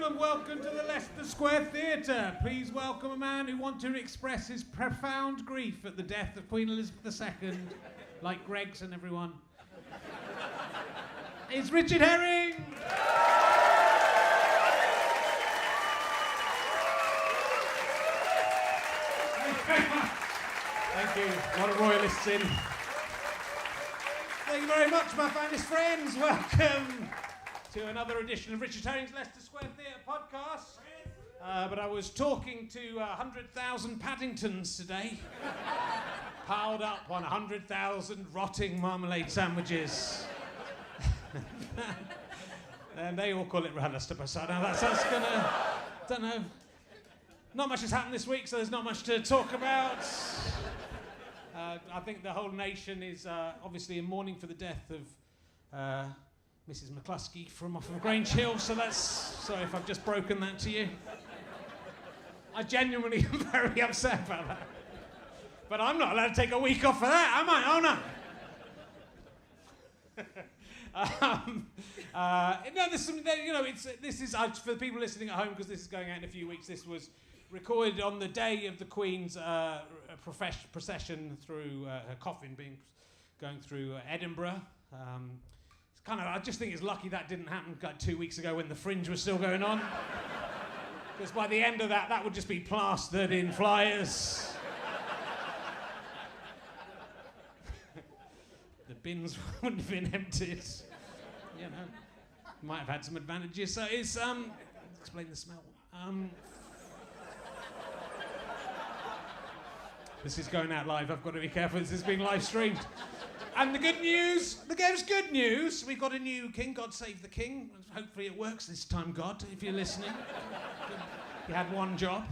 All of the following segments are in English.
gentlemen, welcome to the Leicester Square Theatre. Please welcome a man who wants to express his profound grief at the death of Queen Elizabeth II, like Greg's and everyone. It's Richard Herring! Thank you. A lot of royalists in. Thank you very much, my finest friends. Welcome to another edition of Richard Herring's Leicester Square Theatre podcast. But I was talking to 100,000 Paddingtons today, piled up on 100,000 rotting marmalade sandwiches. And they all call it RHLSTP, so that's gonna, don't know. Not much has happened this week, so there's not much to talk about. I think the whole nation is obviously in mourning for the death of Mrs. McCluskey from off of Grange Hill, so that's... Sorry if I've just broken that to you. I genuinely am very upset about that. But I'm not allowed to take a week off for that, am I? Oh no. No, there's some, you know, this is for the people listening at home, because this is going out in a few weeks. This was recorded on the day of the Queen's procession through her coffin going through Edinburgh. It's kind of, I just think it's lucky that didn't happen like 2 weeks ago when the Fringe was still going on, because by the end of that would just be plastered in flyers. The bins wouldn't have been emptied. You know, might have had some advantages. So it's explain the smell. This is going out live. I've got to be careful. This is being live streamed. And the good news, there's good news. We've got a new king. God save the king. Hopefully it works this time, God, if you're listening. You had one job.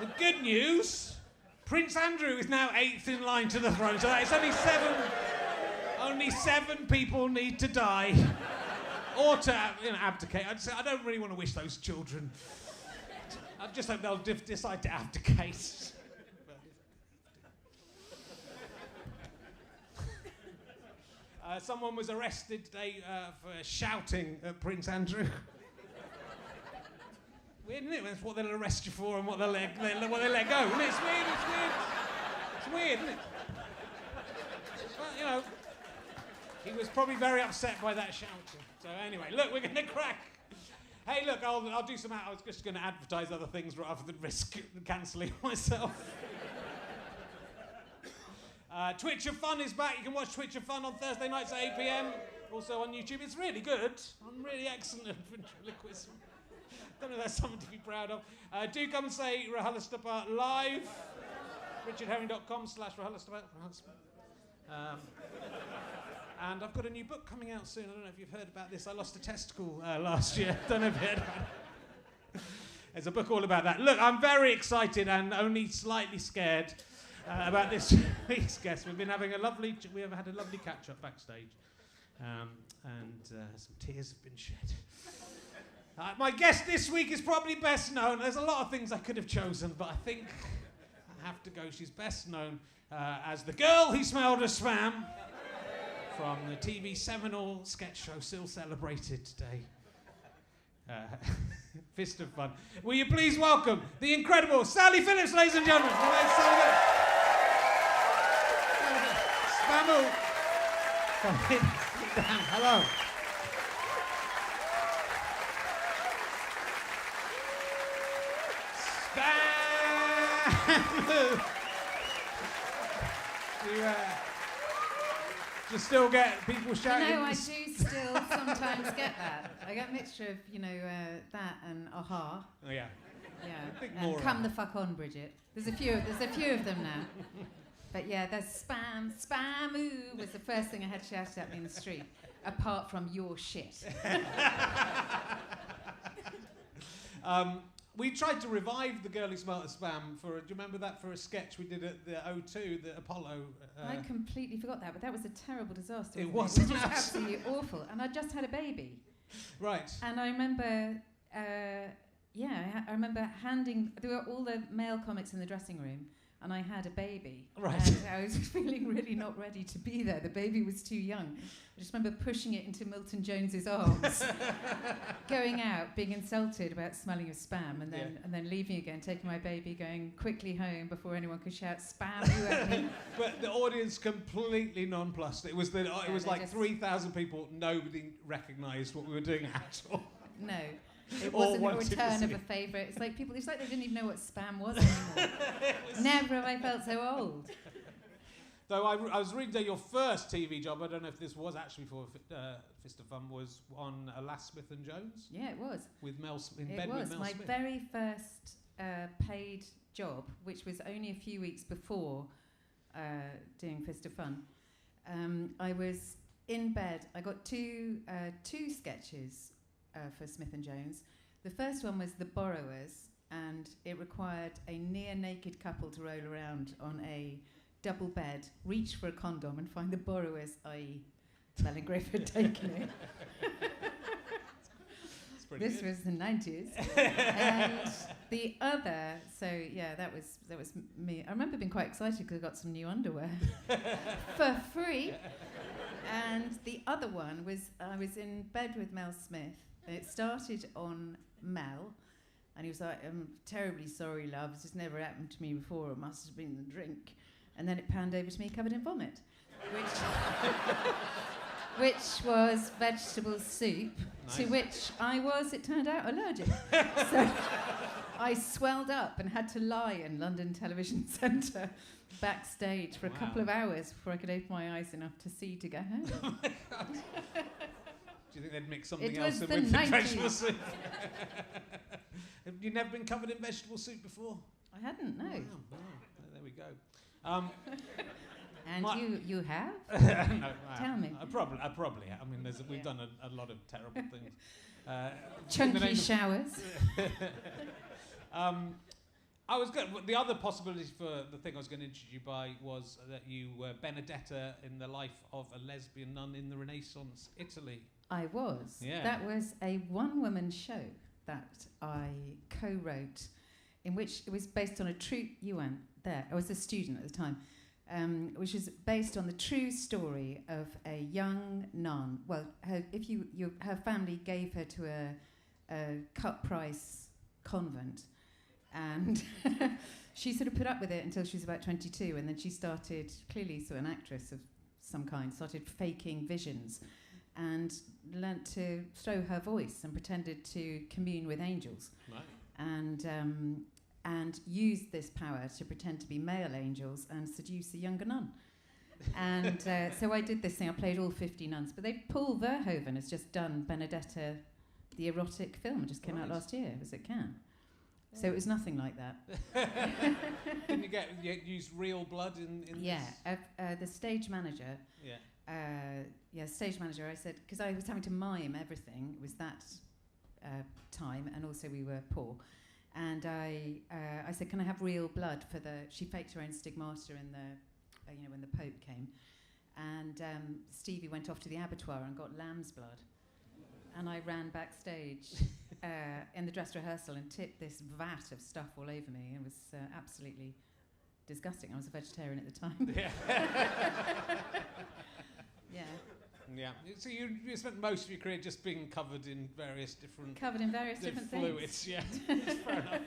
The good news, Prince Andrew is now 8th in line to the throne. So it's only seven people need to die or to abdicate. I don't really want to wish those children. I just hope they'll decide to abdicate. Someone was arrested today for shouting at Prince Andrew. Weird, isn't it? That's what they'll arrest you for and what they let go. Isn't it? It's weird. It's weird, isn't it? Well, you know, he was probably very upset by that shouting. So anyway, look, we're going to crack. Hey, look, I'll do some. I was just going to advertise other things rather than risk cancelling myself. Twitch of Fun is back. You can watch Twitch of Fun on Thursday nights at 8 p.m. Also on YouTube. It's really good. I'm really excellent at ventriloquism. Don't know if that's something to be proud of. Do come and say RHLSTP live. richardherring.com/RHLSTP. And I've got a new book coming out soon. I don't know if you've heard about this. I lost a testicle last year. Don't know if you've heard about it. There's a book all about that. Look, I'm very excited and only slightly scared about this week's guest. We have had a lovely catch-up backstage. And some tears have been shed. My guest this week is probably best known. There's a lot of things I could have chosen, but I think I have to go. She's best known as the girl who smelled a spam from the TV seminal sketch show still celebrated today. Fist of Fun. Will you please welcome the incredible Sally Phillips, ladies and gentlemen. Spamu. Come in. Hello. Do you still get people shouting? No, I do still sometimes get that. I get a mixture of, that and aha. Oh yeah. Yeah. And come the fuck on, Bridget. There's a few of them now. But yeah, there's spam-oo was the first thing I had shouted at me in the street, apart from your shit. We tried to revive the girl who smelled a spam do you remember that, for a sketch we did at the O2, the Apollo? I completely forgot that, but that was a terrible disaster. It was. It was absolutely awful. And I just had a baby. Right. And I remember, I remember there were all the male comics in the dressing room. and I had a baby. Right. And I was feeling really not ready to be there. The baby was too young. I just remember pushing it into Milton Jones's arms, going out, being insulted about smelling of spam, and then leaving again, taking my baby, going quickly home before anyone could shout spam at me. But the audience completely nonplussed. It was like 3,000 people. Nobody recognised what we were doing at all. No. It wasn't a return of a favourite. It's like they didn't even know what spam was anymore. Never have I felt so old. Though I was reading that your first TV job, I don't know if this was actually for Fist of Fun, was on Lass Smith and Jones. Yeah, it was. With Mel Smith. It was my very first paid job, which was only a few weeks before doing Fist of Fun. I was in bed. I got two sketches for Smith and Jones. The first one was The Borrowers, and it required a near-naked couple to roll around on a double bed, reach for a condom, and find the borrowers, i.e. Mel and Griff had taken it. This was the 90s. And the other, that was me. I remember being quite excited because I got some new underwear for free. And the other one was I was in bed with Mel Smith. It started on Mel, and he was like, "I'm terribly sorry, love. This has never happened to me before. It must have been the drink." And then it panned over to me covered in vomit, which was vegetable soup, nice. To which I was, it turned out, allergic. So I swelled up and had to lie in London Television Centre backstage for a couple of hours before I could open my eyes enough to see to go home. Oh my God. Do you think they'd mix something else in with the vegetable soup? Have you never been covered in vegetable soup before? I hadn't, no. Wow. There we go. And you have? No, tell me. I probably have. I mean, we've done a lot of terrible things. Chunky showers. I was good. The other possibility for the thing I was going to introduce you by was that you were Benedetta in the life of a lesbian nun in the Renaissance Italy. I was. Yeah. That was a one-woman show that I co-wrote, in which it was based on a true... You weren't there. I was a student at the time. Which is based on the true story of a young nun. Well, her family gave her to a cut-price convent, and she sort of put up with it until she was about 22, and then she started, clearly an actress of some kind, started faking visions, and learnt to throw her voice and pretended to commune with angels. Right. And used this power to pretend to be male angels and seduce a younger nun. And so I did this thing. I played all 50 nuns. But Paul Verhoeven has just done Benedetta, the erotic film. It just came out last year. It was at Cannes. Yeah. So it was nothing like that. Didn't you use real blood in yeah, this? The stage manager. Yeah. Stage manager. I said, because I was having to mime everything. It was that time, and also we were poor. And I said, "Can I have real blood for the?" She faked her own stigmata in the, when the Pope came, and Stevie went off to the abattoir and got lamb's blood, and I ran backstage in the dress rehearsal and tipped this vat of stuff all over me. It was absolutely disgusting. I was a vegetarian at the time. Yeah. Yeah. Yeah. So you spent most of your career just being covered in various different... Covered in various different fluids, things. Yeah. Fair enough.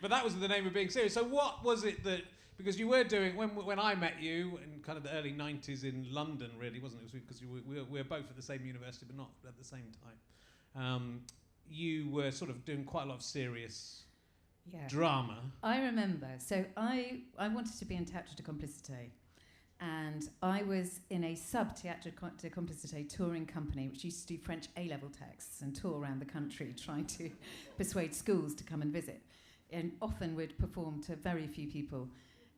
But that was the name of being serious. So what was it that... Because you were doing... When I met you in kind of the early 90s in London, really, wasn't it? Because we were both at the same university, but not at the same time. You were sort of doing quite a lot of serious drama. I remember. So I wanted to be in Théâtre de Complicité. And I was in a sub-Théâtre de Complicité touring company which used to do French A-level texts and tour around the country trying to persuade schools to come and visit, and often would perform to very few people.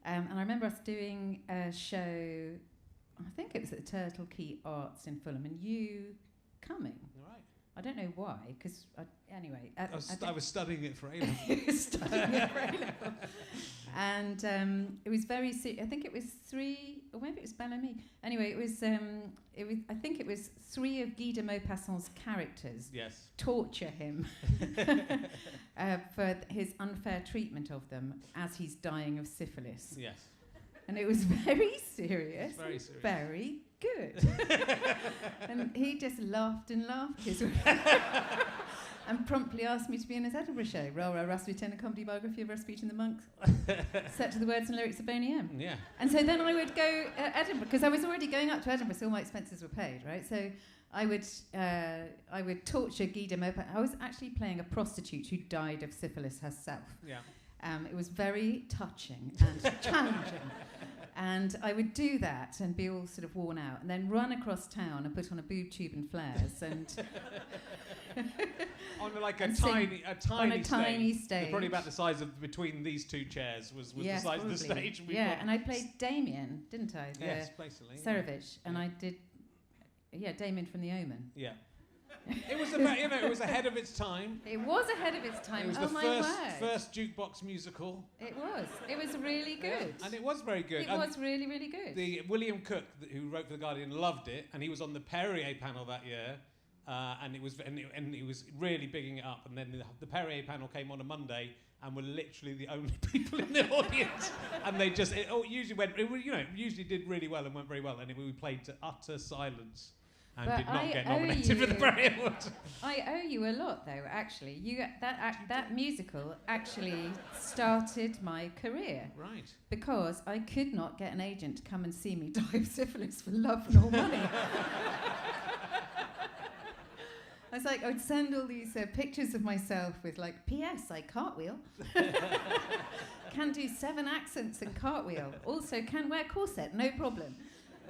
And I remember us doing a show, I think it was at the Turtle Key Arts in Fulham, and you coming. Right. I don't know why, because anyway. I was studying it for A-level. Studying it for A-level. And it was very. I think it was 3, or maybe it was Bellamy. Anyway, it was. I think it was 3 of Guy de Maupassant's characters. Yes. Torture him for his unfair treatment of them as he's dying of syphilis. Yes. And it was very serious. Very serious. Very good. And he just laughed and laughed his way. And promptly asked me to be in his Edinburgh show. Rah, Rasputin, a comedy biography of Rasputin the monk, set to the words and lyrics of Boney M. Yeah. And so then I would go Edinburgh, because I was already going up to Edinburgh, so all my expenses were paid, right? So I would torture Guy de Maupassant. I was actually playing a prostitute who died of syphilis herself. Yeah. It was very touching and challenging. And I would do that and be all sort of worn out, and then run across town and put on a boob tube and flares and on like and a tiny stage. Probably about the size of between these two chairs was Yes, the size probably. of the stage. And I played Damien, didn't I? Yes, basically. Serovich, and Yeah. I did. Yeah, Damien from The Omen. Yeah. It was about, it was ahead of its time. It was ahead of its time. It was oh the my word! first jukebox musical. It was. It was really good. Yeah, and it was very good. It was really, really good. The William Cook, who wrote for The Guardian, loved it, and he was on the Perrier panel that year, and it was really bigging it up. And then the Perrier panel came on a Monday, and were literally the only people in the audience, and they just usually did really well and went very well, and we played to utter silence. And but did not I get owe nominated for the you- Perrier Award. I owe you a lot, though. Actually, that musical actually started my career Right. because I could not get an agent to come and see me die of syphilis for love nor money. I was like, I would send all these pictures of myself with like, P.S. I cartwheel. Can do 7 accents and cartwheel. Also can wear corset, no problem.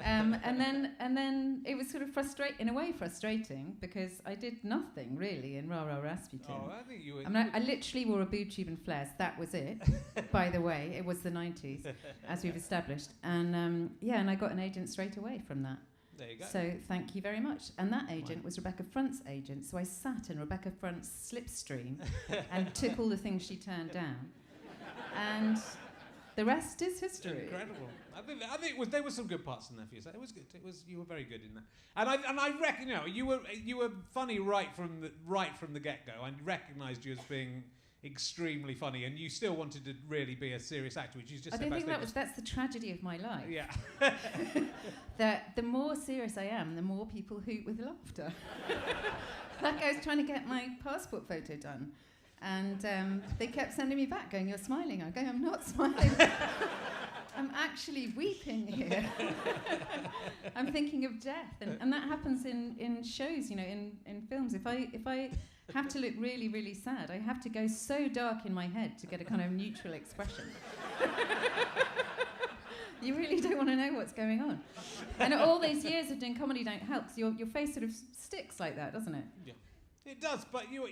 And then it was sort of frustrating because I did nothing really in Rah Rah Rasputin. Oh, I think you were. I mean, I literally wore a boob tube and flares. That was it. By the way, it was the 90s, as we've established. And and I got an agent straight away from that. There you go. So thank you very much. And that agent was Rebecca Front's agent. So I sat in Rebecca Front's slipstream and took all the things she turned down. And the rest is history. Incredible. I think there were some good parts in there for you. So it was good. You were very good in that. And I reckon you were funny right from the get-go. I recognised you as being extremely funny, and you still wanted to really be a serious actor, which you just. I don't think that's the tragedy of my life. Yeah. That the more serious I am, the more people hoot with laughter. Like I was trying to get my passport photo done, and they kept sending me back, going, "You're smiling." I go, "I'm not smiling. I'm actually weeping here." I'm thinking of death, and that happens in shows, in films. If I have to look really, really sad, I have to go so dark in my head to get a kind of neutral expression. You really don't want to know what's going on. And all these years of doing comedy don't help. So your face sort of sticks like that, doesn't it? Yeah. It does, but you're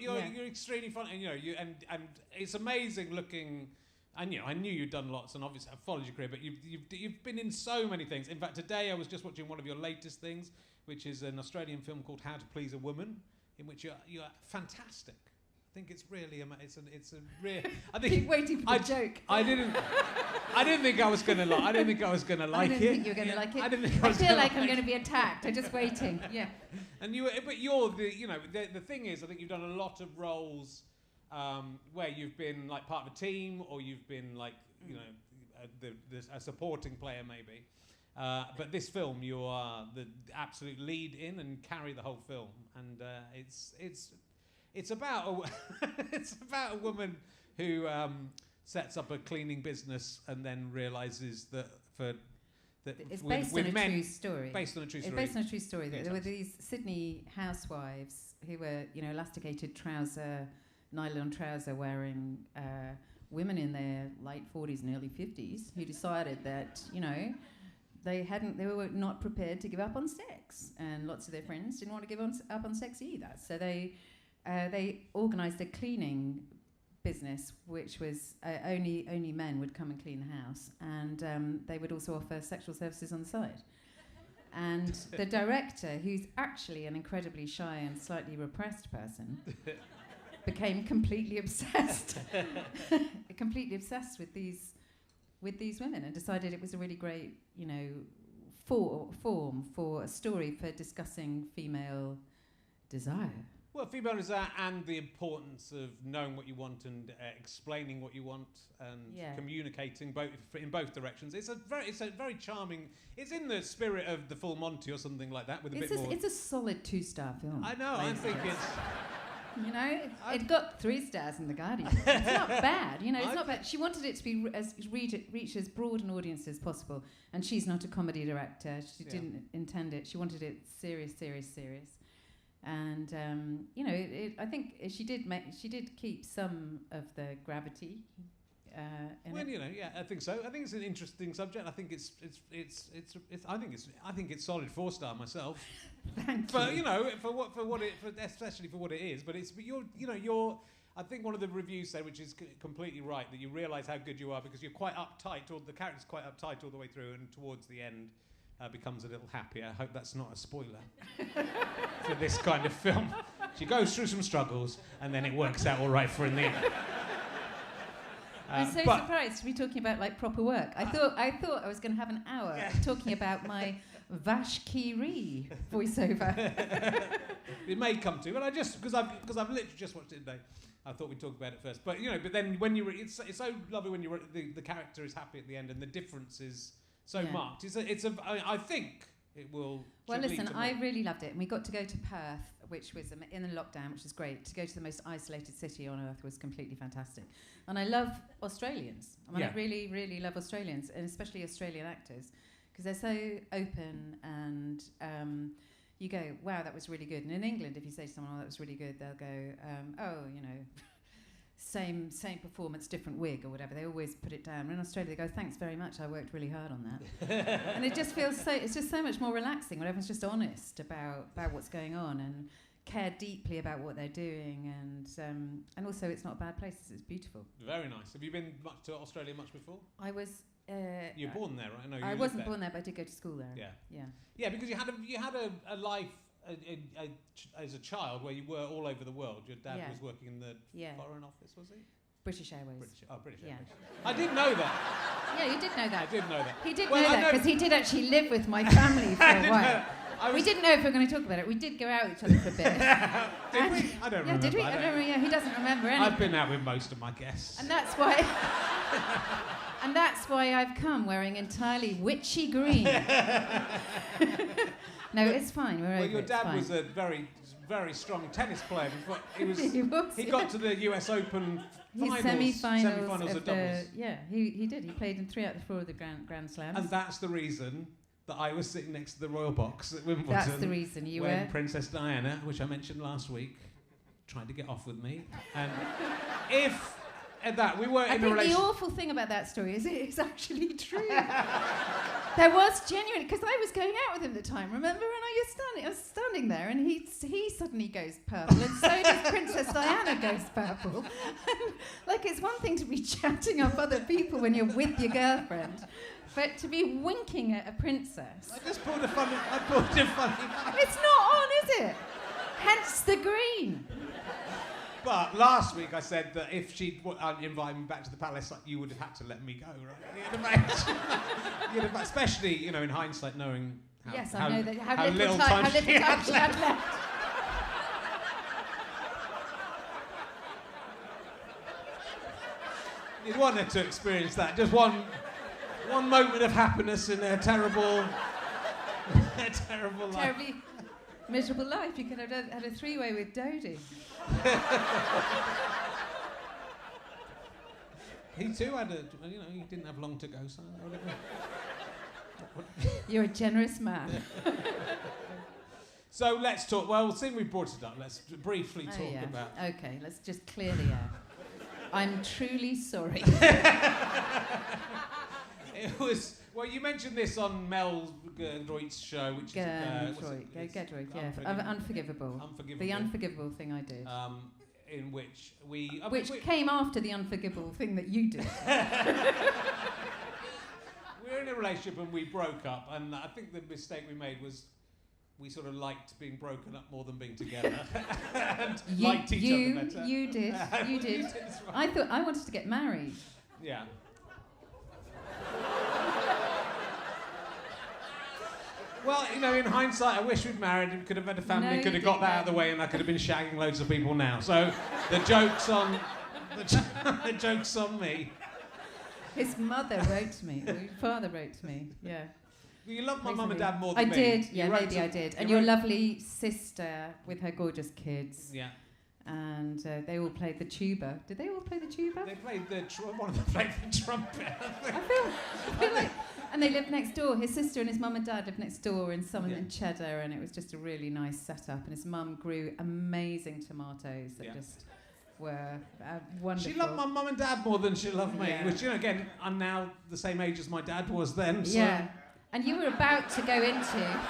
extremely funny, and and it's amazing looking. And I knew you'd done lots, and obviously I've followed your career, but you've been in so many things. In fact, today I was just watching one of your latest things, which is an Australian film called How to Please a Woman, in which you're fantastic. I think it's really it's a real. I think keep waiting for the joke. I didn't think I was going to like. I didn't think I was going to like it. I didn't think you were going to like it. I didn't think I was feel gonna like I'm going to be attacked. I'm just waiting. Yeah. And you're the thing is, I think you've done a lot of roles where you've been like part of a team, or you've been like a supporting player maybe. But this film, you are the absolute lead in and carry the whole film, and it's about a woman who sets up a cleaning business and then realizes that it's based on a true story. Based on a true story. It's based on a true story. There were these Sydney housewives who were, elasticated trouser, nylon trouser wearing women in their late 40s and early 50s who decided that, they were not prepared to give up on sex, and lots of their friends didn't want to give up on sex either. So they organised a cleaning business, which was only men would come and clean the house, and they would also offer sexual services on the side. And the director, who's actually an incredibly shy and slightly repressed person, became completely obsessed with these women, and decided it was a really great, form for a story for discussing female desire. Well, female is that, and the importance of knowing what you want and explaining what you want and communicating in both directions. It's a very charming. It's in the spirit of the Full Monty or something like that, with a bit more. It's a solid 2-star film. I know. I think it's. You know, it got 3 stars in The Guardian. It's not bad. You know, it's not bad. She wanted it to be reach as broad an audience as possible, and she's not a comedy director. She didn't intend it. She wanted it serious. And you know, I think she did keep some of the gravity. Well, you know, yeah, I think so. I think it's an interesting subject. I think it's solid 4-star myself. Thank you. You know, especially for what it is. But I think one of the reviews said, which is completely right, that you realise how good you are because you're quite uptight, or the character's quite uptight all the way through, and towards the end becomes a little happier. I hope that's not a spoiler for this kind of film. She goes through some struggles, and then it works out all right for her in the end. I'm so surprised to be talking about like proper work. I thought I was going to have an hour talking about my Vashkiri voiceover. It may come to, but I just because I've literally just watched it today. I thought we'd talk about it first, but then when it's so lovely when the character is happy at the end and the difference is so marked. I think it will. Well, listen, I really loved it, and we got to go to Perth, which was in the lockdown, which was great. To go to the most isolated city on earth was completely fantastic. And I love Australians. I really, really love Australians, and especially Australian actors, because they're so open and you go, wow, that was really good. And in England, if you say to someone, oh, that was really good, they'll go, oh, you know, same performance, different wig or whatever. They always put it down. And in Australia, they go, thanks very much, I worked really hard on that. And it just feels it's just so much more relaxing when everyone's just honest about what's going on and care deeply about what they're doing. And also, it's not a bad place. It's beautiful. Very nice. Have you been to Australia much before? I was... you were born there, right? I wasn't born there, but I did go to school there. Yeah, because you had a life as a child where you were all over the world. Your dad was working in the Foreign Office, was he? British Airways. British Airways. I didn't know that. Yeah, you did know that. I did know that. He did know that because he did actually live with my family for a while. We didn't know if we were going to talk about it. We did go out with each other for a bit. Did we? I don't remember. Yeah, did we? I don't remember. Yeah, he doesn't remember anything. I've been out with most of my guests. And that's why... And that's why I've come wearing entirely witchy green. No, it's fine. We're over it. Your dad was a very, very strong tennis player. He got to the US Open finals, semi-finals of doubles. Yeah, he did. He played in 3 out of 4 of the Grand Slams. And that's the reason that I was sitting next to the Royal Box at Wimbledon. That's the reason you when were. Princess Diana, which I mentioned last week, tried to get off with me. And if... that we weren't in a relationship. The awful thing about that story is it's actually true. There was genuine, because I was going out with him at the time, remember? And I was standing there, and he suddenly goes purple, and so does Princess Diana goes purple. And, like, it's one thing to be chatting up other people when you're with your girlfriend, but to be winking at a princess. I just pulled a funny. It's not on, is it? Hence the green. But last week I said that if she'd invited me back to the palace, you would have had to let me go, right? You'd have, especially, in hindsight, knowing how little time she had left. You wanted to experience that, just one moment of happiness in a terrible life. Terribly miserable life. You could have had a 3-way with Dodie. He too had he didn't have long to go, so whatever. You're a generous man. So let's talk. Well, seeing we brought it up, let's briefly talk about. Okay, let's just clear the air. I'm truly sorry. It was. Well, you mentioned this on Mel Gedroit's show, which is... Gedroit, yeah. Unforgivable. The unforgivable thing I did. In which we... which came after the unforgivable thing that you did. We were in a relationship and we broke up, and I think the mistake we made was we sort of liked being broken up more than being together. And liked each other better. You did. You did. Right. I thought I wanted to get married. Yeah. Well, you know, in hindsight, I wish we'd married and could have had a family, No, could you have got that didn't. out of the way, and I could have been shagging loads of people now. So the joke's on me. His mother wrote to me. Or your father wrote to me. Yeah. You love my mum and Recently. dad more than I me. did. Yeah, You wrote maybe to- I did. you And your wrote- lovely sister with her gorgeous kids. Yeah. And they all played the tuba. Did they all play the tuba? They played one of them played the trumpet. I feel like, and they lived next door. His sister and his mum and dad lived next door in Somerset Cheddar, and it was just a really nice setup. And his mum grew amazing tomatoes that just were wonderful. She loved my mum and dad more than she loved me, Yeah. which, you know, again, I'm now the same age as my dad was then. So Yeah, and you were about to go into.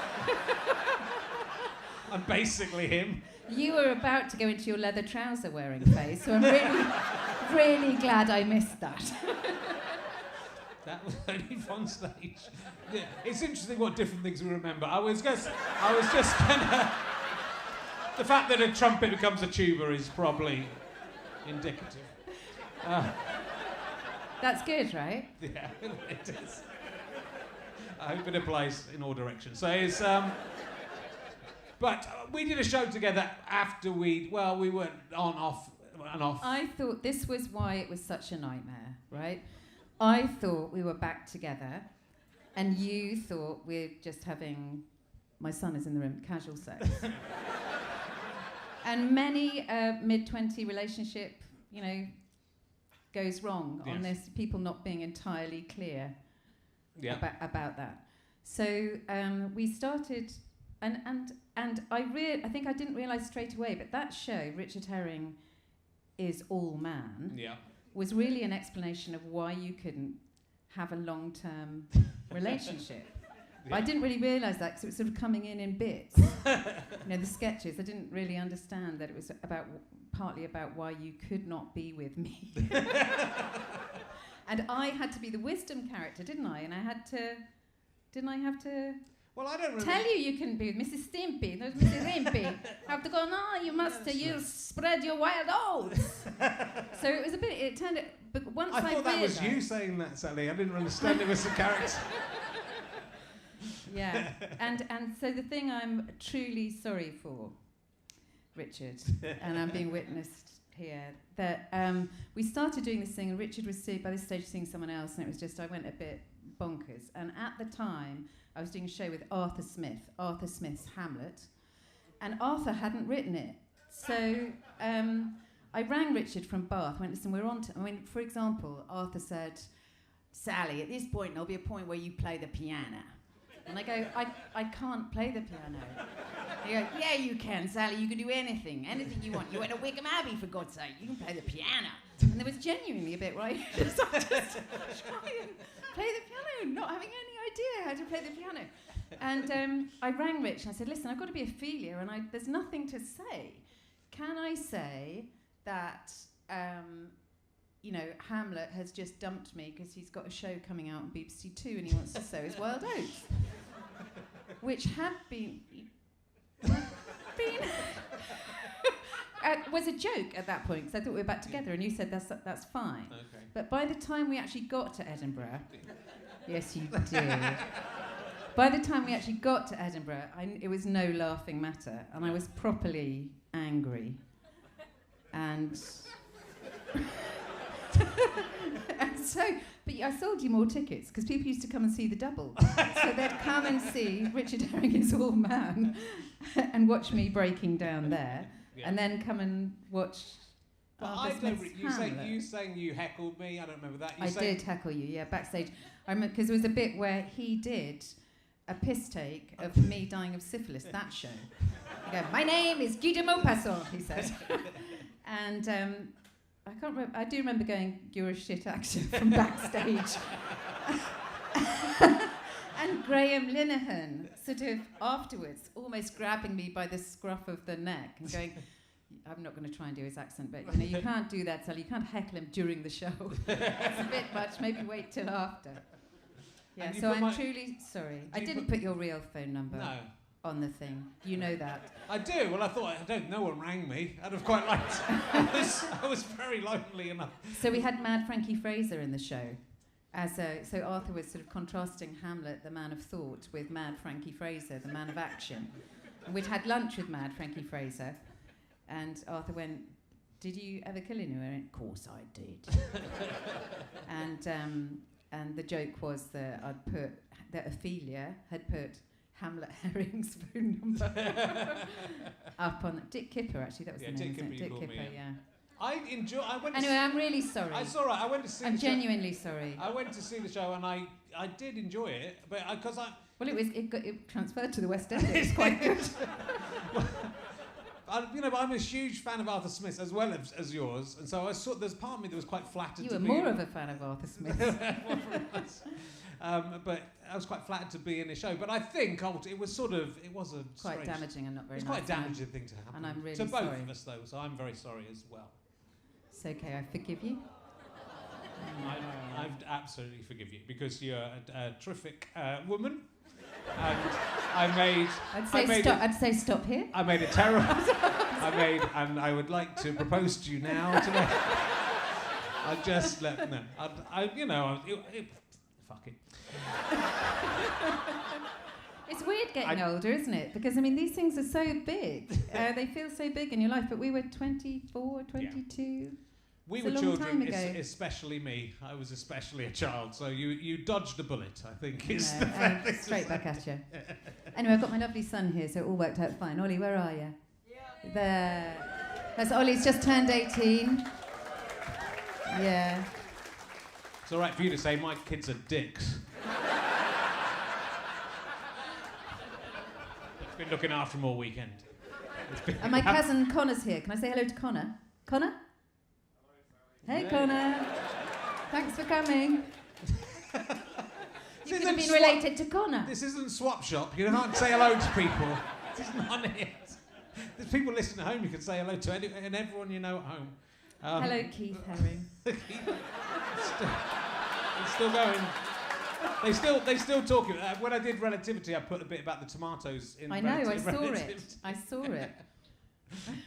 I'm basically him. You were about to go into your leather trouser wearing phase, so I'm really, really glad I missed that. That was only on stage. Yeah, it's interesting what different things we remember. I was just gonna. The fact that a trumpet becomes a tuba is probably indicative. That's good, right? Yeah, it is. I hope it applies in all directions. So it's. But we did a show together after we went on, off, and off. I thought this was why it was such a nightmare, right? I thought we were back together, and you thought we're just having, my son is in the room, casual sex. And many mid-20 relationship, you know, goes wrong on this, people not being entirely clear about that. So we started, and I think I didn't realise straight away, but that show, Richard Herring is All Man, was really an explanation of why you couldn't have a long-term relationship. But I didn't really realise that because it was sort of coming in bits. You know, the sketches, I didn't really understand that it was partly about why you could not be with me. And I had to be the wisdom character, didn't I? And didn't I have to... Well, I don't remember. Tell you couldn't be with Mrs. Stimpy. There's Mrs. Impy. Have to go, no, you spread your wild oats. So it was a bit, it turned it, but once I thought that was realised- you saying that, Sally. I didn't understand it was the character. Yeah, and so the thing I'm truly sorry for, Richard, and I'm being witnessed here, that we started doing this thing and Richard was by this stage seeing someone else, and it was just, I went a bit bonkers. And at the time, I was doing a show with Arthur Smith's Hamlet, and Arthur hadn't written it. So I rang Richard from Bath, went, listen, we're on to, for example, Arthur said, Sally, at this point, there'll be a point where you play the piano. And I go, I can't play the piano. He goes, yeah, you can, Sally. You can do anything you want. You went to Wickham Abbey, for God's sake. You can play the piano. And there was genuinely a bit where I just try and play the piano, not having any idea how to play the piano. And I rang Rich and I said, listen, I've got to be Ophelia, and there's nothing to say. Can I say that... you know, Hamlet has just dumped me because he's got a show coming out on BBC Two and he wants to sow his wild oats, which had been was a joke at that point because I thought we were back together, and you said that's fine. Okay. But by the time we actually got to Edinburgh, yes, you did. By the time we actually got to Edinburgh, it was no laughing matter, and I was properly angry, and. And so, but I sold you more tickets because people used to come and see the double. So they'd come and see Richard Herring is All Man and watch me breaking down there, and then come and watch. You saying you heckled me? I don't remember that. I did heckle you, yeah, backstage. I remember because there was a bit where he did a piss take of me dying of syphilis. That show. He go, my name is Guy de Maupassant, he said, and. I can't remember. I do remember going, you're a shit actor from backstage. And Graham Linehan sort of afterwards almost grabbing me by the scruff of the neck and going, I'm not going to try and do his accent, but you know, you can't do that, Sally. You can't heckle him during the show. It's a bit much. Maybe wait till after. Yeah, so I'm truly sorry. I didn't put your real phone number. No. On the thing. You know that. I do. Well, I thought, no one rang me. I'd have quite liked I was very lonely enough. So we had Mad Frankie Fraser in the show. So Arthur was sort of contrasting Hamlet, the man of thought, with Mad Frankie Fraser, the man of action. And we'd had lunch with Mad Frankie Fraser, and Arthur went, "Did you ever kill anyone?" I went, "Of course I did." And the joke was that Ophelia had put Hamlet Herring's phone number up on Dick Kipper. Actually, that was the name. Dick Kipper. Yeah. Anyway, I'm really sorry. It's all right. I went to see. I'm genuinely sorry. I went to see the show and I did enjoy it, but because I. Well, it transferred to the West End. It was quite good. But I'm a huge fan of Arthur Smith as well as yours, and so there's part of me that was quite flattered. You were more of a fan of Arthur Smith. But I was quite flattered to be in the show. But I think it was a quite damaging and not very. It's nice quite a damaging thing to happen. And I'm really to sorry. both of us, though. So I'm very sorry as well. It's okay. I forgive you. I absolutely forgive you because you're a terrific woman. And I'd say stop here. I made a terrible. And I would like to propose to you now today. I just let no. Fuck it. It's weird getting older, isn't it? Because these things are so big. They feel so big in your life. But we were 24, 22. Yeah. We were children, especially me. I was especially a child, so you dodged a bullet, I think. Straight back at you. Anyway, I've got my lovely son here, so it all worked out fine. Ollie, where are you? Yeah. There. That's Ollie's just turned 18. Yeah. It's all right for you to say my kids are dicks. Been looking after them all weekend. And my cousin Connor's here. Can I say hello to Connor? Connor? Hey, Connor. Thanks for coming. You could have been related to Connor. This isn't Swap Shop. You can't say hello to people. This isn't on it. There's people listening at home you can say hello to, and everyone you know at home. Hello, Keith Herring. It's still going. They still talk. When I did Relativity, I put a bit about the tomatoes in. I know. I saw it. I saw it.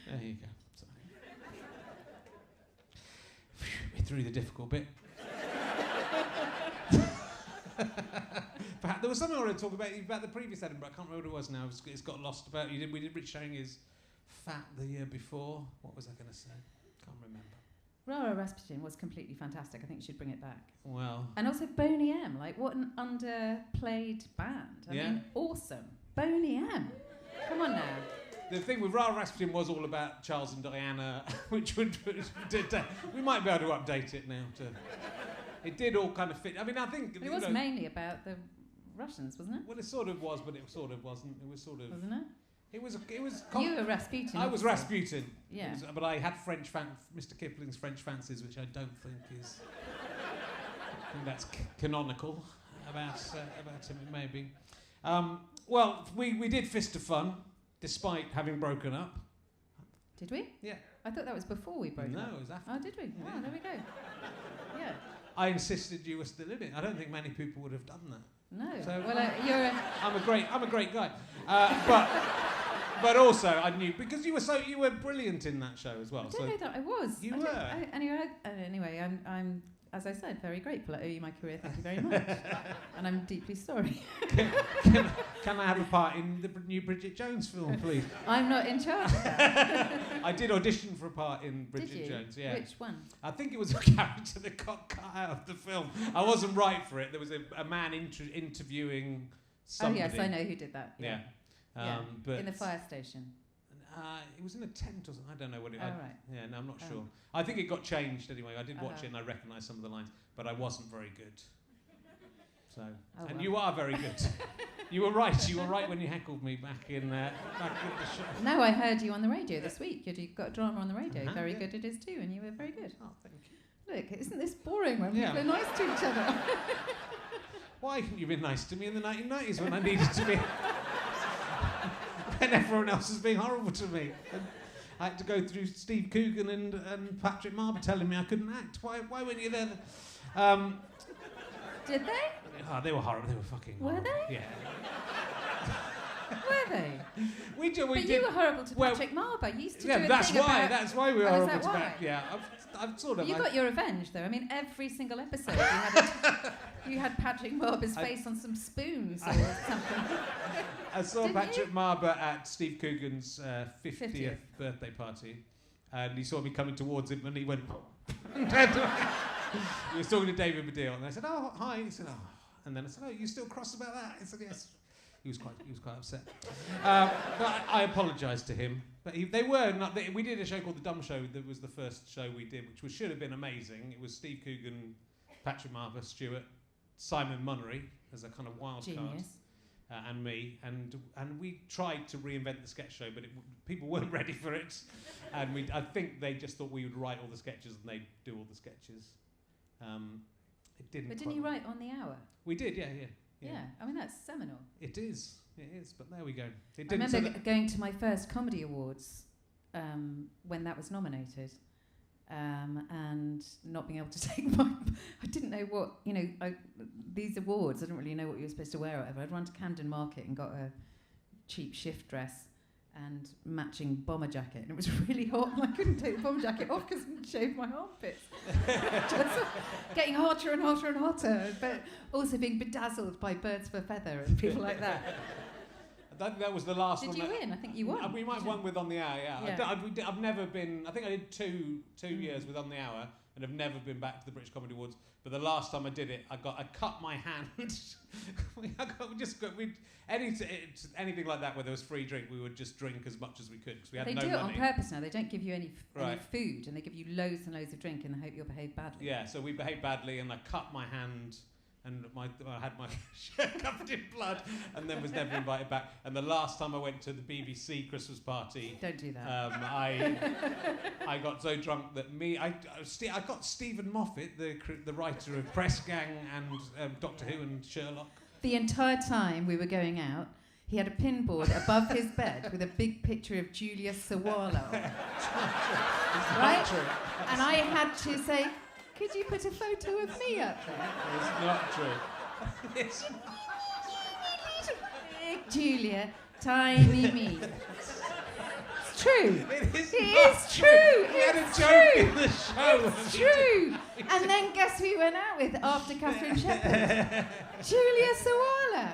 There you go. We're through the difficult bit. There was something I wanted to talk about the previous Edinburgh. I can't remember what it was now. It's got lost about. We did Rich showing his fat the year before. What was I going to say? Can't remember. Rara Rasputin was completely fantastic. I think you should bring it back. Well. And also Boney M. Like, what an underplayed band. I mean, awesome. Boney M. Come on now. The thing with Rara Rasputin was all about Charles and Diana, which we might be able to update it now. It did all kind of fit. I think... But it was mainly about the Russians, wasn't it? Well, it sort of was, but it sort of wasn't. It was sort of... Wasn't it? It was... You were Rasputin. I was Rasputin. Yeah. But I had Mr. Kipling's French fancies, which I don't think is... I think that's canonical about him, it may be. Well, we did Fist of Fun, despite having broken up. Did we? Yeah. I thought that was before we broke up. No, it was after. Oh, did we? Yeah. Oh, there we go. Yeah. I insisted you were still in it. I don't think many people would have done that. No. So well, you're a... I'm a great guy. But also I knew because you were brilliant in that show as well. I don't know that I was. You were. Anyway, I'm as I said, very grateful. I owe you my career. Thank you very much. And I'm deeply sorry. Can I have a part in the new Bridget Jones film, please? I'm not in charge of that. I did audition for a part in Bridget Jones, yeah. Which one? I think it was a character that got cut out of the film. I wasn't right for it. There was a man interviewing somebody. Oh, yes, I know who did that. Yeah. But in the fire station. It was in a tent or something. I don't know what it was. Oh, right. Yeah, no, I'm not sure. I think it got changed anyway. I did watch it and I recognised some of the lines, but I wasn't very good. So, you are very good. You were right. You were right when you heckled me back in the show. No, I heard you on the radio this week. You got a drama on the radio. Very good it is too, and you were very good. Oh, thank you. Look, isn't this boring when people are nice to each other? Why couldn't you be nice to me in the 1990s when I needed to be? When everyone else was being horrible to me. And I had to go through Steve Coogan and Patrick Marber telling me I couldn't act. Why weren't you there? Did they? Oh, they were horrible. They were fucking horrible. Were they? Yeah. Were they? We but did. You were horrible to Patrick Marber. You used to do a that's thing why. about... That's why we were Oh, is horrible that to why? Yeah, I've sort of. You got your revenge, though. I mean, every single episode you had Patrick Marber's face on some spoons or something. I saw Didn't Patrick Marber at Steve Coogan's 50th birthday party, and he saw me coming towards him, and he went. He was talking to David Baddiel, and I said, "Oh, hi." He said, "Oh," and then I said, "Oh, you still cross about that?" He said, "Yes." He was quite upset. But I apologised to him. But they were not. We did a show called The Dumb Show. That was the first show we did, which should have been amazing. It was Steve Coogan, Patrick Marber, Stewart, Simon Munnery as a kind of wild card, and me. And we tried to reinvent the sketch show, but people weren't ready for it. And I think they just thought we would write all the sketches and they'd do all the sketches. It didn't. But didn't you write On the Hour? We did, yeah. Yeah, I mean, that's seminal. It is, but there we go. I remember going to my first comedy awards when that was nominated and not being able to take I didn't know what, these awards, I didn't really know what you were supposed to wear or whatever. I'd run to Camden Market and got a cheap shift dress and matching bomber jacket, and it was really hot and I couldn't take the bomber jacket off because I shaved my armpits. Just getting hotter and hotter and hotter, but also being bedazzled by Birds of a Feather and people like that. That was the last one. Did you win? I think you won. We might have won with On the Hour, yeah. I've never been... I think I did two years with On the Hour and have never been back to the British Comedy Awards. But the last time I did it, I cut my hand. Anything like that where there was free drink, we would just drink as much as we could because we had no money. They do it on purpose now. They don't give you any food, and they give you loads and loads of drink in the hope you'll behave badly. Yeah, so we behaved badly, and I cut my hand, and I had my shirt covered in blood, and then was never invited back. And the last time I went to the BBC Christmas party, don't do that. I got so drunk that I got Stephen Moffat, the writer of Press Gang and Doctor Who and Sherlock. The entire time we were going out, he had a pinboard above his bed with a big picture of Julia Sawalha. Right? And I had to say, could you put a photo of me up there? It's not true. It's big Julia, tiny me. It's true. It is true. We had a joke in the show. It's true. And then guess who we went out with after Katherine Shepherd? Julia Sawalha.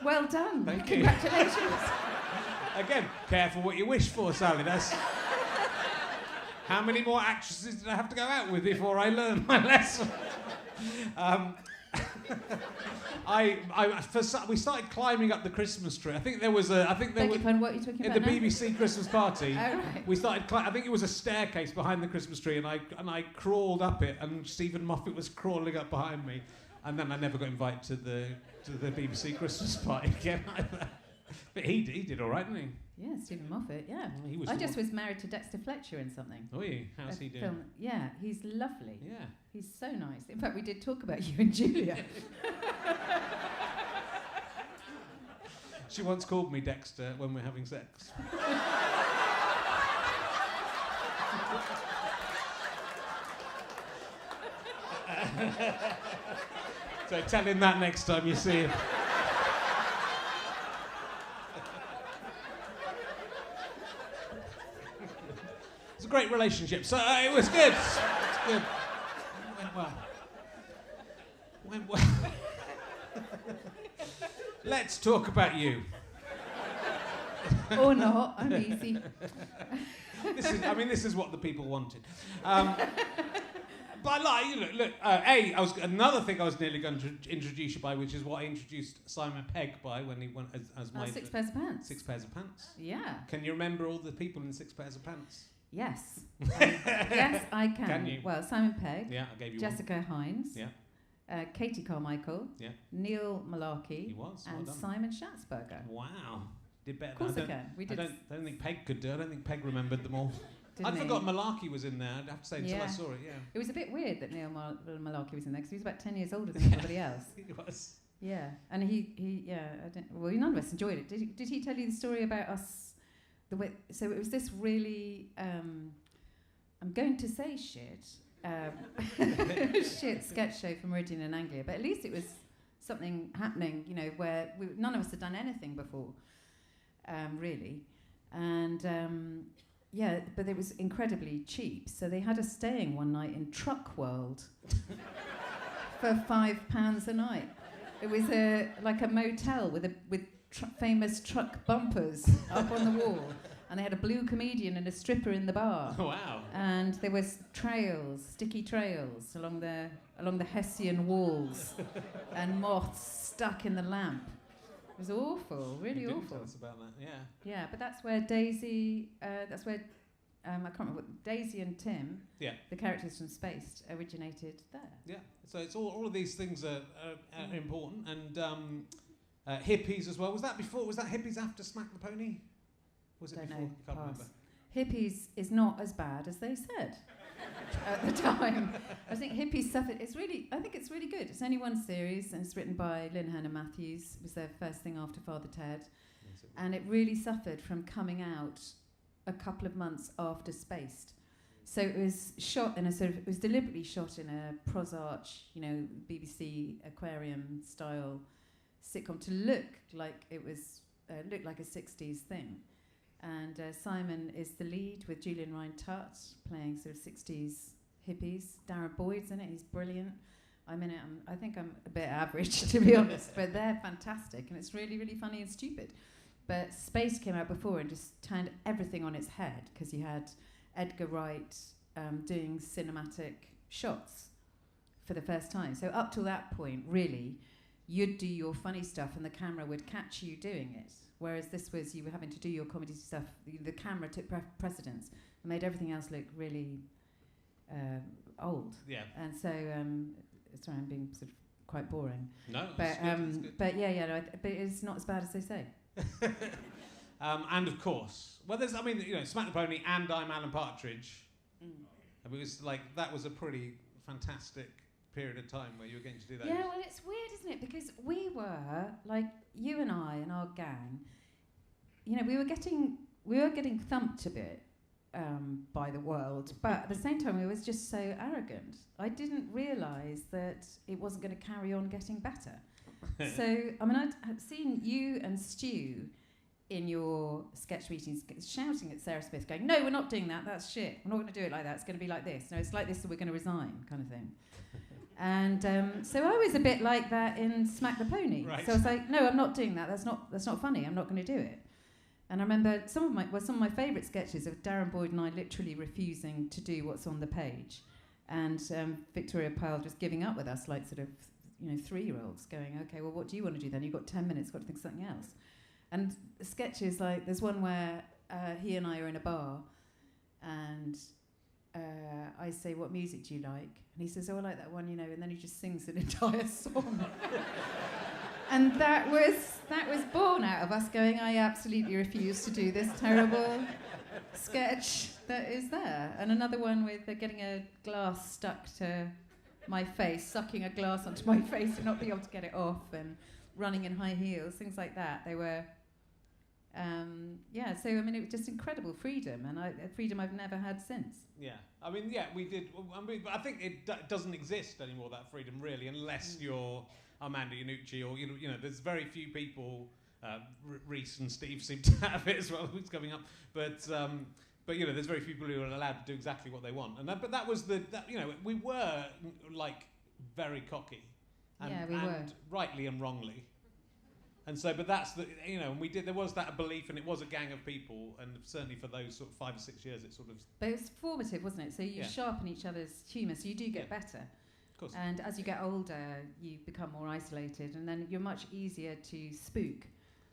Well done. Thank you. Congratulations. Again, careful what you wish for, Sally. That's... How many more actresses did I have to go out with before I learned my lesson? We started climbing up the Christmas tree. I think there was a... What are you talking about at the BBC Christmas party, right. we started... I think it was a staircase behind the Christmas tree, and I crawled up it, and Stephen Moffat was crawling up behind me, and then I never got invited to the BBC Christmas party again either. But he did all right, didn't he? Yeah, Stephen Moffat, yeah. He was was married to Dexter Fletcher in something. Oh, yeah? How's he doing? Film. Yeah, he's lovely. Yeah. He's so nice. In fact, we did talk about you and Julia. She once called me Dexter when we're having sex. So tell him that next time you see him. It's a great relationship, so it was good. It's good. It went well. Let's talk about you. Or not, I'm easy. This is what the people wanted. But another thing I was nearly going to introduce you by, which is what I introduced Simon Pegg by when he went as my... 6 pairs of pants. 6 pairs of pants. Yeah. Can you remember all the people in 6 pairs of pants? Yes. Yes, I can. Can you? Well, Simon Pegg. Yeah, I gave you Jessica Hines. Yeah. Katie Carmichael. Yeah. Neil Malarkey. He was. And well Simon Schatzberger. Wow. Did better. Of course I can. We did. I don't think Pegg could do it. I don't think Pegg remembered them all. I'd forgotten Malarkey was in there, I'd have to say, until I saw it, yeah. It was a bit weird that Neil Malarkey was in there, because he was about 10 years older than everybody else. He was. Yeah, and none of us enjoyed it. Did he tell you the story about us? So it was this really, I'm going to say shit, shit sketch show from Meridian in Anglia, but at least it was something happening, you know, where none of us had done anything before, really. And yeah, but it was incredibly cheap. So they had us staying one night in Truck World for £5 a night. It was like a motel with famous truck bumpers up on the wall. And they had a blue comedian and a stripper in the bar. Oh, wow. And there was sticky trails along the Hessian walls and moths stuck in the lamp. It was awful, really awful. Tell us about that, yeah. Yeah, but that's where Daisy, I can't remember, Daisy and Tim, the characters from Spaced, originated there. Yeah, so it's all of these things are important. And hippies as well. Was that hippies after Smack the Pony? Was it before? Can't remember. Hippies is not as bad as they said at the time. I think Hippies suffered. I think it's really good. It's only one series, and it's written by Lynn Hannah Matthews. It was their first thing after Father Ted, and it really suffered from coming out a couple of months after Spaced. So it was shot in it was deliberately shot in a prosarch, you know, BBC aquarium style sitcom to look like it was looked like a 60s thing. And Simon is the lead with Julian Rhind-Tutt playing sort of 60s hippies. Darren Boyd's in it, he's brilliant. I'm in it, I think I'm a bit average, to be honest, but they're fantastic, and it's really, really funny and stupid. But Space came out before and just turned everything on its head, because you had Edgar Wright doing cinematic shots for the first time. So up till that point, really, you'd do your funny stuff and the camera would catch you doing it. Whereas this was, you were having to do your comedy stuff, the camera took precedence and made everything else look really old. Yeah. And so, sorry, I'm being sort of quite boring. No, but it's good. but yeah, but it's not as bad as they say. And of course, well, Smack the Pony and I'm Alan Partridge. I mean, it was like, that was a pretty fantastic period of time where you were getting to do that. Yeah, well, it's weird, isn't it? Because we were, like, you and I and our gang, you know, we were getting thumped a bit by the world, but at the same time, we was just so arrogant. I didn't realise that it wasn't going to carry on getting better. So, I mean, I'd seen you and Stu in your sketch meetings shouting at Sarah Smith, going, no, we're not doing that, that's shit. We're not going to do it like that, it's going to be like this. No, it's like this, so we're going to resign, kind of thing. And so I was a bit like that in Smack the Pony. Right. So I was like, no, I'm not doing that, that's not funny, I'm not going to do it. And I remember some of my favourite sketches of Darren Boyd and I literally refusing to do what's on the page. And Victoria Pyle just giving up with us, like sort of, 3-year-olds going, okay, well, what do you want to do then? You've got 10 minutes, got to think of something else. And the sketches, like, there's one where he and I are in a bar, and I say, what music do you like? And he says, oh, I like that one, and then he just sings an entire song. And that was born out of us going, I absolutely refuse to do this terrible sketch that is there. And another one with getting a glass stuck to my face, sucking a glass onto my face and not being able to get it off, and running in high heels, things like that. They were, so, I mean, it was just incredible freedom, and freedom I've never had since. Yeah, I mean, yeah, we did. But I think it doesn't exist anymore, that freedom, really, unless you're Armando Iannucci, or there's very few people. Reece and Steve seem to have it as well. Who's coming up? But there's very few people who are allowed to do exactly what they want. And but that was we were like very cocky, and rightly and wrongly. And so, but that's there was that belief, and it was a gang of people, and certainly for those sort of 5 or 6 years, it sort of. But it was formative, wasn't it? So you sharpen each other's humour, so you do get better. Of course. And as you get older, you become more isolated, and then you're much easier to spook.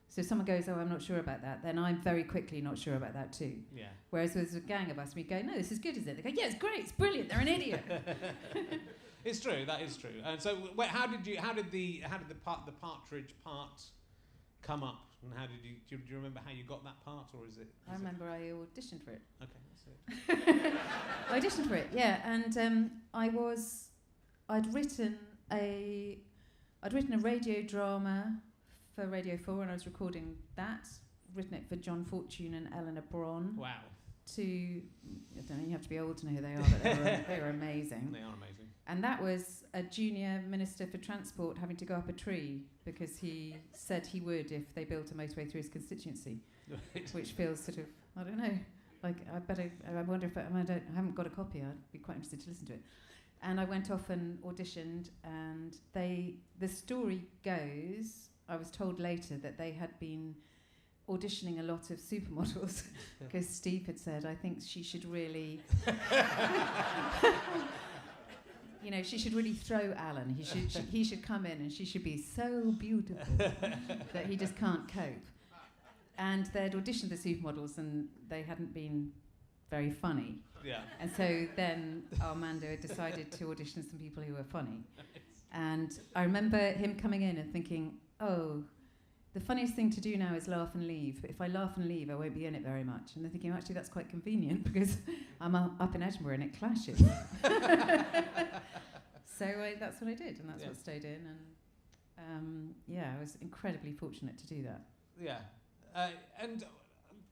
So if someone goes, oh, I'm not sure about that, then I'm very quickly not sure about that too. Yeah. Whereas there's a gang of us, we go, no, this is good, is it? They go, yeah, it's great, it's brilliant, they're an idiot. It's true, that is true. And so, how did the Partridge part come up? And how did do you remember how you got that part, or is it? I remember I auditioned for it. Okay, that's it. I auditioned for it, yeah, and I'd written a radio drama for Radio 4, and I was recording that. Written it for John Fortune and Eleanor Bron. Wow. I don't know, you have to be old to know who they are, but they were amazing. They are amazing. And that was a junior Minister for Transport having to go up a tree because he said he would if they built a motorway through his constituency, which feels sort of, I don't know, like I wonder if I haven't got a copy. I'd be quite interested to listen to it. And I went off and auditioned, and the story goes, I was told later that they had been auditioning a lot of supermodels because Steve had said, I think she should really, she should really throw Alan. He should come in and she should be so beautiful that he just can't cope. And they'd auditioned the supermodels and they hadn't been very funny. Yeah. And so then Armando had decided to audition some people who were funny. And I remember him coming in and thinking, oh, the funniest thing to do now is laugh and leave. But if I laugh and leave, I won't be in it very much. And they're thinking, actually, that's quite convenient because I'm up in Edinburgh and it clashes. So that's what I did, and that's what stayed in. And I was incredibly fortunate to do that. Yeah. And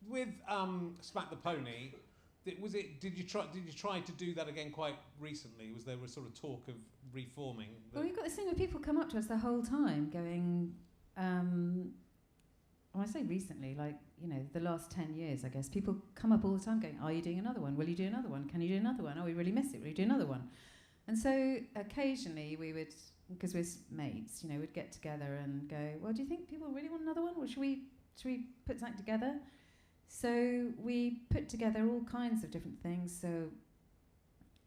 with Smack the Pony, did you try to do that again quite recently? Was there a sort of talk of reforming? Well, we've got this thing where people come up to us the whole time going, when I say recently, the last 10 years, I guess, people come up all the time going, are you doing another one? Will you do another one? Can you do another one? Oh, we really miss it. Will you do another one? And so occasionally we would, because we're mates, we'd get together and go, well, do you think people really want another one? Or should we put something together? So we put together all kinds of different things. So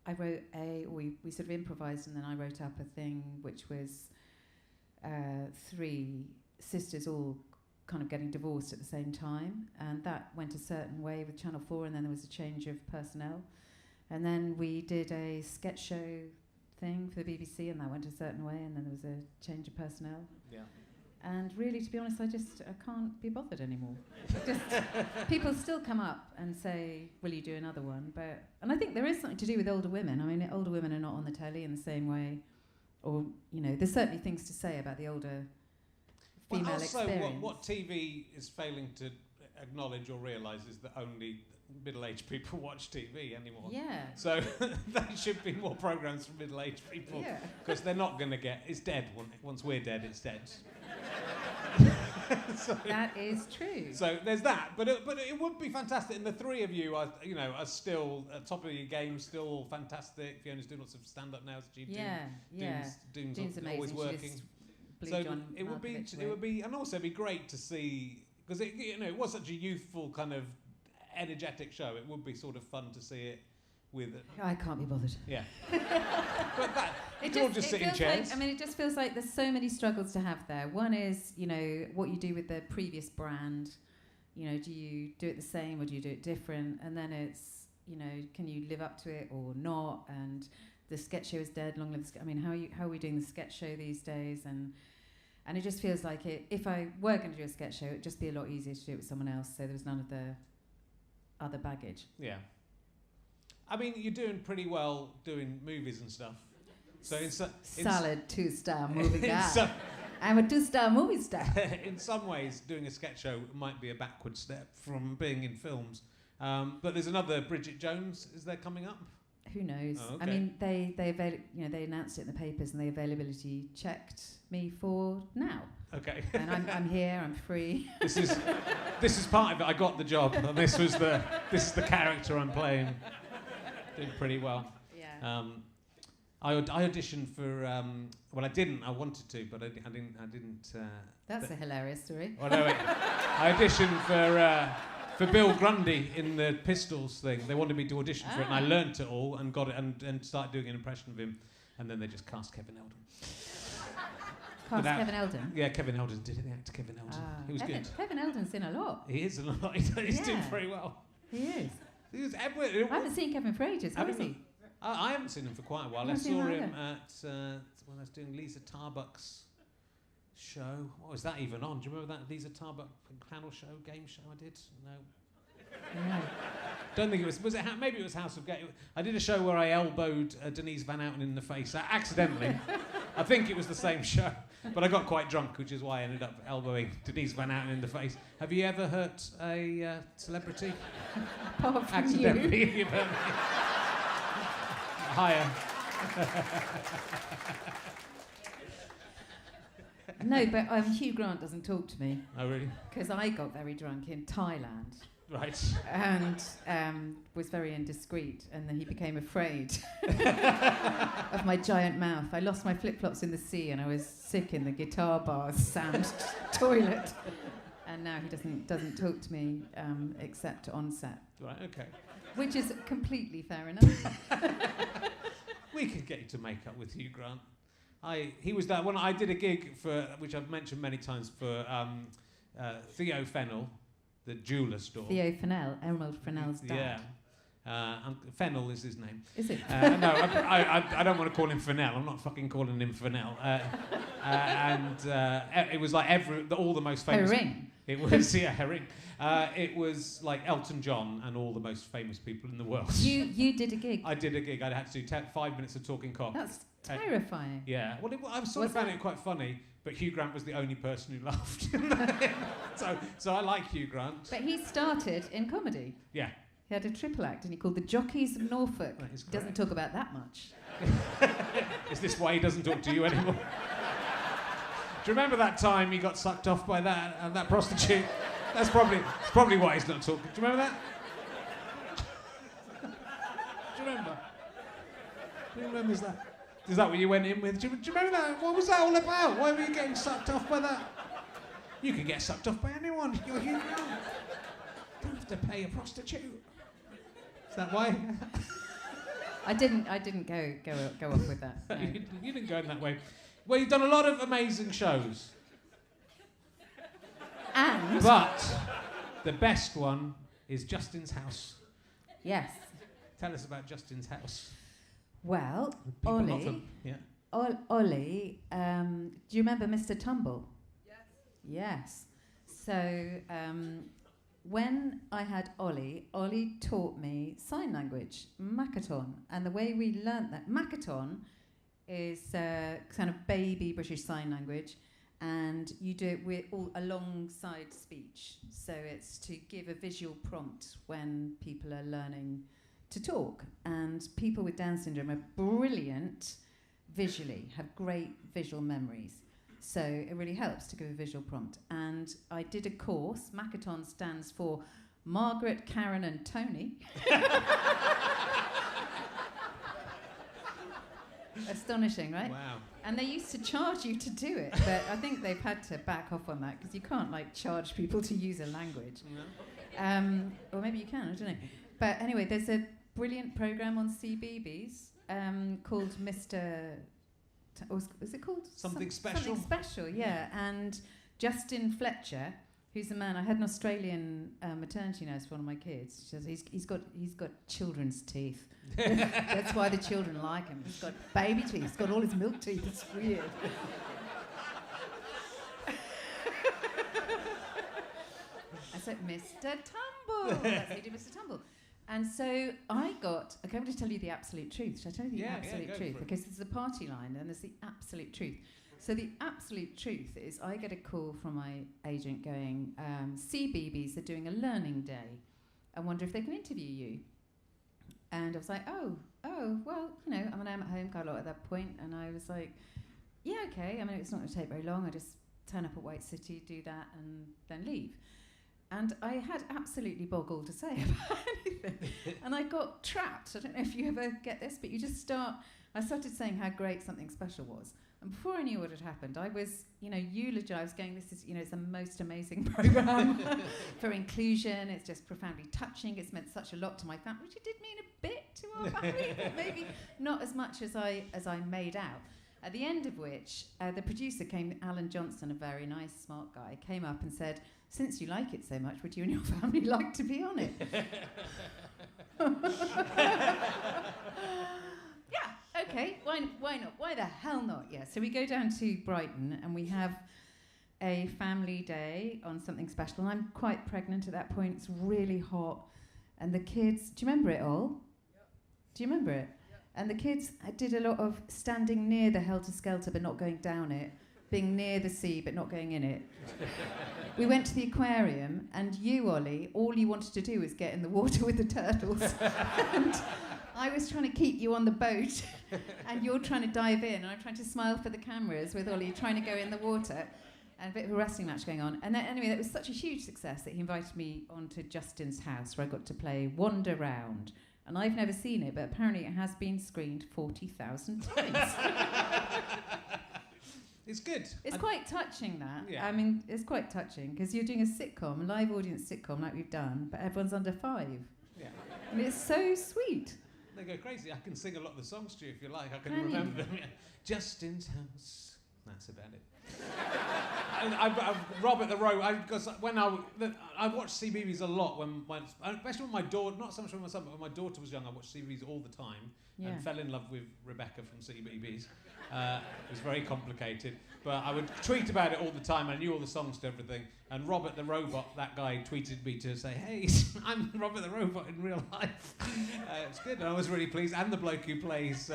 I wrote we sort of improvised, and then I wrote up a thing which was 3 sisters all kind of getting divorced at the same time, and that went a certain way with Channel 4, and then there was a change of personnel. And then we did a sketch show thing for the BBC, and that went a certain way, and then there was a change of personnel. Yeah. And really, to be honest, I can't be bothered anymore. People still come up and say, will you do another one? And I think there is something to do with older women. I mean, older women are not on the telly in the same way. Or, there's certainly things to say about the older female experience. Also, what TV is failing to acknowledge or realise is that only middle-aged people watch TV anymore. Yeah. So there should be more programmes for middle-aged people. Yeah. Because they're not going to it's dead. Once we're dead, it's dead. So that is true. So there's that. But it would be fantastic. And the 3 of you are still at top of your game, still fantastic. Fiona's doing lots of stand-up now as Chief. Doom's amazing. Always working. So it would be, and also it'd be great to see, because it was such a youthful kind of energetic show. It would be sort of fun to see it with. I can't be bothered. Yeah. But that it just sit in chairs. It just feels like there's so many struggles to have there. One is, what you do with the previous brand. Do you do it the same or do you do it different? And then it's, can you live up to it or not? And the sketch show is dead. Long live the how are we doing the sketch show these days? And it just feels like if I were going to do a sketch show, it'd just be a lot easier to do it with someone else, so there was none of the other baggage. Yeah. I mean, you're doing pretty well doing movies and stuff. So Solid 2-star movie guy. I'm a 2-star movie star. In some ways, doing a sketch show might be a backward step from being in films. But there's another Bridget Jones. Is there coming up? Who knows? Oh, okay. I mean, they announced it in the papers, and the availability checked me for now. Okay. And I'm here. I'm free. This is part of it. I got the job, and this is the character I'm playing. Doing pretty well. Yeah. I auditioned for. I didn't. I wanted to, but I didn't. That's a hilarious story. Oh no! I auditioned for Bill Grundy in the Pistols thing. They wanted me to audition for it, and I learnt it all and got it and started doing an impression of him, and then they just cast Kevin Eldon. Kevin Eldon? Yeah, Kevin Eldon did it. The actor Kevin Eldon. He was good. Kevin Eldon's in a lot. He is in a lot. He's doing very well. He is. I haven't seen Kevin for ages. How is he? I haven't seen him for quite a while. I saw him at when I was doing Lisa Tarbuck's show. What was that even on? Do you remember that Lisa Tarbuck panel show, game show I did? No. Don't think it was. Was it? Maybe it was House of Game. I did a show where I elbowed Denise Van Outen in the face accidentally. I think it was the same show, but I got quite drunk, which is why I ended up elbowing Denise Van Outen in the face. Have you ever hurt a celebrity? Apart from Accidentally. you. Higher. No, but Hugh Grant doesn't talk to me. Oh, really? Because I got very drunk in Thailand. Right. And was very indiscreet, and then he became afraid of my giant mouth. I lost my flip-flops in the sea, and I was sick in the guitar bar's sand toilet. And now he doesn't talk to me except on set. Right, okay. Which is completely fair enough. We could get you to make up with Hugh Grant. He was that one. I did a gig for, which I've mentioned many times, for Theo Fennell, the jeweller store. Theo Fennell, Emerald Fennell's dad. Yeah. Fennell is his name. Is it? No, I don't want to call him Fennell. I'm not fucking calling him Fennell. It was like all the most famous... Herring. It was, yeah, Herring. It was like Elton John and all the most famous people in the world. You did a gig? I did a gig. I had to do 5 minutes of talking cock. That's terrifying. Yeah. Well, I sort of found it quite funny, but Hugh Grant was the only person who laughed. so I like Hugh Grant. But he started in comedy. Yeah. He had a triple act, and he called the Jockeys of Norfolk. He doesn't talk about that much. Is this why he doesn't talk to you anymore? Do you remember that time he got sucked off by that prostitute? That's probably why he's not talking. Do you remember that? Do you remember? Who remembers that? Is that what you went in with? Do you remember that? What was that all about? Why were you getting sucked off by that? You can get sucked off by anyone. You're Hugh Grant. Don't have to pay a prostitute. Is that why? I didn't go off with that. No. You didn't go in that way. Well, you've done a lot of amazing shows. And? But the best one is Justin's House. Yes. Tell us about Justin's House. Well, Ollie, Ollie, do you remember Mr. Tumble? Yes. Yes. So when I had Ollie taught me sign language, Makaton. And the way we learnt that, Makaton is kind of baby British sign language, and you do it with alongside speech. So it's to give a visual prompt when people are learning to talk. And people with Down syndrome are brilliant visually, have great visual memories. So it really helps to give a visual prompt. And I did a course. Makaton stands for Margaret, Karen and Tony. Astonishing, right? Wow. And they used to charge you to do it, but I think they've had to back off on that because you can't charge people to use a language. No. Or maybe you can, I don't know. But anyway, there's a brilliant program on CBeebies called Mr. Is it called Something Special? Something Special, yeah. And Justin Fletcher, who's a man, I had an Australian maternity nurse for one of my kids. She says he's got children's teeth. That's why the children like him. He's got baby teeth. He's got all his milk teeth. It's weird. I said, Mr. Tumble. That's how you do Mr. Tumble. And so I'm going to tell you the absolute truth. Should I tell you the absolute truth? Because there's a party line and there's the absolute truth. So the absolute truth is I get a call from my agent going, CBeebies are doing a learning day. I wonder if they can interview you. And I was like, oh, well, I'm at home quite a lot at that point. And I was like, yeah, okay. I mean, it's not going to take very long. I just turn up at White City, do that, and then leave. And I had absolutely boggled to say about anything. And I got trapped. I don't know if you ever get this, but I started saying how great Something Special was. And before I knew what had happened, I was, eulogized, going, this is, it's the most amazing program for inclusion. It's just profoundly touching. It's meant such a lot to my family, which it did mean a bit to our family, but maybe not as much as I made out. At the end of which, the producer came, Alan Johnson, a very nice, smart guy, came up and said, since you like it so much, would you and your family like to be on it? Yeah, okay, why not? Why the hell not? Yeah, so we go down to Brighton and we have a family day on Something Special. And I'm quite pregnant at that point. It's really hot. And the kids, do you remember it all? Yep. Do you remember it? Yep. And the kids did a lot of standing near the helter-skelter but not going down it, being near the sea but not going in it. We went to the aquarium and you, Ollie, all you wanted to do was get in the water with the turtles and I was trying to keep you on the boat and you're trying to dive in and I'm trying to smile for the cameras with Ollie trying to go in the water and a bit of a wrestling match going on. And then, anyway, that was such a huge success that he invited me onto Justin's house where I got to play Wander Round. And I've never seen it, but apparently it has been screened 40,000 times. It's good. It's quite touching, that. Yeah. I mean, it's quite touching because you're doing a sitcom, a live audience sitcom like we've done, but everyone's under 5. Yeah. And it's so sweet. They go crazy. I can sing a lot of the songs to you if you like. I can Can remember you? them. Yeah. Justin's house. That's about it. I Robert the Row. Because when I watched CBeebies a lot when especially when my daughter, not so much when my son, but when my daughter was young, I watched CBeebies all the time and fell in love with Rebecca from CBeebies. It was very complicated, but I would tweet about it all the time. I knew all the songs to everything. And Robert the Robot, that guy, tweeted me to say, "Hey, I'm Robert the Robot in real life." It's good, and I was really pleased. And the bloke who plays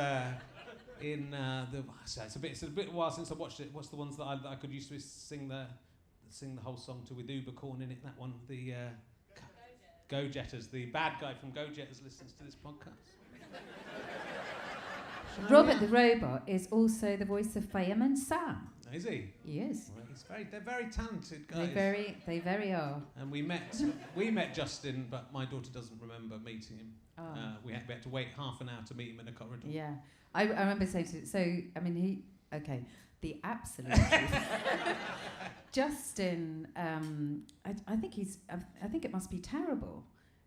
in the, so it's a bit while since I watched it. What's the ones that I could used to sing the whole song to with Ubercorn in it? That one, the Go-Jetters. The bad guy from Go-Jetters listens to this podcast. Robert the Robot is also the voice of Fireman Sam. Is he? He is. Well, they're very talented guys. They very are. And we met Justin, but my daughter doesn't remember meeting him. Oh. We had to wait half an hour to meet him in a corridor. Yeah. I remember saying to, so, I mean, the absolute truth. Justin, I think it must be terrible.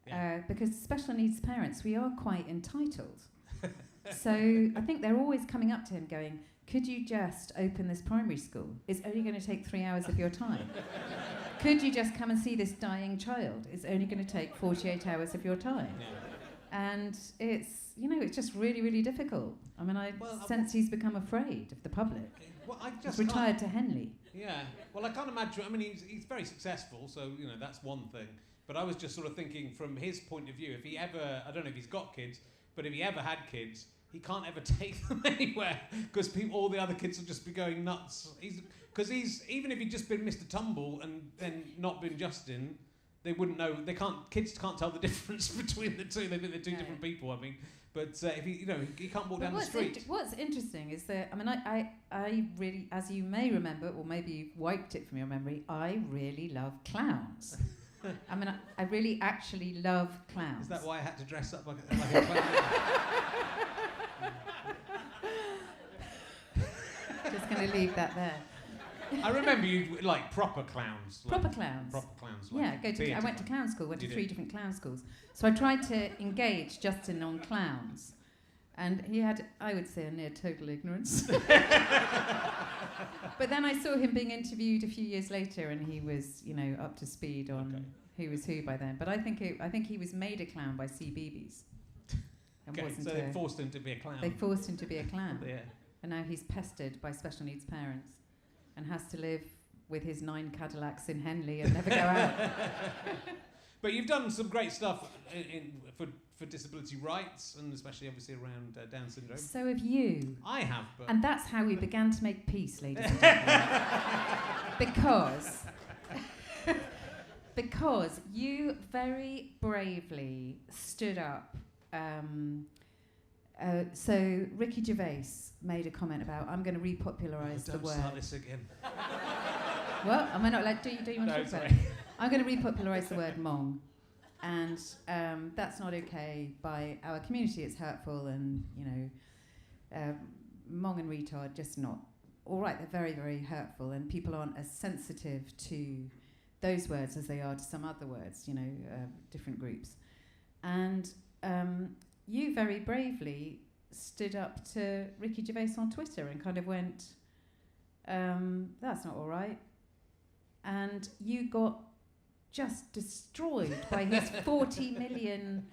Yeah. Because special needs parents, we are quite entitled. So I think they're always coming up to him going, could you just open this primary school? It's only going to take 3 hours of your time. Could you just come and see this dying child? It's only going to take 48 hours of your time. Yeah. And it's just really, really difficult. I mean, I sense he's become afraid of the public. Well, I just he's retired to Henley. Yeah. Well, I can't imagine. I mean, he's very successful, so that's one thing. But I was just sort of thinking from his point of view, if he ever, I don't know if he's got kids, but if he ever had kids, he can't ever take them anywhere because all the other kids will just be going nuts. Because even if he'd just been Mr. Tumble and then not been Justin, they wouldn't know. Kids can't tell the difference between the two. They think they're two different people. I mean, but if he can't walk down the street. What's interesting is that I really, as you may remember, or maybe you've wiped it from your memory, I really love clowns. I mean, I really actually love clowns. Is that why I had to dress up like a clown? Just going to leave that there. I remember you like proper clowns. Proper clowns. Proper clowns. Like I went to clown school. Went to 3 different clown schools. So I tried to engage Justin on clowns, and he had, I would say, a near total ignorance. But then I saw him being interviewed a few years later, and he was, up to speed on who was who by then. But I think he was made a clown by CBeebies. So they forced him to be a clown. They forced him to be a clown. Yeah. And now he's pestered by special needs parents and has to live with his 9 Cadillacs in Henley and never go out. But you've done some great stuff for disability rights, and especially obviously around Down syndrome. So have you. I have, but... And that's how we began to make peace, ladies and gentlemen. because you very bravely stood up. So Ricky Gervais made a comment about, I'm going to repopularise the word. Don't start this again. Well, am I not allowed? Do you want to talk about it? I'm going to repopularise the word Mong. And that's not okay by our community. It's hurtful, and, Mong and retard, just not. All right, they're very, very hurtful, and people aren't as sensitive to those words as they are to some other words, different groups. And you very bravely stood up to Ricky Gervais on Twitter and kind of went, that's not all right. And you got just destroyed by his 40 million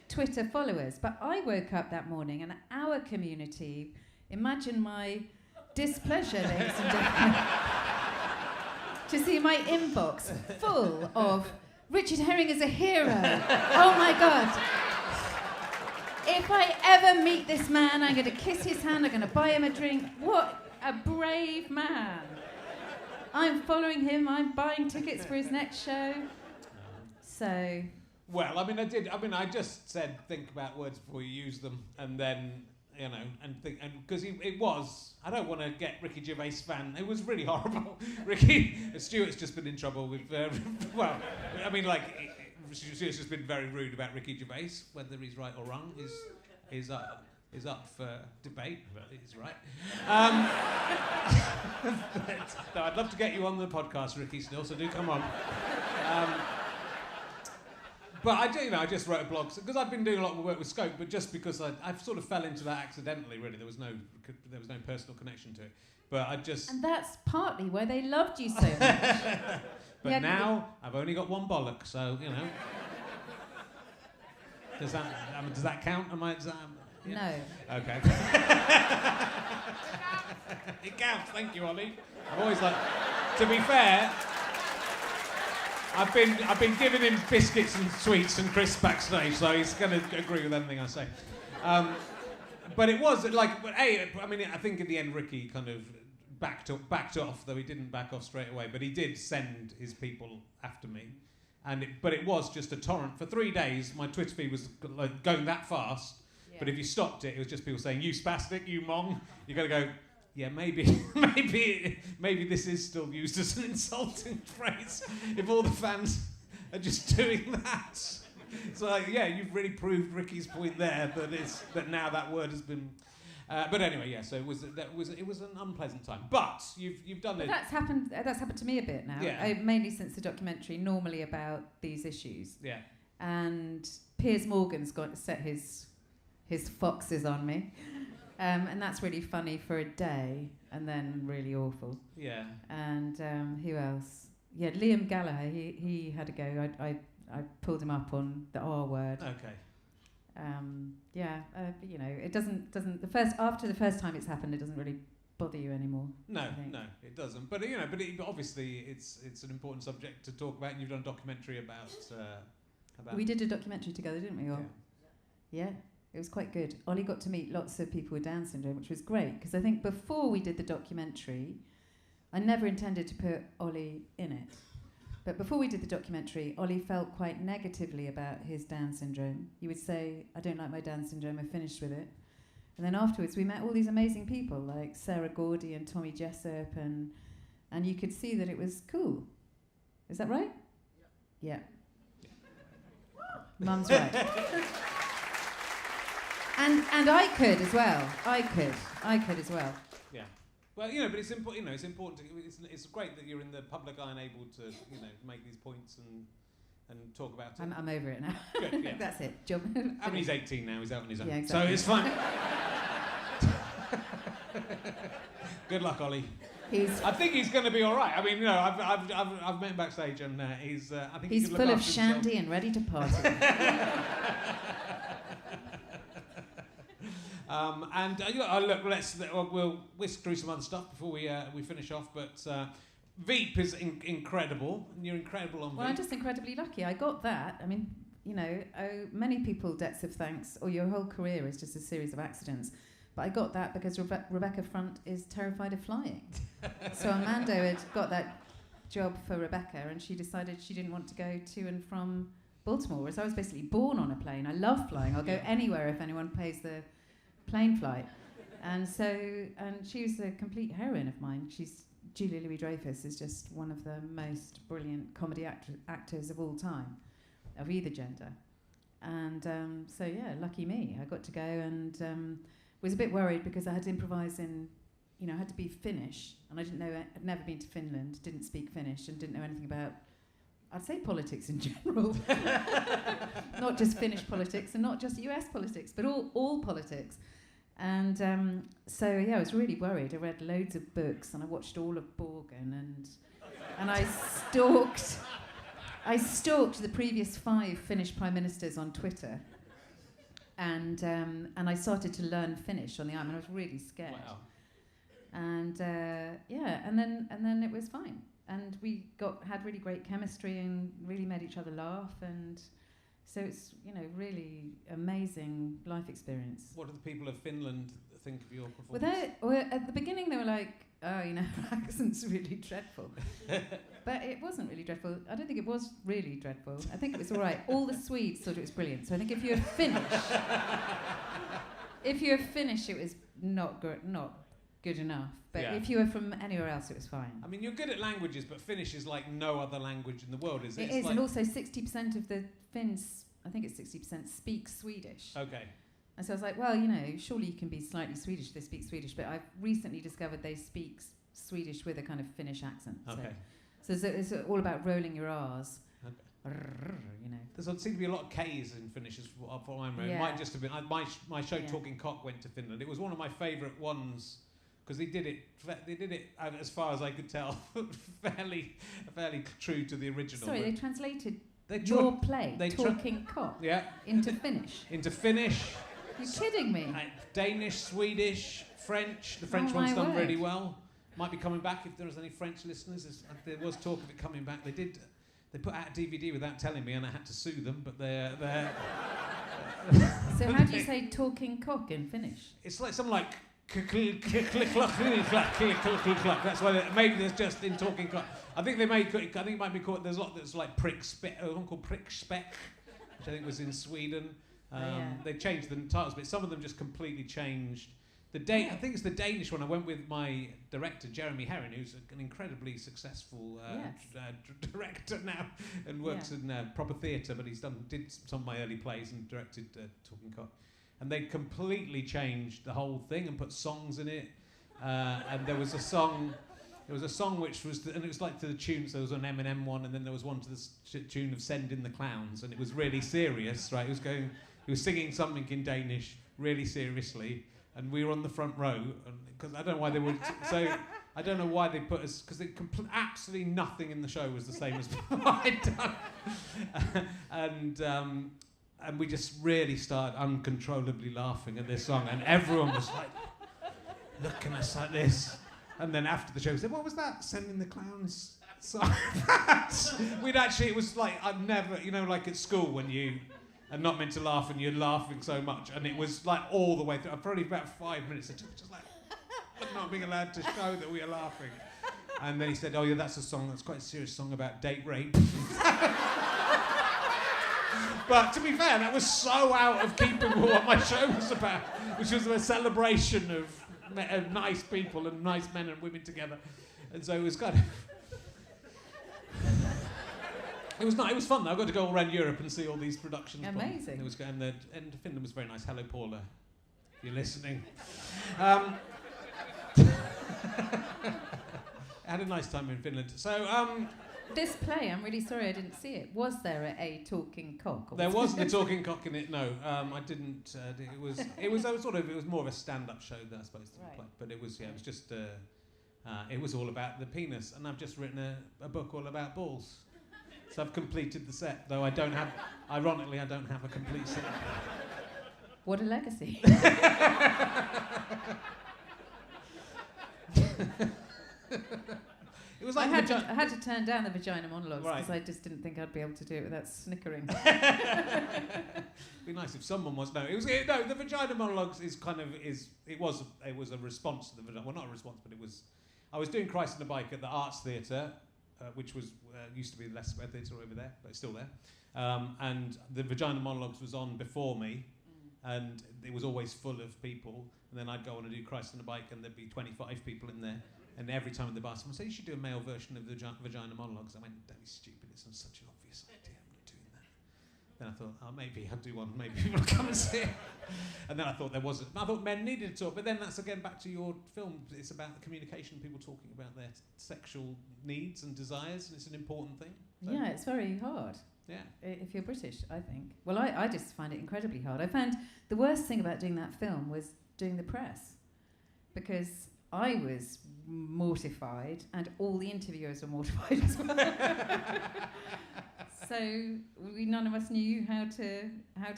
Twitter followers. But I woke up that morning and our community, imagine my displeasure, ladies and gentlemen, to see my inbox full of Richard Herring is a hero. Oh my God. If I ever meet this man, I'm going to kiss his hand, I'm going to buy him a drink. What a brave man. I'm following him, I'm buying tickets for his next show. So, Well, I mean, I just said think about words before you use them, and then and think, and because it was. I don't want to get Ricky Gervais fan. It was really horrible. Stuart's just been in trouble with. Well, I mean, Stuart's just been very rude about Ricky Gervais. Whether he's right or wrong is up for debate, but he's right. No, I'd love to get you on the podcast, Ricky, still. So do come on. But I just wrote a blog because I've been doing a lot of work with Scope, but just because I sort of fell into that accidentally. Really, there was no personal connection to it. But and that's partly why they loved you so much. But now I've only got one bollock, so Does that count? No. Okay. It counts. Thank you, Ollie. I've always to be fair. I've been giving him biscuits and sweets and crisps backstage, so he's going to agree with anything I say. But it was I think in the end Ricky kind of backed off, though he didn't back off straight away. But he did send his people after me, but it was just a torrent for 3 days. My Twitter feed was going that fast, but if you stopped it, it was just people saying "you spastic, you mong." You got to go. Yeah, maybe this is still used as an insulting phrase if all the fans are just doing that. So you've really proved Ricky's point there that now that word has been. But anyway, so it was an unpleasant time. But you've done it. That's happened to me a bit now. Yeah. Mainly since the documentary, normally about these issues. Yeah. And Piers Morgan's got to set his foxes on me. And that's really funny for a day, and then really awful. Yeah. And who else? Yeah, Liam Gallagher. He had a go. I pulled him up on the R word. Okay. It doesn't after the first time it's happened, it doesn't really bother you anymore. No, it doesn't. But obviously it's an important subject to talk about, and you've done a documentary about. We did a documentary together, didn't we? All? Yeah. It was quite good. Ollie got to meet lots of people with Down syndrome, which was great, because I think before we did the documentary, I never intended to put Ollie in it. But before we did the documentary, Ollie felt quite negatively about his Down syndrome. He would say, "I don't like my Down syndrome, I'm finished with it." And then afterwards, we met all these amazing people, like Sarah Gordy and Tommy Jessup, and you could see that it was cool. Is that right? Yeah. Mum's right. And I could as well. I could as well. Yeah. Well, but it's important. It's important. It's great that you're in the public eye and able to, make these points and talk about it. I'm over it now. Good. Yeah. That's it. Job. I mean, he's 18 now. He's out on his own. Yeah, exactly. So it's fine. Good luck, Ollie. I think he's going to be all right. I mean, I've met him backstage, and he's. I think he's full of shandy and ready to party. We'll whisk through some other stuff before we finish off. But Veep is incredible, and you're incredible on Veep. Well, I'm just incredibly lucky. I got that. I mean, many people debts of thanks, or your whole career is just a series of accidents. But I got that because Rebecca Front is terrified of flying. So Armando had got that job for Rebecca, and she decided she didn't want to go to and from Baltimore. Whereas I was basically born on a plane. I love flying. I'll go anywhere if anyone pays the plane flight. And she was a complete heroine of mine. Julia Louis-Dreyfus is just one of the most brilliant comedy actors of all time, of either gender. And lucky me. I got to go and was a bit worried because I had to improvise I had to be Finnish, and I didn't know, I'd never been to Finland, didn't speak Finnish, and didn't know anything about, I'd say, politics in general. Not just Finnish politics and not just US politics, but all politics. And I was really worried. I read loads of books and I watched all of Borgen and I stalked the previous 5 Finnish prime ministers on Twitter. And I started to learn Finnish on the arm, and I was really scared. Wow. And and then it was fine. And we had really great chemistry and really made each other laugh, and so it's really amazing life experience. What do the people of Finland think of your performance? Well, at the beginning they were like, oh, you know, her accent's really dreadful. But it wasn't really dreadful. I don't think it was really dreadful. I think it was all right. All the Swedes thought it was brilliant. So I think if you're Finnish, it was not good enough. But if you were from anywhere else, it was fine. I mean, you're good at languages, but Finnish is like no other language in the world, is it? It is, like, and also 60% of the Finns, I think it's 60%, speak Swedish. Okay. And so I was like, well, you know, surely you can be slightly Swedish if they speak Swedish. But I've recently discovered they speak Swedish with a kind of Finnish accent. Okay. So it's all about rolling your R's. Okay. You know. There seems to be a lot of K's in Finnish, as what I'm reading. It might just have been my show Talking Cock went to Finland. It was one of my favourite ones because they did it as far as I could tell fairly true to the original. Sorry, they translated your play Talking Cock into Finnish. Into Finnish. You're kidding me. Danish, Swedish, French. The French one's done really well. Might be coming back if there's any French listeners. There was talk of it coming back. They put out a DVD without telling me, and I had to sue them. But they're. So how do you say "talking cock" in Finnish? It's like something like. That's why maybe there's just in Talking Cock. I think it might be called. There's a lot that's like prick spec. One called prick spec, which I think was in Sweden. They changed the titles, but some of them just completely changed. I think it's the Danish one. I went with my director, Jeremy Herron, who's an incredibly successful director now and works in proper theatre, but did some of my early plays and directed Talking Cock. And they completely changed the whole thing and put songs in it. And there was a song which was, and it was like to the tune, so there was an Eminem one, and then there was one to the tune of Send in the Clowns, and it was really serious, right? He was singing something in Danish really seriously, and we were on the front row, because I don't know why they would. So I don't know why they put us, because absolutely nothing in the show was the same as what I'd done, and we just really started uncontrollably laughing at this song, and everyone was like looking at us like this. And then after the show, we said, "What was that? Sending the Clowns song?" It was like I'd never, you know, like at school when you are not meant to laugh and you're laughing so much, and it was like all the way through. Probably about 5 minutes, it took just like not being allowed to show that we are laughing. And then he said, "Oh yeah, that's quite a serious song about date rape." But to be fair, that was so out of keeping with what my show was about, which was a celebration of nice people and nice men and women together. And so it was kind of... It was fun though. I got to go all around Europe and see all these productions. Amazing. It was good. And Finland was very nice. Hello, Paula, if you're listening. I had a nice time in Finland. So... This play, I'm really sorry I didn't see it. Was there a Talking Cock? There wasn't a Talking Cock in it. No, I didn't. It was more of a stand-up show that I suppose to play. But it was just it was all about the penis, and I've just written a book all about balls. So I've completed the set, though ironically, I don't have a complete set. What a legacy. It was like I had to turn down the vagina monologues because I just didn't think I'd be able to do it without snickering. It'd be nice if someone was. No, the vagina monologues it was a response to the vagina. Well, not a response, but it was. I was doing Christ on a Bike at the Arts Theatre, which was used to be the Leicester Square Theatre over there, but it's still there. And the vagina monologues was on before me, and it was always full of people. And then I'd go on and do Christ on a Bike, and there'd be 25 people in there. And every time in the bar, someone said, "You should do a male version of the vagina monologues." I went, "Don't be stupid, it's such an obvious idea, I'm not doing that." Then I thought, maybe I'll do one, maybe people will come and see it. And then I thought I thought men needed to talk, but then that's again back to your film. It's about the communication, people talking about their sexual needs and desires, and it's an important thing. So. Yeah, it's very hard. Yeah. If you're British, I think. Well, I just find it incredibly hard. I found the worst thing about doing that film was doing the press, because I was mortified, and all the interviewers were mortified as well. So none of us knew how to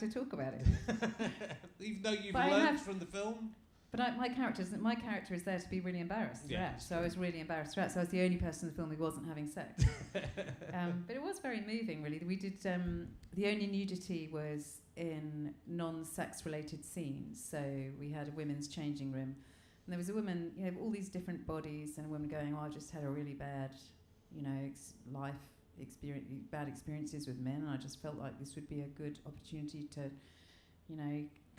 talk about it. Even though you've learned from the film. But my character is there to be really embarrassed throughout. So I was really embarrassed throughout. So I was the only person in the film who wasn't having sex. But it was very moving, really. We did the only nudity was in non-sex related scenes. So we had a women's changing room, and there was a woman, all these different bodies, and a woman going, "Oh, I just had a really bad, bad experiences with men, and I just felt like this would be a good opportunity to,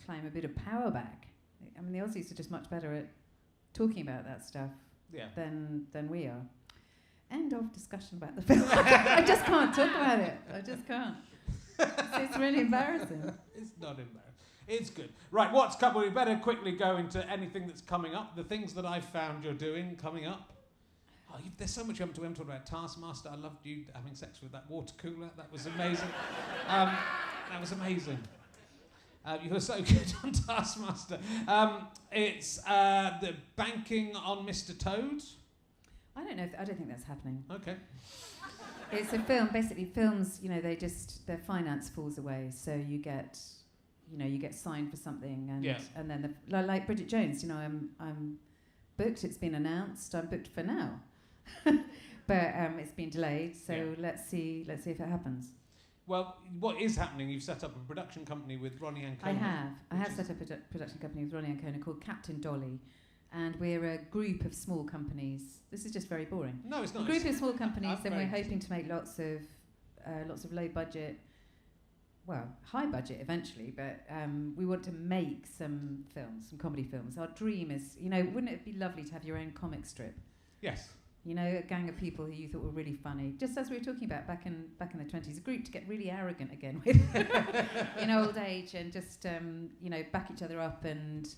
claim a bit of power back." I mean, the Aussies are just much better at talking about that stuff than we are. End of discussion about the film. I just can't talk about it. I just can't. It's really embarrassing. It's not embarrassing. It's good. Right, what's coming? We better quickly go into anything that's coming up. The things that I've found you're doing coming up. Oh, there's so much we haven't talked about. Taskmaster, I loved you having sex with that water cooler. That was amazing. That was amazing. You were so good on Taskmaster. It's the banking on Mr. Toad. I don't think that's happening. Okay. It's a film. Basically, films. Their finance falls away. So you get signed for something, and then like Bridget Jones. I'm booked. It's been announced. I'm booked for now, but it's been delayed. So let's see if it happens. Well, what is happening? You've set up a production company with Ronnie Ancona. I have set up a production company with Ronnie Ancona called Captain Dolly, and we're a group of small companies. This is just very boring. No, it's not. A group of small companies, and we're hoping to make lots of low budget, high budget eventually. But we want to make some films, some comedy films. Our dream is, wouldn't it be lovely to have your own comic strip? Yes. A gang of people who you thought were really funny, just as we were talking about back in the 20s, a group to get really arrogant again with in old age, and just back each other up and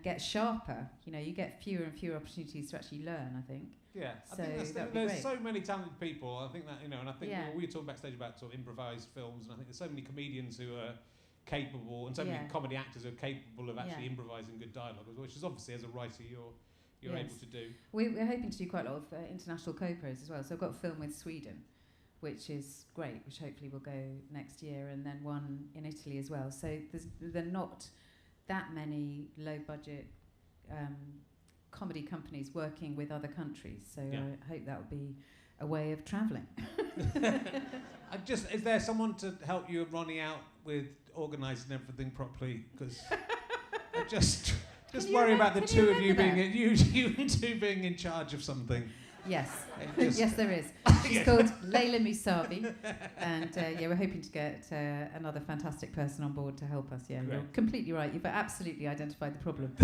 get sharper. You get fewer and fewer opportunities to actually learn, I think. Yeah, so I think there's so many talented people. I think that and I think we were talking backstage about sort of improvised films, and I think there's so many comedians who are capable, and so many comedy actors who are capable of actually improvising good dialogue, which is obviously, as a writer, you're able to do. We're hoping to do quite a lot of international co-pros as well. So I've got a film with Sweden, which is great, which hopefully will go next year, and then one in Italy as well. So there are not that many low-budget comedy companies working with other countries. So I hope that will be a way of travelling. Is there someone to help you and Ronnie out with organising everything properly? Because I just worry about the two of you being in charge of something. Yes, yes, there is. She's called Layla Musavi, and we're hoping to get another fantastic person on board to help us. Yeah, you're completely right. You've absolutely identified the problem.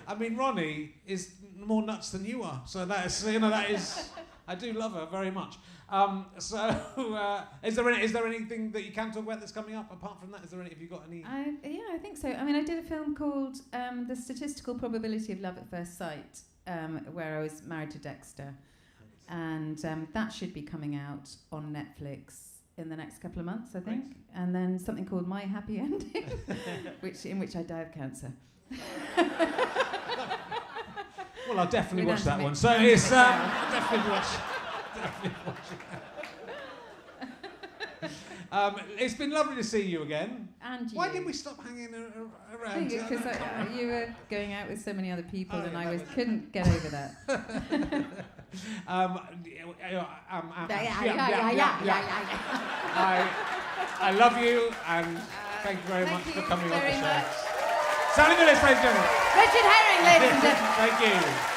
I mean, Ronnie is more nuts than you are, so that is. I do love her very much. Is there anything that you can talk about that's coming up apart from that? Have you got any? I think so. I mean, I did a film called The Statistical Probability of Love at First Sight, where I was married to Dexter, and that should be coming out on Netflix in the next couple of months, I think. Right. And then something called My Happy Ending, in which I die of cancer. Well, I'll definitely watch that one. So it's I'll definitely watch. It's been lovely to see you again. And you. Why didn't we stop hanging around? Because you were going out with so many other people, and I couldn't get over that. I love you, and thank you very much for coming on the show. Sally Phillips, ladies and gentlemen. Richard Herring, ladies and gentlemen. Thank you.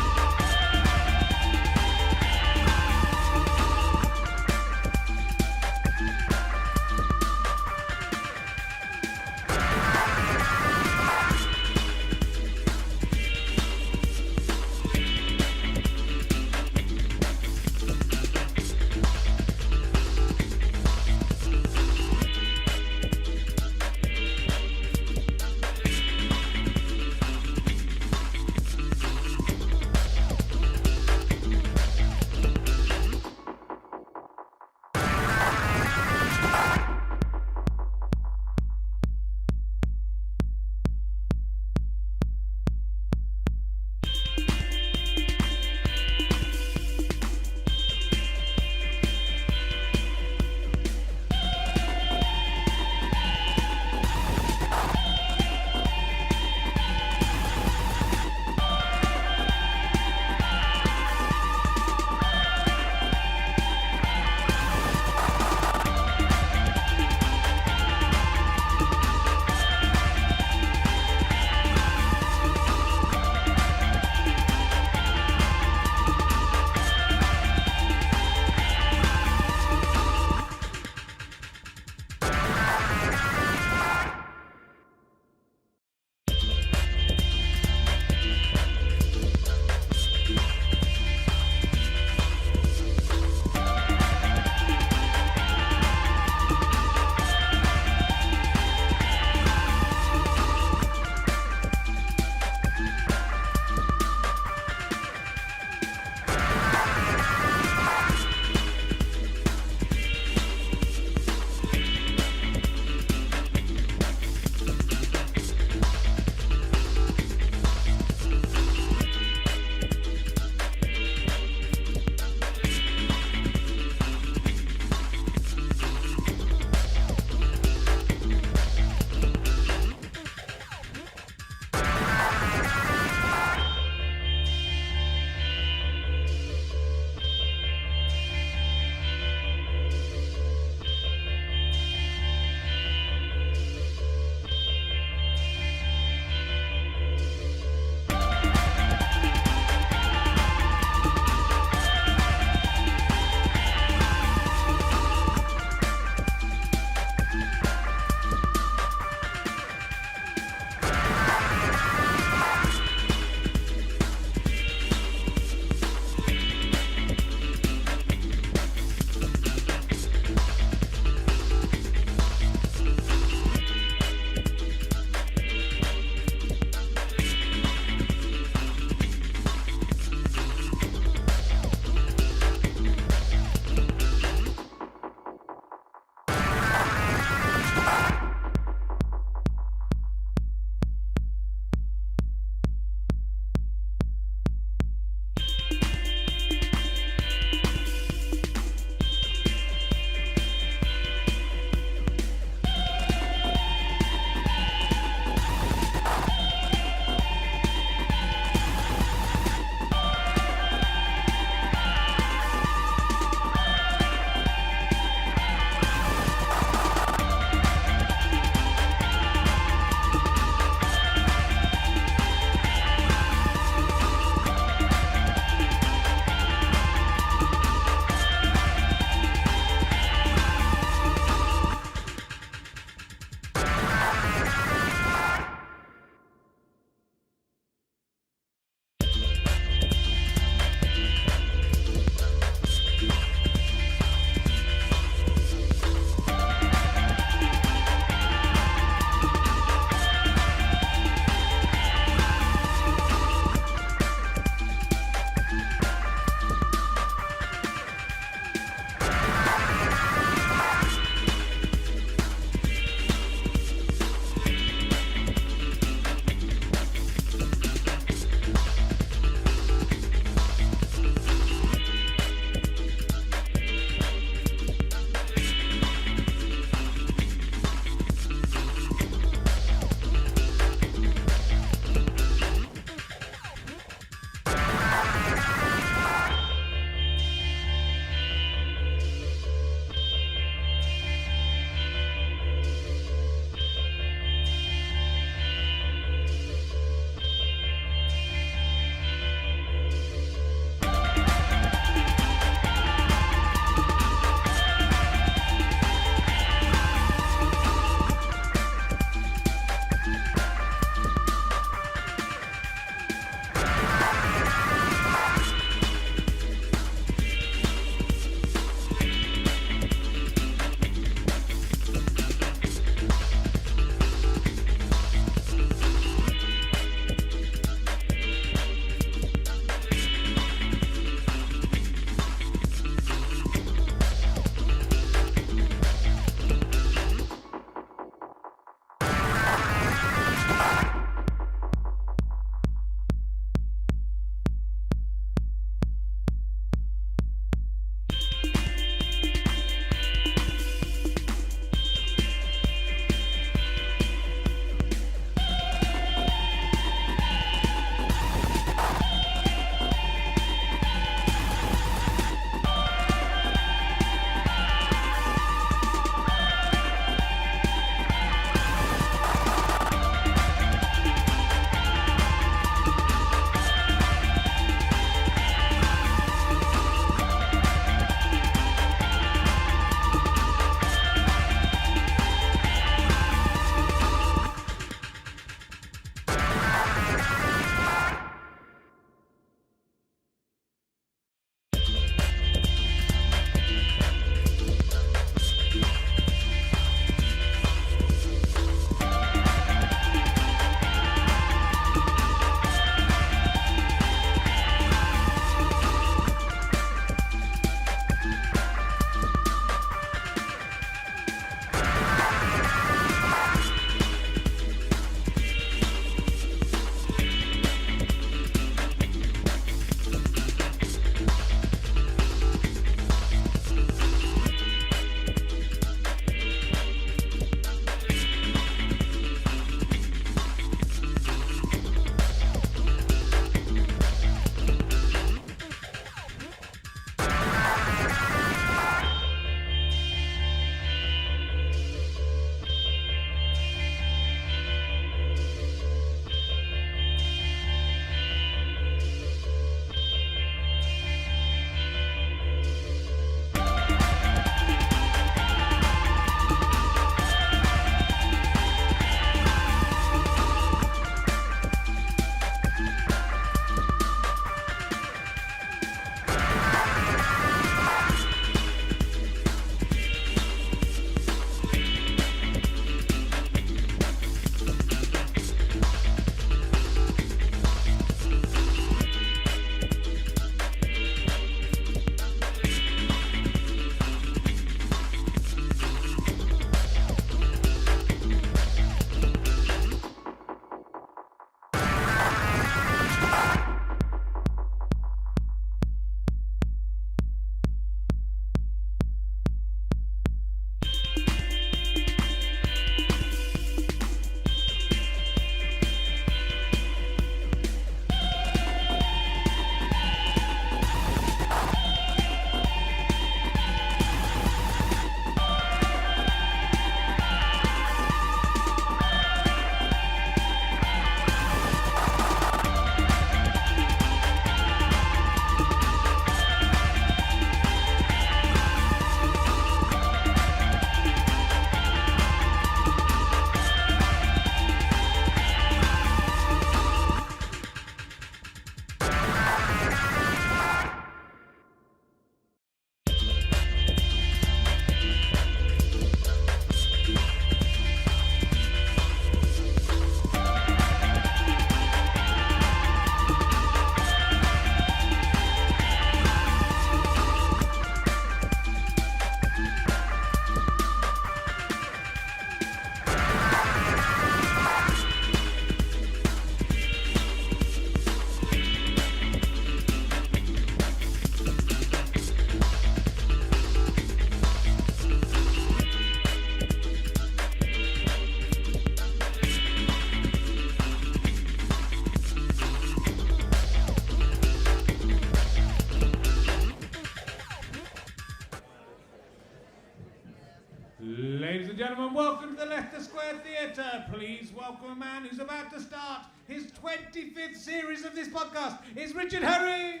Square Theatre, please welcome a man who's about to start his 25th series of this podcast. It's Richard Herring!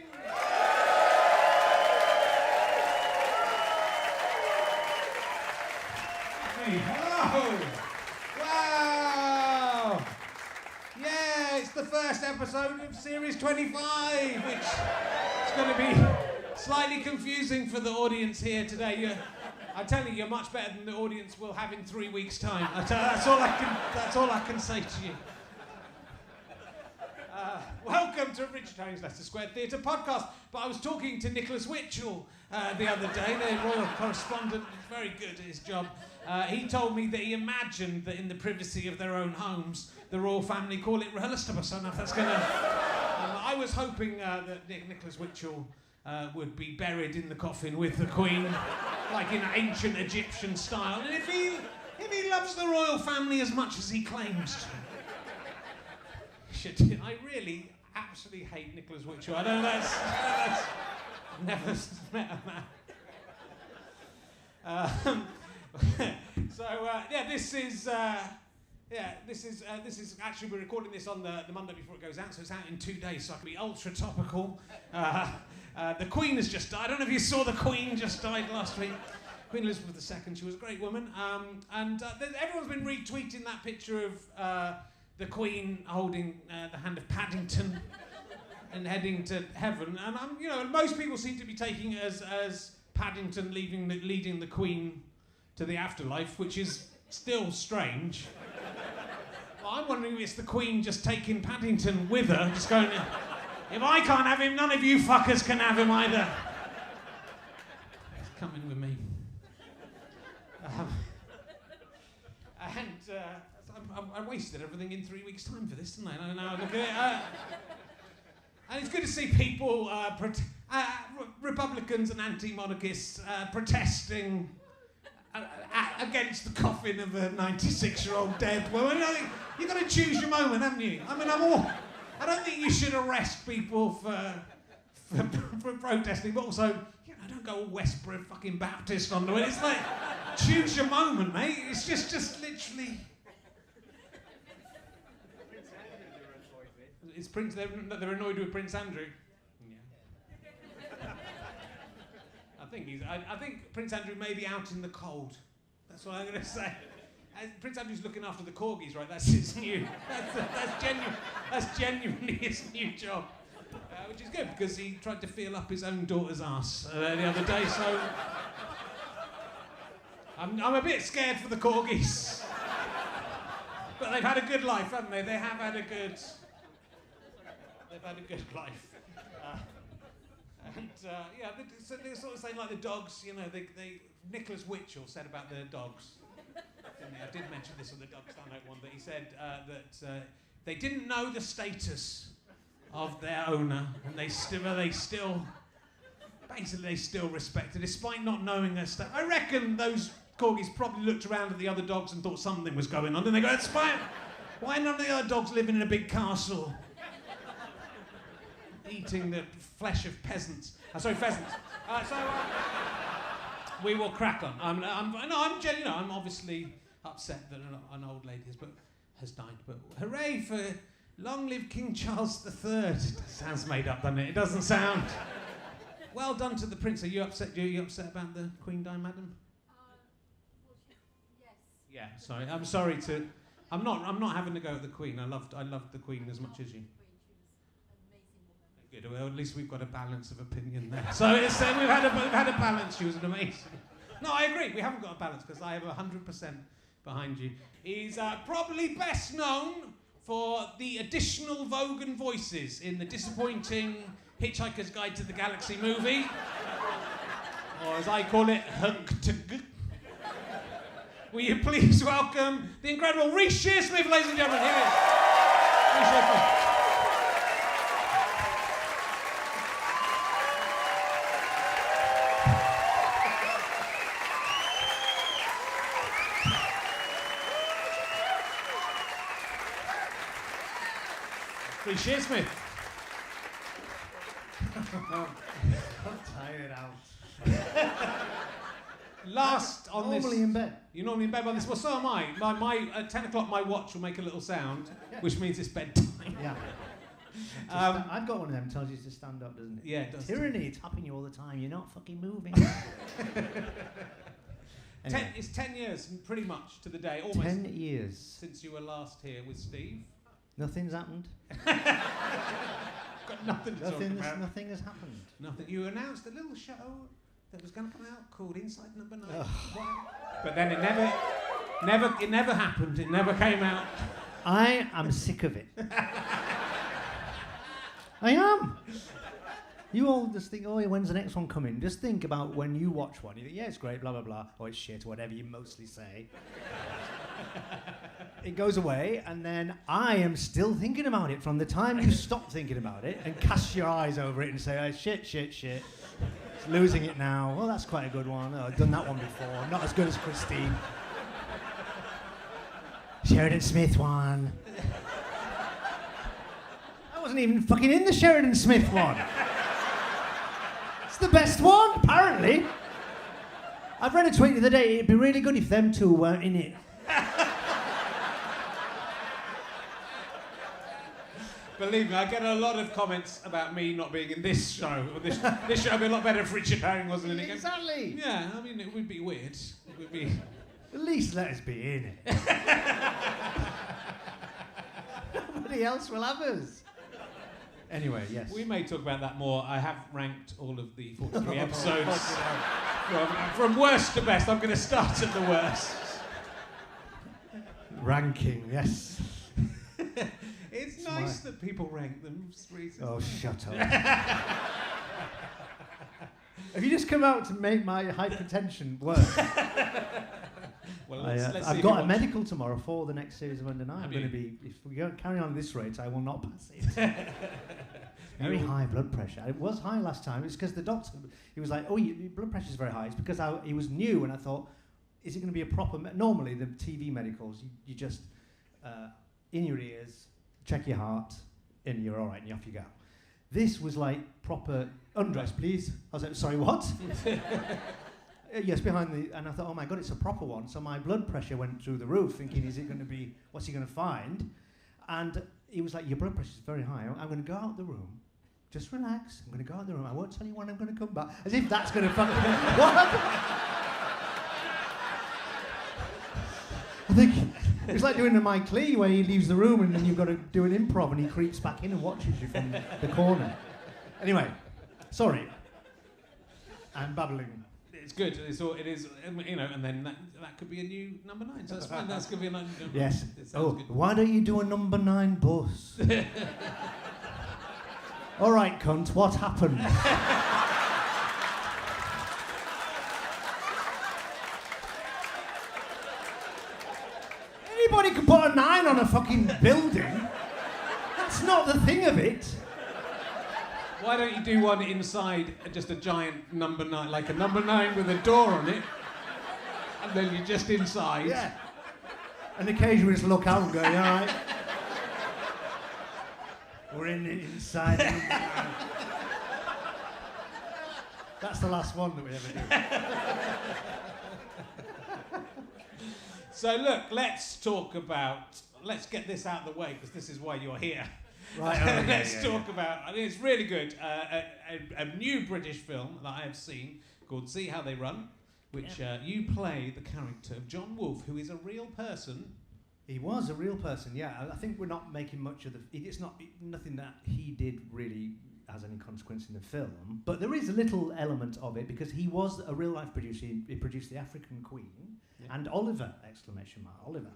Hello! Wow! Yeah, it's the first episode of Series 25, which is going to be slightly confusing for the audience here today. I tell you, you're much better than the audience will have in 3 weeks' time. That's all I can say to you. Welcome to Richard Herring's Leicester Square Theatre podcast. But I was talking to Nicholas Witchell the other day, the royal correspondent, very good at his job. He told me that he imagined that in the privacy of their own homes, the royal family call it RHLSTP. So that's going to... I was hoping that Nicholas Witchell would be buried in the coffin with the Queen, like in ancient Egyptian style. And if he loves the royal family as much as he claims to, I really absolutely hate Nicholas Witchell. I don't know. That's never met a man. This is actually, we're recording this on the Monday before it goes out, so it's out in 2 days, so I can be ultra topical. The Queen has just died. I don't know if you saw the Queen just died last week. Queen Elizabeth II, she was a great woman. Everyone's been retweeting that picture of the Queen holding the hand of Paddington and heading to heaven. And most people seem to be taking it as Paddington leading the Queen to the afterlife, which is still strange. Well, I'm wondering if it's the Queen just taking Paddington with her, just going, if I can't have him, none of you fuckers can have him either. He's coming with me. I wasted everything in 3 weeks' time for this, didn't I? Now look at it. And it's good to see people, Republicans and anti-monarchists, protesting against the coffin of a 96-year-old dead woman. You've got to choose your moment, haven't you? I don't think you should arrest people for protesting, but also, don't go all Westboro fucking Baptist onto it. It's like, choose your moment, mate. It's just literally... It's Prince. They're annoyed with Prince Andrew. Yeah. I think Prince Andrew may be out in the cold. That's what I'm going to say. Prince Andrew's looking after the corgis, right? That's his new. That's genuinely his new job, which is good because he tried to feel up his own daughter's ass the other day. So I'm a bit scared for the corgis, but they've had a good life, haven't they? They have had a good. They've had a good life. So they're sort of saying like the dogs, Nicholas Witchell said about the dogs. I did mention this on the Dog Standout one, but he said that they didn't know the status of their owner, and they still respected, despite not knowing their status. I reckon those corgis probably looked around at the other dogs and thought something was going on, and they go, "That's fine. Why none of the other dogs living in a big castle?" Eating the flesh of peasants. Pheasants. We will crack on. I'm obviously upset that an old lady has died. But hooray for long live King Charles III. It sounds made up, doesn't it? It doesn't sound. Well done to the prince. Are you upset? Are you upset about the Queen dying, madam? Yes. Yeah. Sorry. I'm sorry to. I'm not having to go at the Queen. I loved the Queen as much as you. Good. Well, at least we've got a balance of opinion there. So we've had a balance. She was an amazing. No, I agree. We haven't got a balance because I have 100% behind you. He's probably best known for the additional Vogan voices in the disappointing Hitchhiker's Guide to the Galaxy movie, or as I call it, Hunk to G. Will you please welcome the incredible Reece Shearsmith, ladies and gentlemen. Here he is. Reece Shearsmith. Reece Shearsmith. I'm tired out. Last on this. Normally in bed. You're normally in bed by this. Well, so am I. At 10 o'clock, my watch will make a little sound, which means it's bedtime. Yeah. I've got one of them. Tells you to stand up, doesn't it? Yeah, it does. Tyranny. It's tapping you all the time. You're not fucking moving. Anyway. It's 10 years, pretty much to the day, almost. 10 years since you were last here with Steve. Nothing's happened. Got nothing to talk about. Nothing has happened. Nothing. You announced a little show that was going to come out called Inside Number 9. But then it never happened. It never came out. I am sick of it. I am. You all just think, oh, when's the next one coming? Just think about when you watch one. You think, yeah, it's great, blah, blah, blah. Or it's shit, whatever you mostly say. It goes away, and then I am still thinking about it from the time you stop thinking about it and cast your eyes over it and say, oh, shit. It's losing it now. Well, that's quite a good one. Oh, I've done that one before. Not as good as Christine. Sheridan Smith one. I wasn't even fucking in the Sheridan Smith one. It's the best one, apparently. I've read a tweet the other day, it'd be really good if them two weren't in it. Believe me, I get a lot of comments about me not being in this show. Or this show would be a lot better if Richard Herring wasn't in it. Exactly. Yeah, I mean, it would be weird. It would be... At least let us be in it. Nobody else will have us. Anyway, yes. We may talk about that more. I have ranked all of the 43 episodes from worst to best. I'm going to start at the worst. Ranking, yes. It's nice that people rank them. Oh, shut up. Have you just come out to make my hypertension worse? Well, let's I've got a medical tomorrow for the next series of Under 9. I'm going to be, if we don't carry on at this rate, I will not pass it. Very high blood pressure. It was high last time. It's because the doctor, he was like, oh, your blood pressure's very high. It's because he was new, and I thought, is it going to be a proper... Normally, the TV medicals, you just, in your ears, check your heart, and you're all right, and off you go. This was like proper, undress, please. I was like, sorry, what? Yes, behind the... And I thought, oh my God, it's a proper one. So my blood pressure went through the roof, thinking, is it going to be... What's he going to find? And he was like, your blood pressure's very high. I'm going to go out the room. Just relax. I'm going to go out the room. I won't tell you when I'm going to come back. As if that's going to fucking... What? I think... It's like doing a Mike Lee where he leaves the room and then you've got to do an improv and he creeps back in and watches you from the corner. Anyway, sorry. I'm babbling. It's good. It is, you know, and then that could be a new number 9. So that's fine. That's going to be a number 9. Yes. Oh, good. Why don't you do a number 9 bus? All right, cunt, what happened? Anybody can put a 9 on a fucking building. That's not the thing of it. Why don't you do one inside just a giant number 9, like a number 9 with a door on it, and then you're just inside. Yeah. And occasionally just look out and go, you all right? We're inside. That's the last one that we ever do. So look, let's get this out of the way, because this is why you're here. Right, okay, let's talk about, I mean, it's really good, a new British film that I have seen called See How They Run, which you play the character of John Wolfe, who is a real person. He was a real person, yeah. I think we're not making much of it's nothing that he did really has any consequence in the film, but there is a little element of it because he was a real life producer. He produced The African Queen and Oliver, ! Oliver.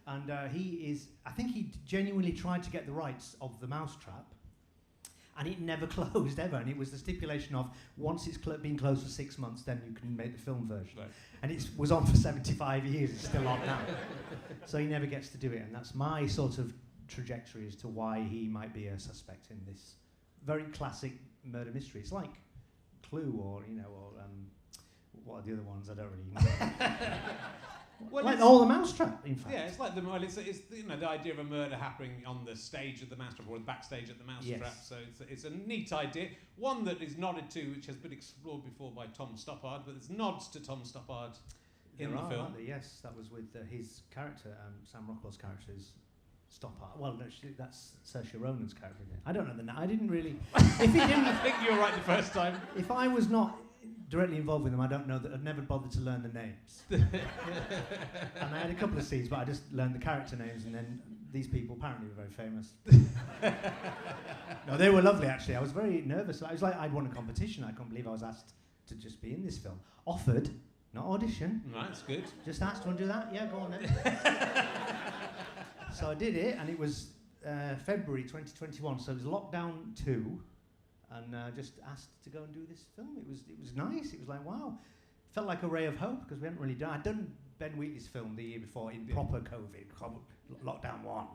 And I think he genuinely tried to get the rights of The Mousetrap, and it never closed ever. And it was the stipulation of once it's been closed for 6 months, then you can make the film version. Right. And it was on for 75 years. It's still on now. So he never gets to do it. And that's my sort of trajectory as to why he might be a suspect in this very classic murder mystery. It's like Clue or what are the other ones? I don't really know. Well, like all the Mousetrap, in fact. Yeah, it's like it's you know, the idea of a murder happening on the stage of the Mousetrap or the backstage at the Mousetrap. Yes. So it's a neat idea. One that is nodded to, which has been explored before by Tom Stoppard, but there's nods to Tom Stoppard in the film. Yes, that was with his character, Sam Rockwell's character is Stoppard. Well, no, that's Saoirse Ronan's character. I don't know the name. I didn't really. If he didn't, I think you were right the first time. If I was not directly involved with them, I don't know that I'd never bothered to learn the names. And I had a couple of scenes, but I just learned the character names, and then these people apparently were very famous. No, they were lovely, actually. I was very nervous. I was like, I'd won a competition. I couldn't believe I was asked to just be in this film. Offered, not audition. Right, that's good. Just asked, want to do that? Yeah, go on then. So I did it, and it was February 2021, so it was lockdown 2. And just asked to go and do this film. It was nice. It was like, wow. Felt like a ray of hope because we hadn't really done. I'd done Ben Wheatley's film the year before in proper COVID, lockdown 1.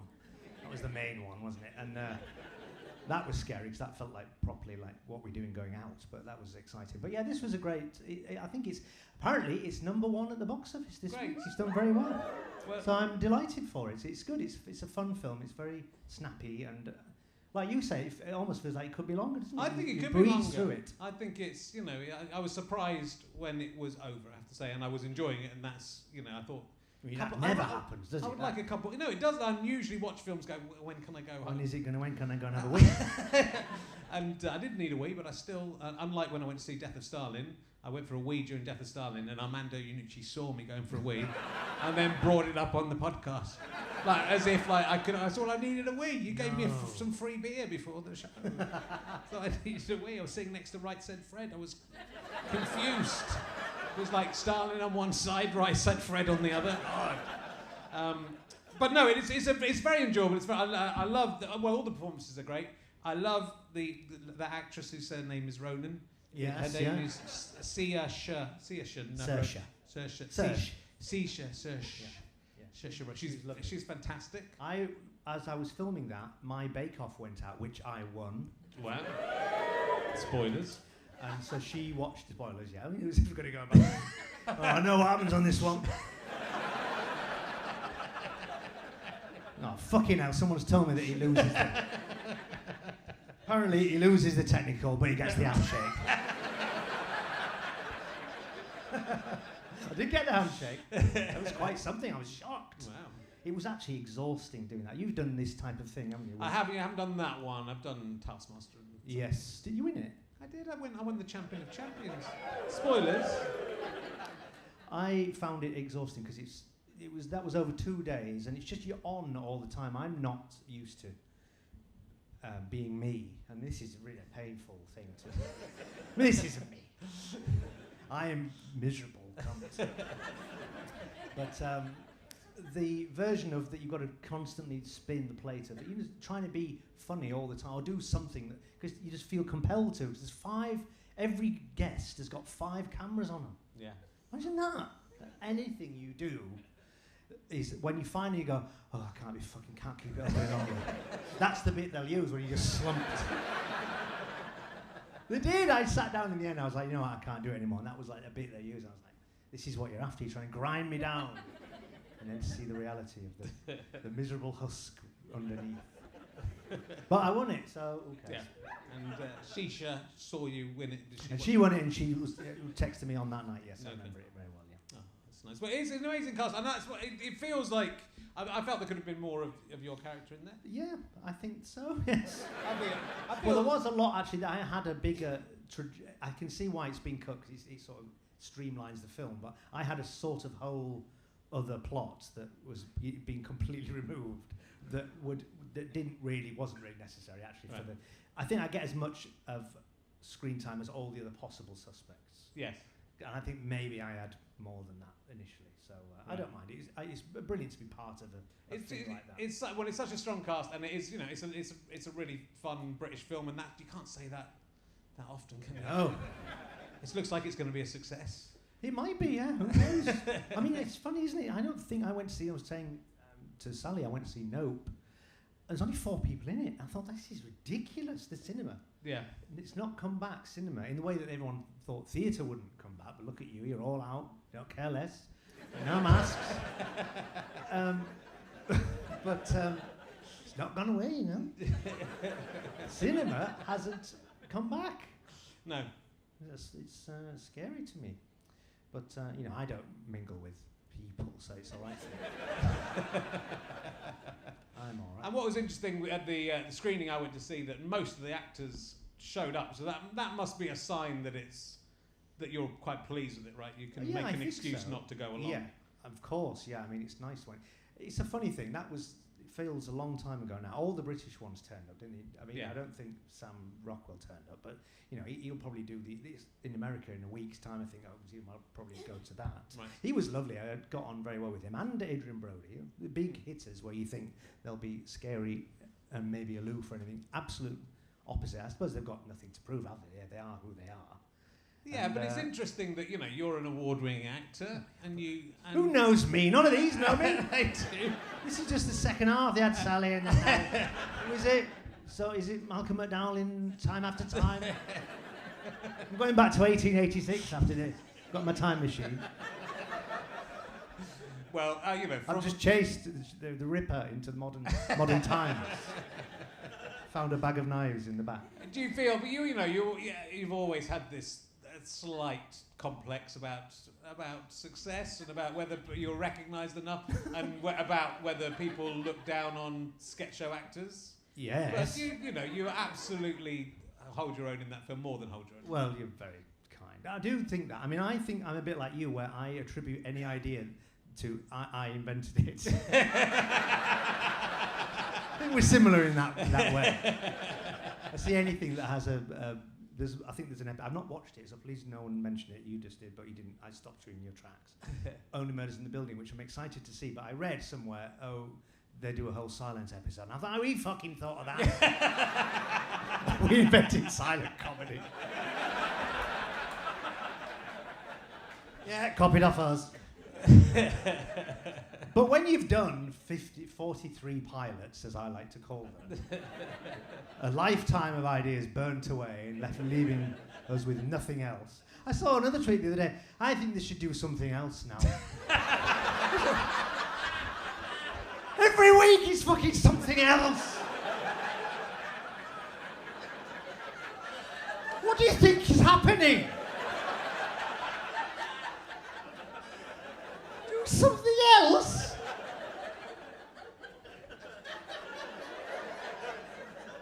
That was the main one, wasn't it? And that was scary because that felt like properly like what we're doing going out. But that was exciting. But yeah, this was a great. I think apparently it's #1 at the box office this week. It's done very well. So I'm delighted for it. It's good. It's a fun film. It's very snappy and. Like you say, it almost feels like it could be longer, doesn't it? I think it could be longer. Through it. I think it's, you know, I was surprised when it was over, I have to say, and I was enjoying it, and that's, you know, I thought... that never happens, does it? I would like a couple... No, it does. I usually watch films go, when can I go home? When can I go and have a wee? And I didn't need a wee, but I still... unlike when I went to see Death of Stalin, I went for a wee during Death of Stalin, and Armando Iannucci saw me going for a wee, and then brought it up on the podcast. Like, as if, like, I thought I needed a wee. You gave me some free beer before the show. Thought I needed a wee. I was sitting next to Right Said Fred. I was confused. It was like Stalin on one side, Right Said Fred on the other. But no, it's very enjoyable. I love, all the performances are great. I love the actress whose name is Ronan. Yes, her name is Saoirse. She's fantastic. As I was filming that, my bake-off went out, which I won. Well, spoilers. And so she watched spoilers. Yeah, I mean, it was going to go back. Oh, I know what happens on this one. Oh, fucking hell! Someone's told me that he loses. Apparently, he loses the technical, but he gets the handshake. I did get the handshake. That was quite something. I was shocked. Wow. It was actually exhausting doing that. You've done this type of thing, haven't you? I haven't done that one. I've done Taskmaster. Yes. Did you win it? I did. I won the Champion of Champions. Spoilers. I found it exhausting because that was over 2 days, and it's just you're on all the time. I'm not used to being me, and this is a really painful thing to. This isn't me. I am miserable. But the version of that you've got to constantly spin the plate of it, you're trying to be funny all the time or do something because you just feel compelled to. Because every guest has got 5 cameras on them. Yeah. Imagine that. Anything you do is when you finally go, oh, can't keep it up any longer. That's the bit they'll use when you just slumped. They did. I sat down in the end. I was like, you know what, I can't do it anymore. And that was like a bit they used. I was like, this is what you're after. You're trying to grind me down. And then to see the reality of the miserable husk underneath. But I won it, so okay. Yeah. And Shisha saw you win it. She won it, and she was texting me on that night. Yes, I remember it very well. Yeah. Oh, that's nice. But it's an amazing cast, and that's what it feels like. I felt there could have been more of your character in there. Yeah, I think so. Yes. I well, there was a lot actually that I had a bigger. I can see why it's been cut because it sort of streamlines the film. But I had a sort of whole other plot that was being completely removed that wasn't really necessary actually for the. I think I get as much of screen time as all the other possible suspects. Yes. And I think maybe I had more than that initially. So I don't mind. It's brilliant to be part of a thing like that. It's such a strong cast, and it is, you know, it's a really fun British film, and that you can't say that often, can you? No. It looks like it's going to be a success. It might be, yeah. Who knows? I mean, it's funny, isn't it? I don't think I went to see. I was saying to Sally, I went to see Nope. There's only 4 people in it. I thought this is ridiculous. The cinema. Yeah. It's not come back cinema in the way that everyone thought theatre wouldn't come back. But look at you, you're all out. You don't care less. No masks. But it's not gone away, you know. Cinema hasn't come back. No. It's scary to me. But, you know, I don't mingle with people, so it's all right for me. I'm all right. And what was interesting at the screening I went to see, that most of the actors showed up, so that must be a sign that you're quite pleased with it, right? You can make an excuse not to go along. Yeah, of course. Yeah, I mean, it's nice when it's a funny thing. It feels a long time ago now. All the British ones turned up, didn't he? I mean, I don't think Sam Rockwell turned up, but you know, he'll probably do this in America in a week's time. I think I'll probably go to that. Right. He was lovely. I got on very well with him and Adrian Brody. The big hitters where you think they'll be scary and maybe aloof or anything. Absolute opposite. I suppose they've got nothing to prove, have they? Yeah, they are who they are. Yeah, but it's interesting that, you know, you're an award-winning actor, and you... Who knows me? None of these know me. They do. This is just the second half. They had Sally and then... Who is it? So is it Malcolm McDowell in Time After Time? I'm going back to 1886 after this. Got my time machine. Well, you know... I've just chased the Ripper into the modern times. Found a bag of knives in the back. Do you feel... But you know, you've always had this... slight complex about success and about whether you're recognised enough and about whether people look down on sketch show actors. Yes. But you know, you absolutely hold your own in that film, more than hold your own. Well, you're very kind. I do think that. I mean, I think I'm a bit like you, where I attribute any idea to I invented it. I think we're similar in that way. I see anything that has I think there's an I've not watched it, so please no one mention it. You just did, but you didn't. I stopped you in your tracks. Only Murders in the Building, which I'm excited to see. But I read somewhere, they do a whole silence episode. And I thought, we fucking thought of that. We invented silent comedy. Yeah, copied off us. But when you've done 43 pilots, as I like to call them, a lifetime of ideas burnt away and leaving us with nothing else. I saw another tweet the other day. I think they should do something else now. Every week is fucking something else. What do you think is happening? Do something else.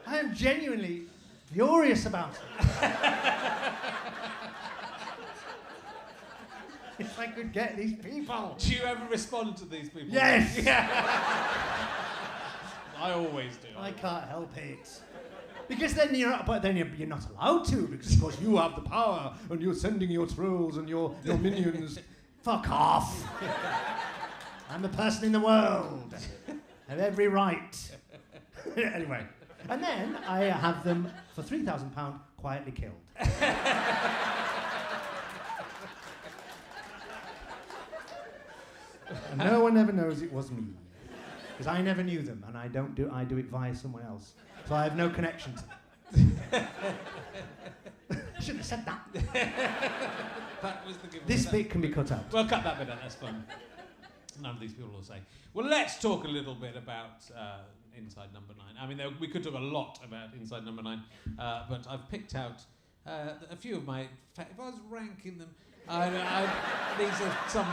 I am genuinely furious about it. If I could get these people. Do you ever respond to these people? Yes! Yeah. I always do. I can't help it. Because then you're not allowed to, because of course you have the power and you're sending your trolls and your minions. Fuck off. I'm the person in the world. I have every right. Anyway. And then I have them, for £3,000, quietly killed. And no one ever knows it was me. Because I never knew them, and I do it via someone else. So I have no connection to them. I shouldn't have said that. That was the giveaway. This bit can be cut out. Well, cut that bit out, that's fun. None of these people will say. Well, let's talk a little bit about Inside Number 9. I mean, we could talk a lot about Inside Number 9, but I've picked out a few of my... if I was ranking them, these are some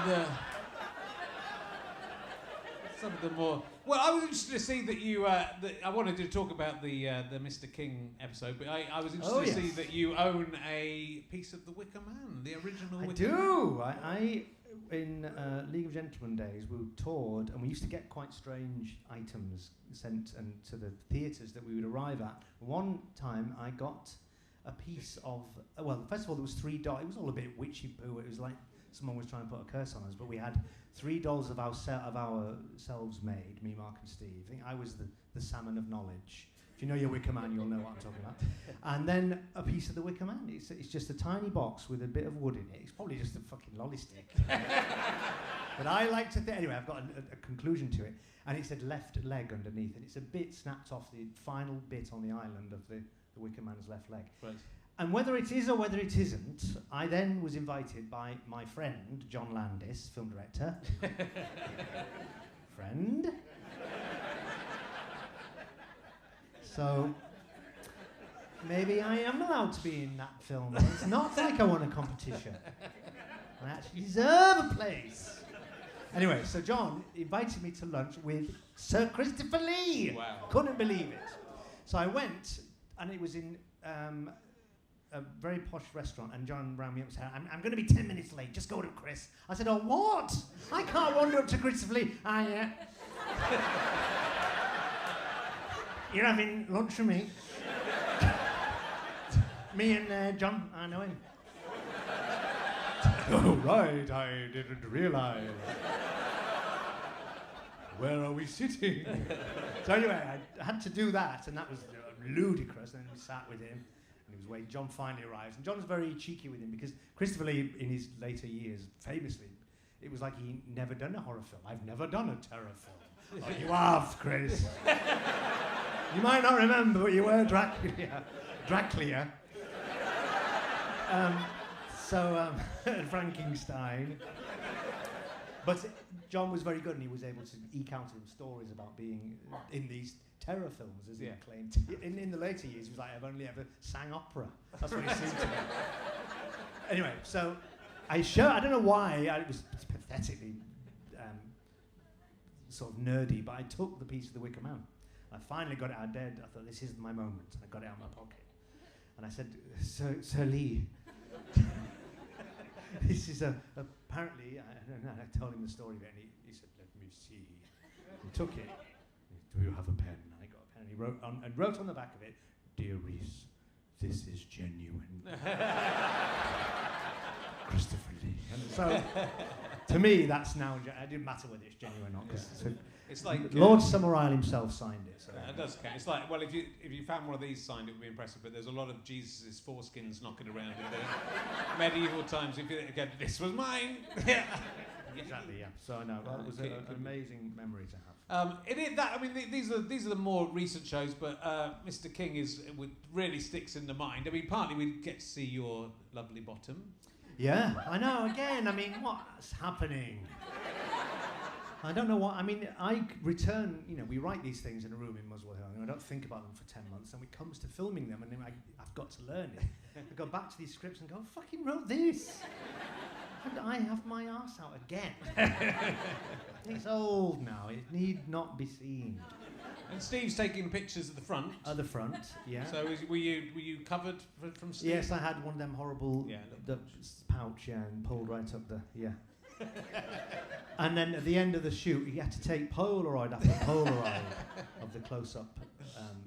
of the more... Well, I was interested to see that you... I wanted to talk about the Mr. King episode, but I was interested to see that you own a piece of the Wicker Man, the original Wicker Man. I do! In League of Gentlemen days, we toured, and we used to get quite strange items sent to the theatres that we would arrive at. One time, I got a piece of... well, first of all, there was 3 dolls. It was all a bit witchy-poo. It was like someone was trying to put a curse on us, but we had 3 dolls of ourselves made, me, Mark and Steve. I think I was the salmon of knowledge. If you know your Wicker Man, you'll know what I'm talking about. And then a piece of the Wicker Man. It's just a tiny box with a bit of wood in it. It's probably just a fucking lolly stick. But I like to think... Anyway, I've got a conclusion to it. And it said left leg underneath. And it's a bit snapped off the final bit on the island of the Wicker Man's left leg. Right. And whether it is or whether it isn't, I then was invited by my friend, John Landis, film director. Friend. So, maybe I am allowed to be in that film. It's not like I won a competition. I actually deserve a place. Anyway, so John invited me to lunch with Sir Christopher Lee. Wow. Couldn't believe it. So I went, and it was in a very posh restaurant, and John rang me up and said, I'm going to be 10 minutes late, just go to Chris. I said, oh, what? I can't wander up to Christopher Lee. Ah, yeah. You're having lunch with me. Me and John, I know him. Oh, right, I didn't realise. Where are we sitting? So anyway, I had to do that, and that was ludicrous. And then we sat with him, and he was waiting. John finally arrives, and John was very cheeky with him because Christopher Lee, in his later years, famously, it was like he'd never done a horror film. I've never done a terror film. Oh, you have, Chris. You might not remember, but you were Dracula. Frankenstein. But John was very good, and he was able to eke out him stories about being in these terror films, as he claimed. In the later years, he was like, I've only ever sang opera. That's what he seemed to me. Anyway, so I don't know why, it was pathetically sort of nerdy, but I took the piece of The Wicker Man. I finally got it out dead. I thought, this is my moment. I got it out of my pocket. And I said, Sir Lee, this is apparently, I told him the story of it, and he said, let me see. He took it. Do you have a pen? And I got a pen, and he wrote on the back of it, Dear Reece, this is genuine. Christopher Lee. And so, to me, that's now, it didn't matter whether it's genuine or not, because it's like Lord Summerisle himself signed it. So. It does count. It's like, well, if you found one of these signed, it would be impressive. But there's a lot of Jesus' foreskins knocking around in the medieval times. If you again, this was mine. Exactly. Yeah. So I know it was an amazing memory to have. It is that. I mean, these are the more recent shows, but Mr. King really sticks in the mind. I mean, partly we get to see your lovely bottom. Yeah, I know. Again, I mean, what's happening? I don't know what, I mean, I return, we write these things in a room in Muswell Hill, and I don't think about them for 10 months, and when it comes to filming them, and then I've got to learn it. I go back to these scripts and go, I fucking wrote this. And I have my arse out again. It's old now, it need not be seen. And Steve's taking pictures at the front. At the front, yeah. So were you covered from Steve? Yes, I had one of them horrible pouch, and pulled right up And then at the end of the shoot, he had to take Polaroid after Polaroid of the close-up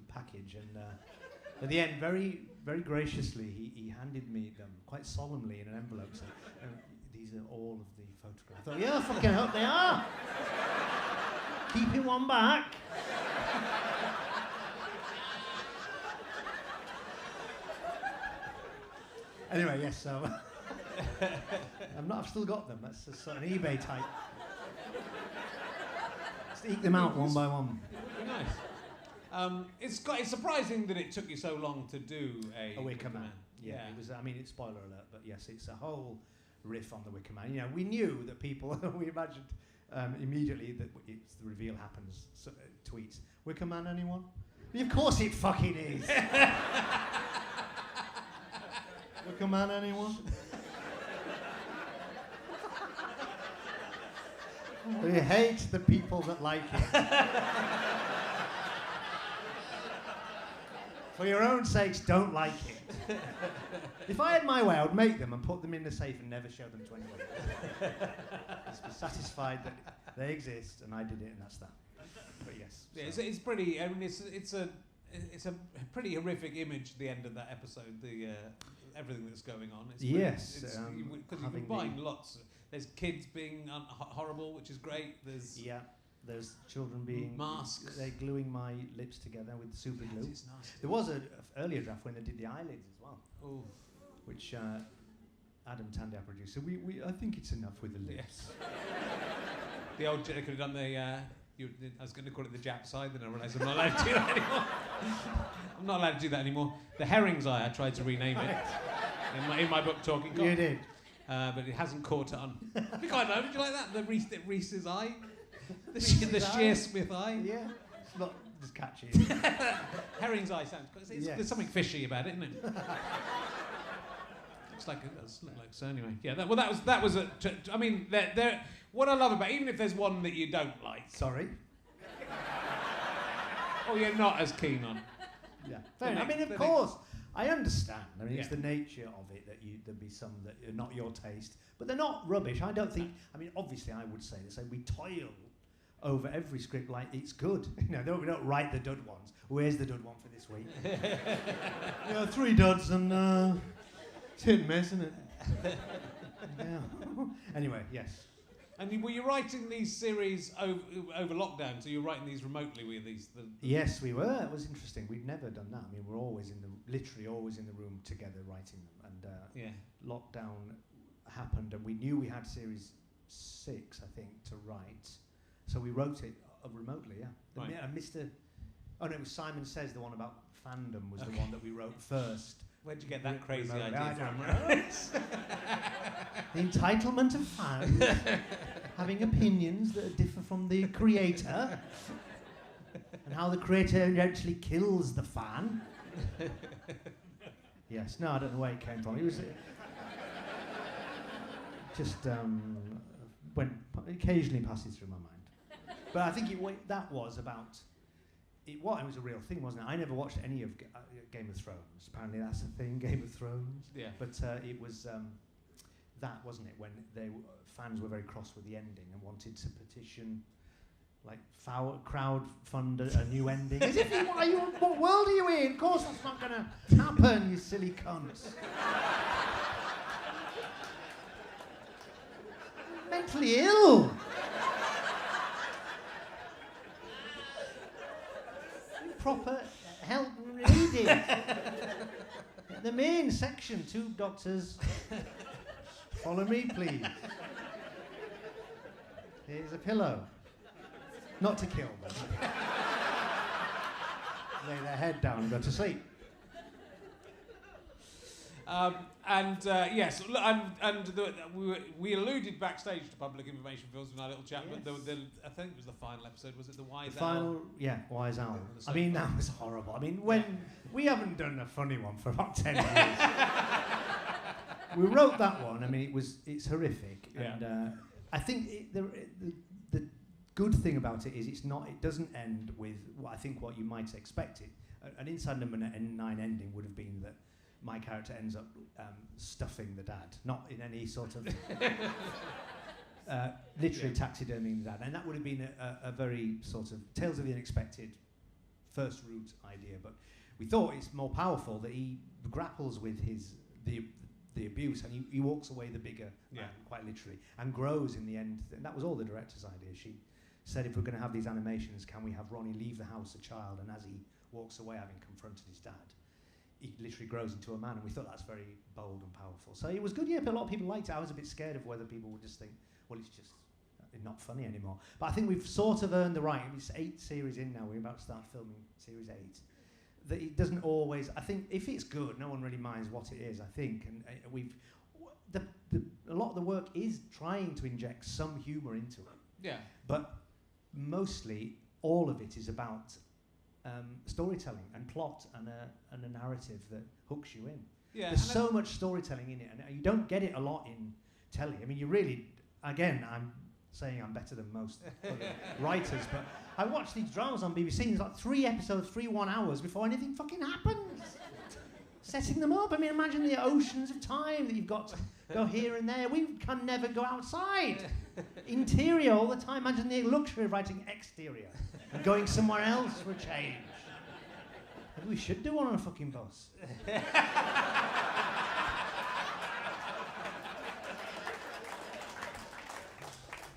package. And at the end, very, very graciously, he handed me them quite solemnly in an envelope. So, these are all of the photographs. I thought, yeah, I fucking hope they are. Keeping one back. Anyway, yes, so... I've still got them. That's a sort of an eBay type. Just eke them out one by one. Nice. It's surprising that it took you so long to do a Wicker Man. Yeah, it was. I mean, it's spoiler alert, but yes, it's a whole riff on the Wicker Man. We knew that people. We imagined immediately that the reveal happens. So, tweets. Wicker Man, anyone? Of course, it fucking is. Wicker Man, anyone? We hate the people that like it. For your own sakes, don't like it. If I had my way, I would make them and put them in the safe and never show them to anyone. Just be satisfied that they exist and I did it, and that's that. But yes. Yeah, it's pretty. I mean, it's a pretty horrific image at the end of that episode. The everything that's going on. Yes, because you combine lots. There's kids being horrible, which is great. There's children being masks. They're gluing my lips together with super glue. It's nasty. There was an earlier draft when they did the eyelids as well. Ooh. Which Adam Tandy, our producer, I think it's enough with the lips. Yes. They could have done the I was going to call it the Jap side, then I realised I'm not allowed to do that anymore. I'm not allowed to do that anymore. The Herring's Eye, I tried to rename it in my book, Talking Cock. You did. But it hasn't caught on. I think I know. Did you like that? The Reese's Eye? The Shearsmith Eye? Yeah. It's not just catchy. Herring's Eye sounds good. There's something fishy about it, isn't it? It does look like so anyway. Yeah, that was I mean, what I love about, even if there's one that you don't like. Sorry. Or you're not as keen on. Yeah. Fair enough. I mean, of course, I understand. I mean, it's the nature of it that there'd be some that are not your taste, but they're not rubbish. I don't think. I mean, obviously, I would say we toil over every script like it's good. We don't write the dud ones. Where's the dud one for this week? 3 duds and it's hit and miss, isn't it? Yeah. Anyway, yes. And were you writing these series over lockdown? So you were writing these remotely, were these? Yes, we were. It was interesting. We'd never done that. I mean, we're literally always in the room together writing them. And lockdown happened, and we knew we had series 6, I think, to write. So we wrote it remotely. Yeah. Right. Oh no, it was Simon Says, the one about fandom was the one that we wrote first. Where'd you get that crazy remotely. idea from? The entitlement of fans having opinions that differ from the creator, and how the creator actually kills the fan. Yes, no, I don't know where it came from. It was just occasionally passes through my mind. But I think that was about. It was a real thing, wasn't it? I never watched any of Game of Thrones. Apparently that's a thing, Game of Thrones. Yeah. But it was that, wasn't it, when fans were very cross with the ending and wanted to petition, like crowd fund a new ending. As if what world are you in? Of course that's not going to happen, you silly cunts. Mentally ill. Proper help needed. The main section, 2 doctors. Follow me, please. Here's a pillow. Not to kill them. Lay their head down and go to sleep. Yes, we alluded backstage to public information films in our little chat, yes. But I think it was the final episode. Was it the Wise Owl? Wise Owl. I mean, that was horrible. I mean, we haven't done a funny one for about 10 years. We wrote that one. I mean, it's horrific, and I think the good thing about it is it doesn't end with what you might expect it. An Inside Number 9 ending would have been that my character ends up stuffing the dad, not in any sort of literally taxiderming the dad, and that would have been a very sort of Tales of the Unexpected first route idea. But we thought it's more powerful that he grapples with the abuse, and he walks away the bigger man, quite literally, and grows in the end. And that was all the director's idea. She said, if we're going to have these animations, can we have Ronnie leave the house a child, and as he walks away having confronted his dad, he literally grows into a man, and we thought that's very bold and powerful. So it was good, but a lot of people liked it. I was a bit scared of whether people would just think, well, it's just not funny anymore. But I think we've sort of earned the right. It's 8 series in now. We're about to start filming series 8. That it doesn't always. I think if it's good, no one really minds what it is. I think, and a lot of the work is trying to inject some humour into it. Yeah. But mostly, all of it is about storytelling and plot and a narrative that hooks you in. Yeah, there's so much storytelling in it, and you don't get it a lot in telly. I mean, you really, again, I'm saying I'm better than most other writers, but I watch these dramas on BBC, and there's like 3 episodes, 1 hours before anything fucking happens. Setting them up. I mean, imagine the oceans of time that you've got to go here and there. We can never go outside. Interior all the time. Imagine the luxury of writing exterior and going somewhere else for a change. Maybe we should do one on a fucking bus.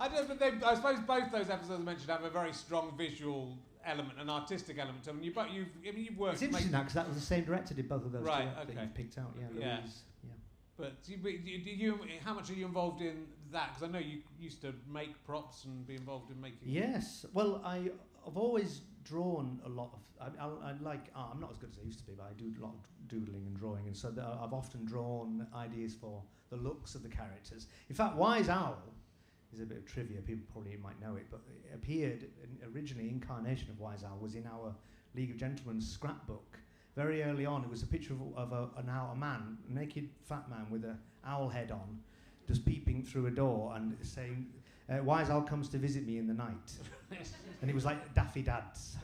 I suppose both those episodes I mentioned have a very strong visual element, an artistic element to them. You've worked. It's interesting now because that was the same director did both of those. Right. That you've picked out. Yeah. Yeah. Louise, yeah. But how much are you involved in that? Because I know you used to make props and be involved in making. Yes. Well, I've always drawn a lot of. I like. I'm not as good as I used to be, but I do a lot of doodling and drawing, and so I've often drawn ideas for the looks of the characters. In fact, Wise Owl is a bit of trivia. People probably might know it, but it appeared originally. Incarnation of Wise Owl was in our League of Gentlemen's scrapbook. Very early on, it was a picture of a man, a naked fat man with an owl head on, just peeping through a door and saying, Wise Owl comes to visit me in the night. And it was like Daffy Dad's.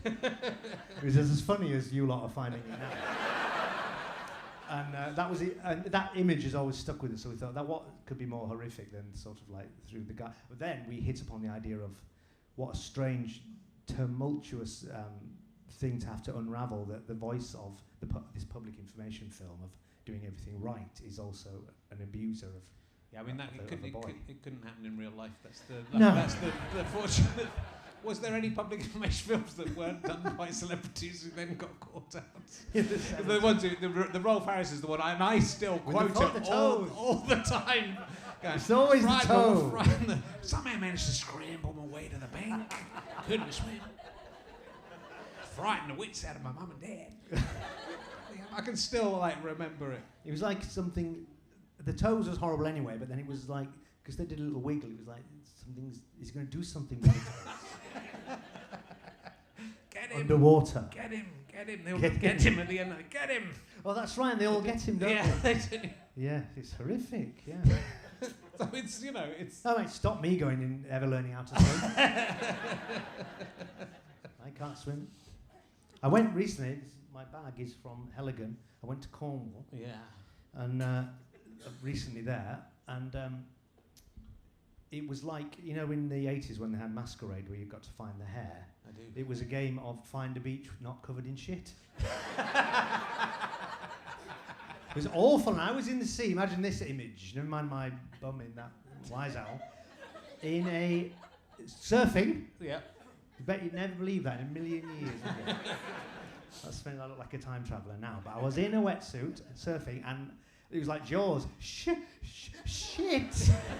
It was as funny as you lot are finding it now. And that was it. And that image has always stuck with us, so we thought that what could be more horrific than sort of like through the guy. But then we hit upon the idea of what a strange, tumultuous thing to have to unravel, that the voice of this public information film of doing everything right is also an abuser of. Yeah, I mean that it couldn't happen in real life. That's the fortunate. Was there any public information films that weren't done by celebrities who then got caught out? The ones the Rolf Harris is the one, and I still quote it all the time. It's always the toe. Somehow managed to scramble my way to the bank. Couldn't swim. Frightened the wits out of my mum and dad. I can still remember it. It was like something. The toes was horrible anyway, but then it was like, because they did a little wiggle, it was like he's going to do something with the toes. Get him. Underwater. Get him. They'll get him at the end. Get him. Oh, that's right. They all get him, don't they? They do. Yeah, it's horrific. Yeah. So it's it's. Oh, it stopped me going in ever learning how to swim. I can't swim. I went recently. My bag is from Heligan. I went to Cornwall. Yeah. And recently there, and it was like, in the 80s when they had Masquerade where you got to find the hair. I do. It was a game of find a beach not covered in shit. It was awful, and I was in the sea. Imagine this image. Never mind my bum in that Wise Owl. In a surfing. Yeah. I bet you'd never believe that in a million years. I look like a time traveller now, but I was in a wetsuit surfing, and it was like Jaws. Shit!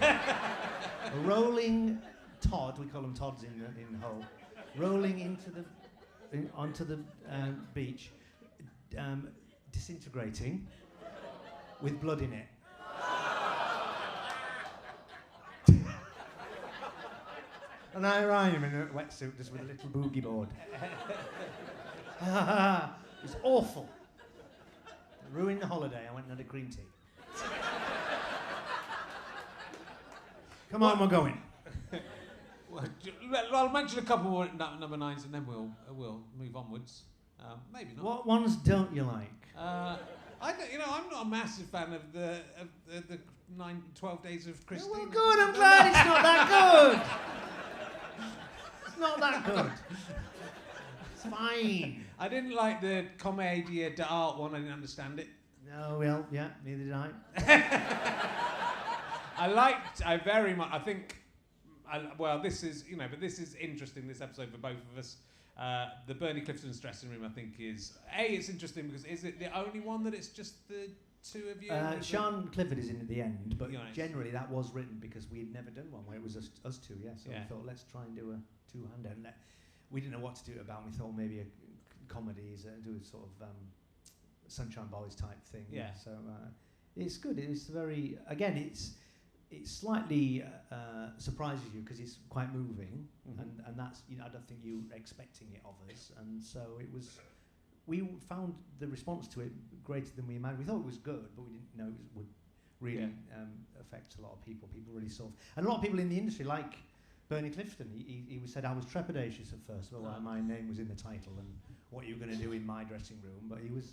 A rolling Todd, we call them Todds in Hull, rolling onto the beach, disintegrating with blood in it. And I am in a wetsuit just with a little boogie board. It was awful. It ruined the holiday. I went and had a green tea. Come on, we're going. Well, I'll mention a couple more number 9s, and then we'll move onwards. Maybe not. What ones don't you like? I'm not a massive fan of the 12 Days of Christine. Well, good. I'm glad it's not that good. It's not that good. It's fine. I didn't like the Commedia d'Art one. I didn't understand it. No, well, yeah, neither did I. I very much. I think. This is but this is interesting. This episode for both of us. The Bernie Clifton's dressing room, I think, is it's interesting because is it the only one that it's just the two of you? Sean Clifford is in at the end, but Nice. generally that was written because we had never done one where it was us two. Yeah, so we thought let's try and do a two-hander. And we didn't know what to do it about. And we thought maybe a comedy, do a sort of Sunshine Boys type thing. Yeah. So it's good. It's very it slightly surprises you because it's quite moving, and that's I don't think you were expecting it of us, and so it was. We found the response to it greater than we imagined. We thought it was good, but we didn't know it would really affect a lot of people. People really saw, and a lot of people in the industry, like Bernie Clifton, he said I was trepidatious at first about why my name was in the title and what you were going to do in my dressing room, but he was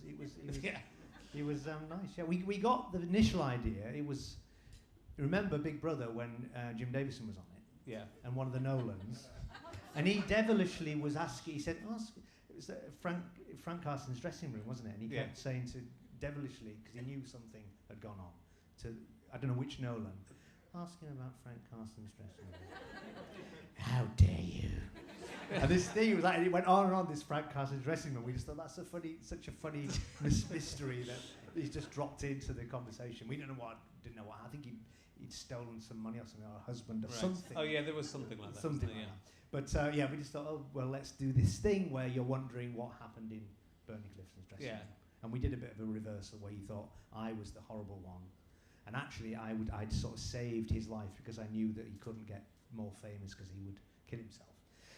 nice. Yeah, we got the initial idea. It was. Remember Big Brother when Jim Davison was on it? Yeah. And one of the Nolans. And he devilishly was asking, he said, it was Frank Carson's dressing room, wasn't it? And he kept saying devilishly, because he knew something had gone on, to, I don't know which Nolan, asking about Frank Carson's dressing room. How dare you? And this thing was it went on and on, this Frank Carson's dressing room. We just thought such a funny mystery that he's just dropped into the conversation. We didn't know what, I think he he'd stolen some money or something, or a husband or Right. something. Oh yeah, there was something like that. Something wasn't like there? that. But yeah, we just thought, oh well, let's do this thing where you're wondering what happened in Bernie Clifton's dressing room. And we did a bit of a reversal where you thought I was the horrible one, and actually I'd sort of saved his life because I knew that he couldn't get more famous because he would kill himself.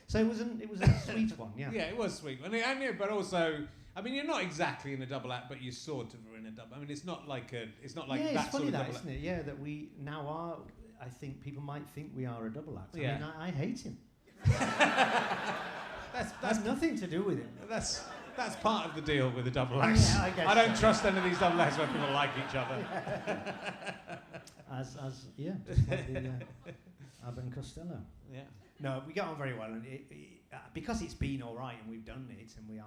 So it was a sweet one, yeah. Yeah, it was sweet. But also, I mean, you're not exactly in a double act, but you sort of are in a double. I mean, it's not like yeah, that it's sort funny of that, double isn't it? Yeah, that we now are. I think people might think we are a double act. Yeah. I mean, I hate him. That's That's nothing to do with him. that's part of the deal with the double acts. Yeah, I guess I don't so. trust any of these double acts where people like each other. Just like the Abbott and Costello. Yeah. No, we get on very well, and because it's been all right, and we've done it, and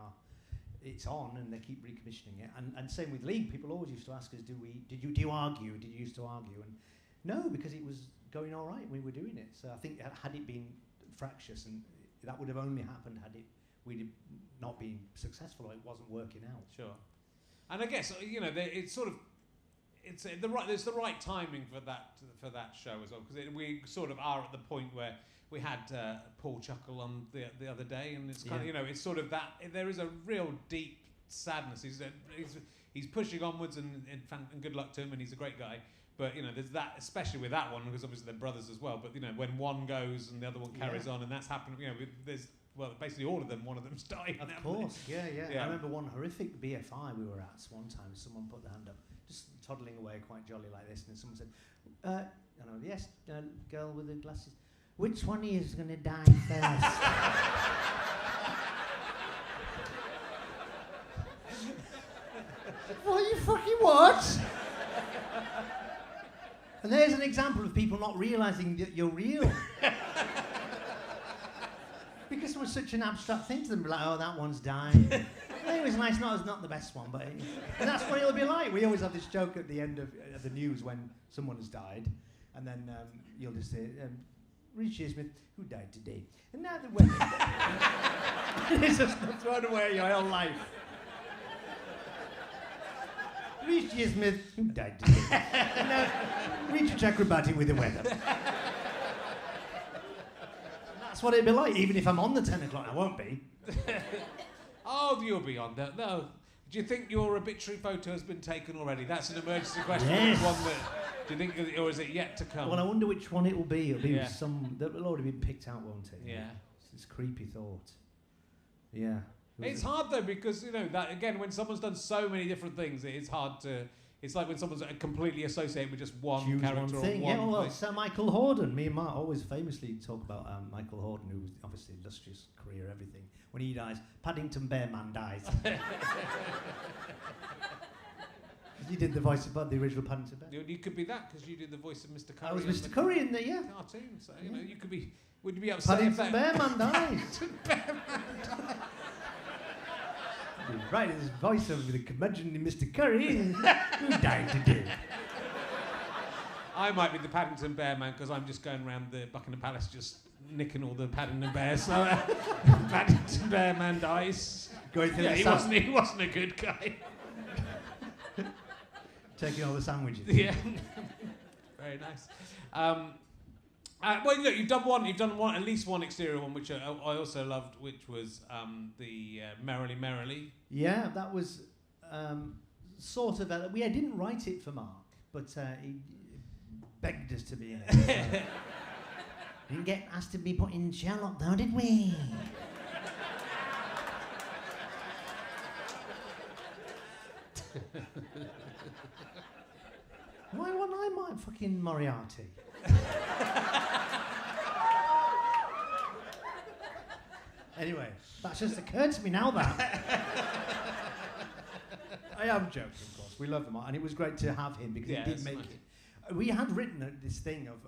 it's on, and they keep recommissioning it. And same with League. People always used to ask us, do you argue? Did you used to argue? And no, because it was going all right. We were doing it. So I think had it been fractious, and that would have only happened had we'd not been successful, or it wasn't working out. Sure. And I guess it's sort of there's the right timing for that show as well, because we sort of are at the point where we had Paul Chuckle on the other day, and it's kind of it's sort of that there is a real deep sadness. He's pushing onwards, and good luck to him, and he's a great guy. But there's that, especially with that one, because obviously they're brothers as well. But when one goes and the other one carries on, and that's happened. There's basically all of them. One of them's died. Of course, yeah. I remember one horrific BFI we were at one time. Someone put their hand up, just toddling away quite jolly like this, and then someone said, yes, girl with the glasses. Which one of you is going to die first? What, you fucking what? And there's an example of people not realising that you're real. Because it was such an abstract thing to them, like, oh, that one's dying. It was nice, not the best one, but and that's what it'll be like. We always have this joke at the end of the news when someone has died, and then you'll just say, Reece Shearsmith, who died today. And now the weather. It's just thrown away your whole life. Reece Shearsmith, who died today. And now Reece Chakrabarti with the weather. That's what it'd be like, even if I'm on the 10 o'clock. I won't be. Oh, you'll be on that. No. Do you think your obituary photo has been taken already? That's an emergency question. Yes. One that, do you think, or is it yet to come? Well, I wonder which one it will be. It'll be some that will already be picked out, won't it? Yeah. It's a creepy thought. Yeah. It's hard though, because that again, when someone's done so many different things, it's hard to. It's like when someone's completely associated with just one Choose character one thing. or one. Yeah, well, Sir Michael Hordern. Me and Mark always famously talk about Michael Hordern, who was obviously illustrious career, everything. When he dies, Paddington Bearman dies. You did the voice of the original Paddington Bear. You could be that because you did the voice of Mr. Curry. I was in Mr. the Curry in the cartoon. So you could be. Would you be upset Paddington if that Bearman dies. Right, his voice of the curmudgeon Mr. Curry, who died today. I might be the Paddington Bear man because I'm just going around the Buckingham Palace just nicking all the Paddington Bears. So Paddington Bear man dies. Going through He wasn't a good guy. Taking all the sandwiches. Yeah. Very nice. Well, look, you've done one, at least one exterior one, which I also loved, which was the Merrily Merrily. Yeah, that was sort of. We didn't write it for Mark, but he begged us to be in it. So. Didn't get asked to be put in Sherlock, though, did we? Why wasn't I my fucking Moriarty? Anyway, that's just occurred to me now that. I am joking, of course. We love him, and it was great to have him because he did make it. We had written this thing of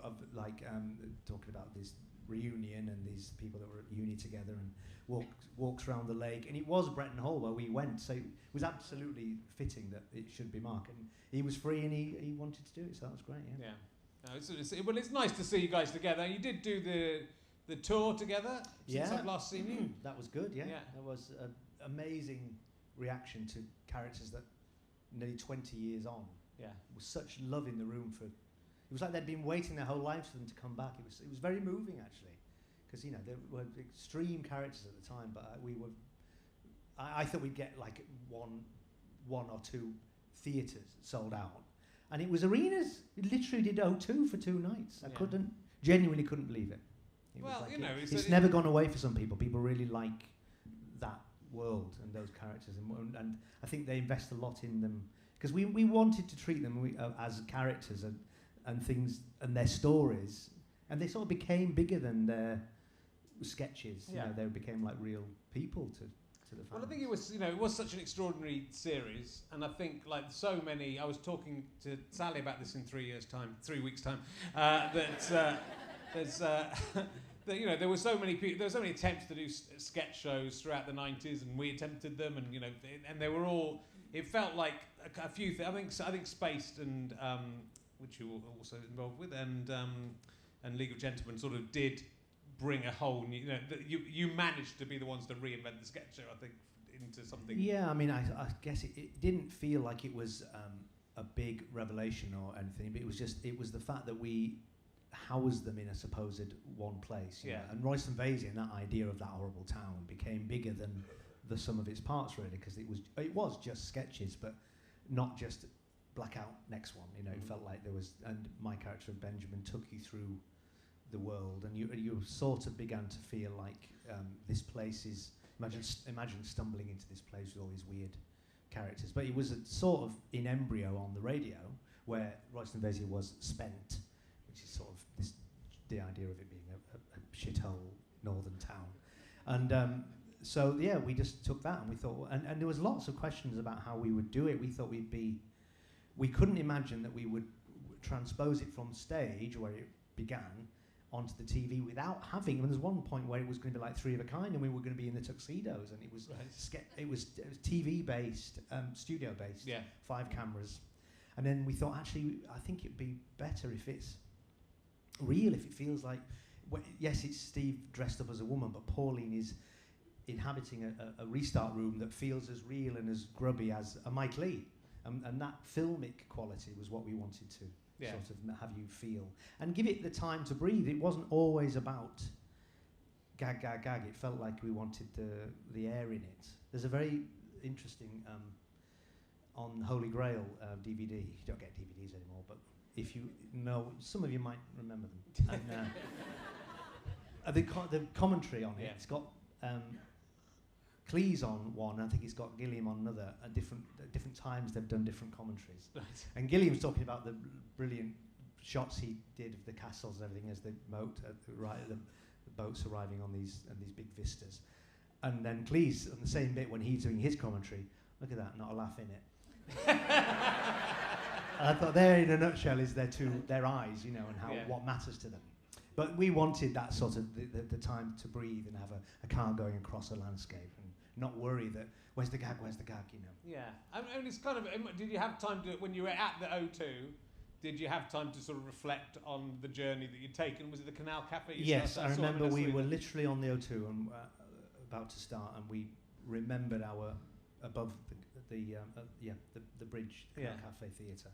talking about this reunion and these people that were at uni together and walks around the lake, and it was Bretton Hall where we went, so it was absolutely fitting that it should be Mark, and he was free and he wanted to do it, so that was great. Yeah. No, it's nice to see you guys together. You did do the tour together since I've last seen you. That was good. Yeah. There was an amazing reaction to characters that nearly 20 years on. Yeah. Was such love in the room for It was like they'd been waiting their whole lives for them to come back. It was very moving, actually, because they were extreme characters at the time. But I thought we'd get like one or two theatres sold out, and it was arenas. It literally did O2 for 2 nights. I genuinely couldn't believe it. It's never gone away for some people. People really like that world and those characters, and I think they invest a lot in them because we wanted to treat them as characters and things and their stories, and they sort of became bigger than their sketches. They became like real people to the fans. Well, I think it was such an extraordinary series, and I think like so many. I was talking to Sally about this in 3 weeks' time. There were so many people. There were so many attempts to do sketch shows throughout the 90s, and we attempted them, and and they were all. It felt like a few things. I think Spaced and which you were also involved with, and League of Gentlemen sort of did bring a whole new. You managed to be the ones to reinvent the sketch show. I think into something. Yeah, I mean, I guess it didn't feel like it was a big revelation or anything, but it was the fact that we housed them in a supposed one place. And Royston Vasey and that idea of that horrible town became bigger than the sum of its parts, really, because it was just sketches, but not just blackout next one. It felt like there was, and my character of Benjamin took you through the world, and you sort of began to feel like this place is. Imagine stumbling into this place with all these weird characters. But it was a sort of in embryo on the radio, where Royston Vasey was spent, which is sort of the idea of it being a shithole northern town. And we just took that and we thought, and there was lots of questions about how we would do it. We thought we couldn't imagine that we would transpose it from stage, where it began, onto the TV without having. And there's one point where it was going to be like Three of a Kind, and we were going to be in the tuxedos, and it was it was TV based, studio based, 5 cameras. And then we thought, actually, I think it'd be better if it's real, if it feels like, yes, it's Steve dressed up as a woman, but Pauline is inhabiting a restart room that feels as real and as grubby as a Mike Leigh. And that filmic quality was what we wanted to sort of have you feel. And give it the time to breathe. It wasn't always about gag, gag, gag. It felt like we wanted the air in it. There's a very interesting, on Holy Grail DVD, you don't get DVDs anymore, but if you know, some of you might remember them. And, the commentary on it, it's got Cleese on one, I think he's got Gilliam on another. At different times they've done different commentaries. Right. And Gilliam's talking about the brilliant shots he did of the castles and everything as the boats arriving on these big vistas. And then Cleese, on the same bit when he's doing his commentary, look at that, not a laugh in it. And I thought there, in a nutshell, is their eyes, and how what matters to them. But we wanted that sort of the time to breathe and have a car going across a landscape and not worry that where's the gag, Yeah, I mean, it's kind of. Did you have time to, when you were at the O2? Did you have time to sort of reflect on the journey that you'd taken? Was it the Canal Cafe? Yes, I remember we were literally on the O2 and about to start, and we remembered our above the bridge, the Canal Cafe Theatre.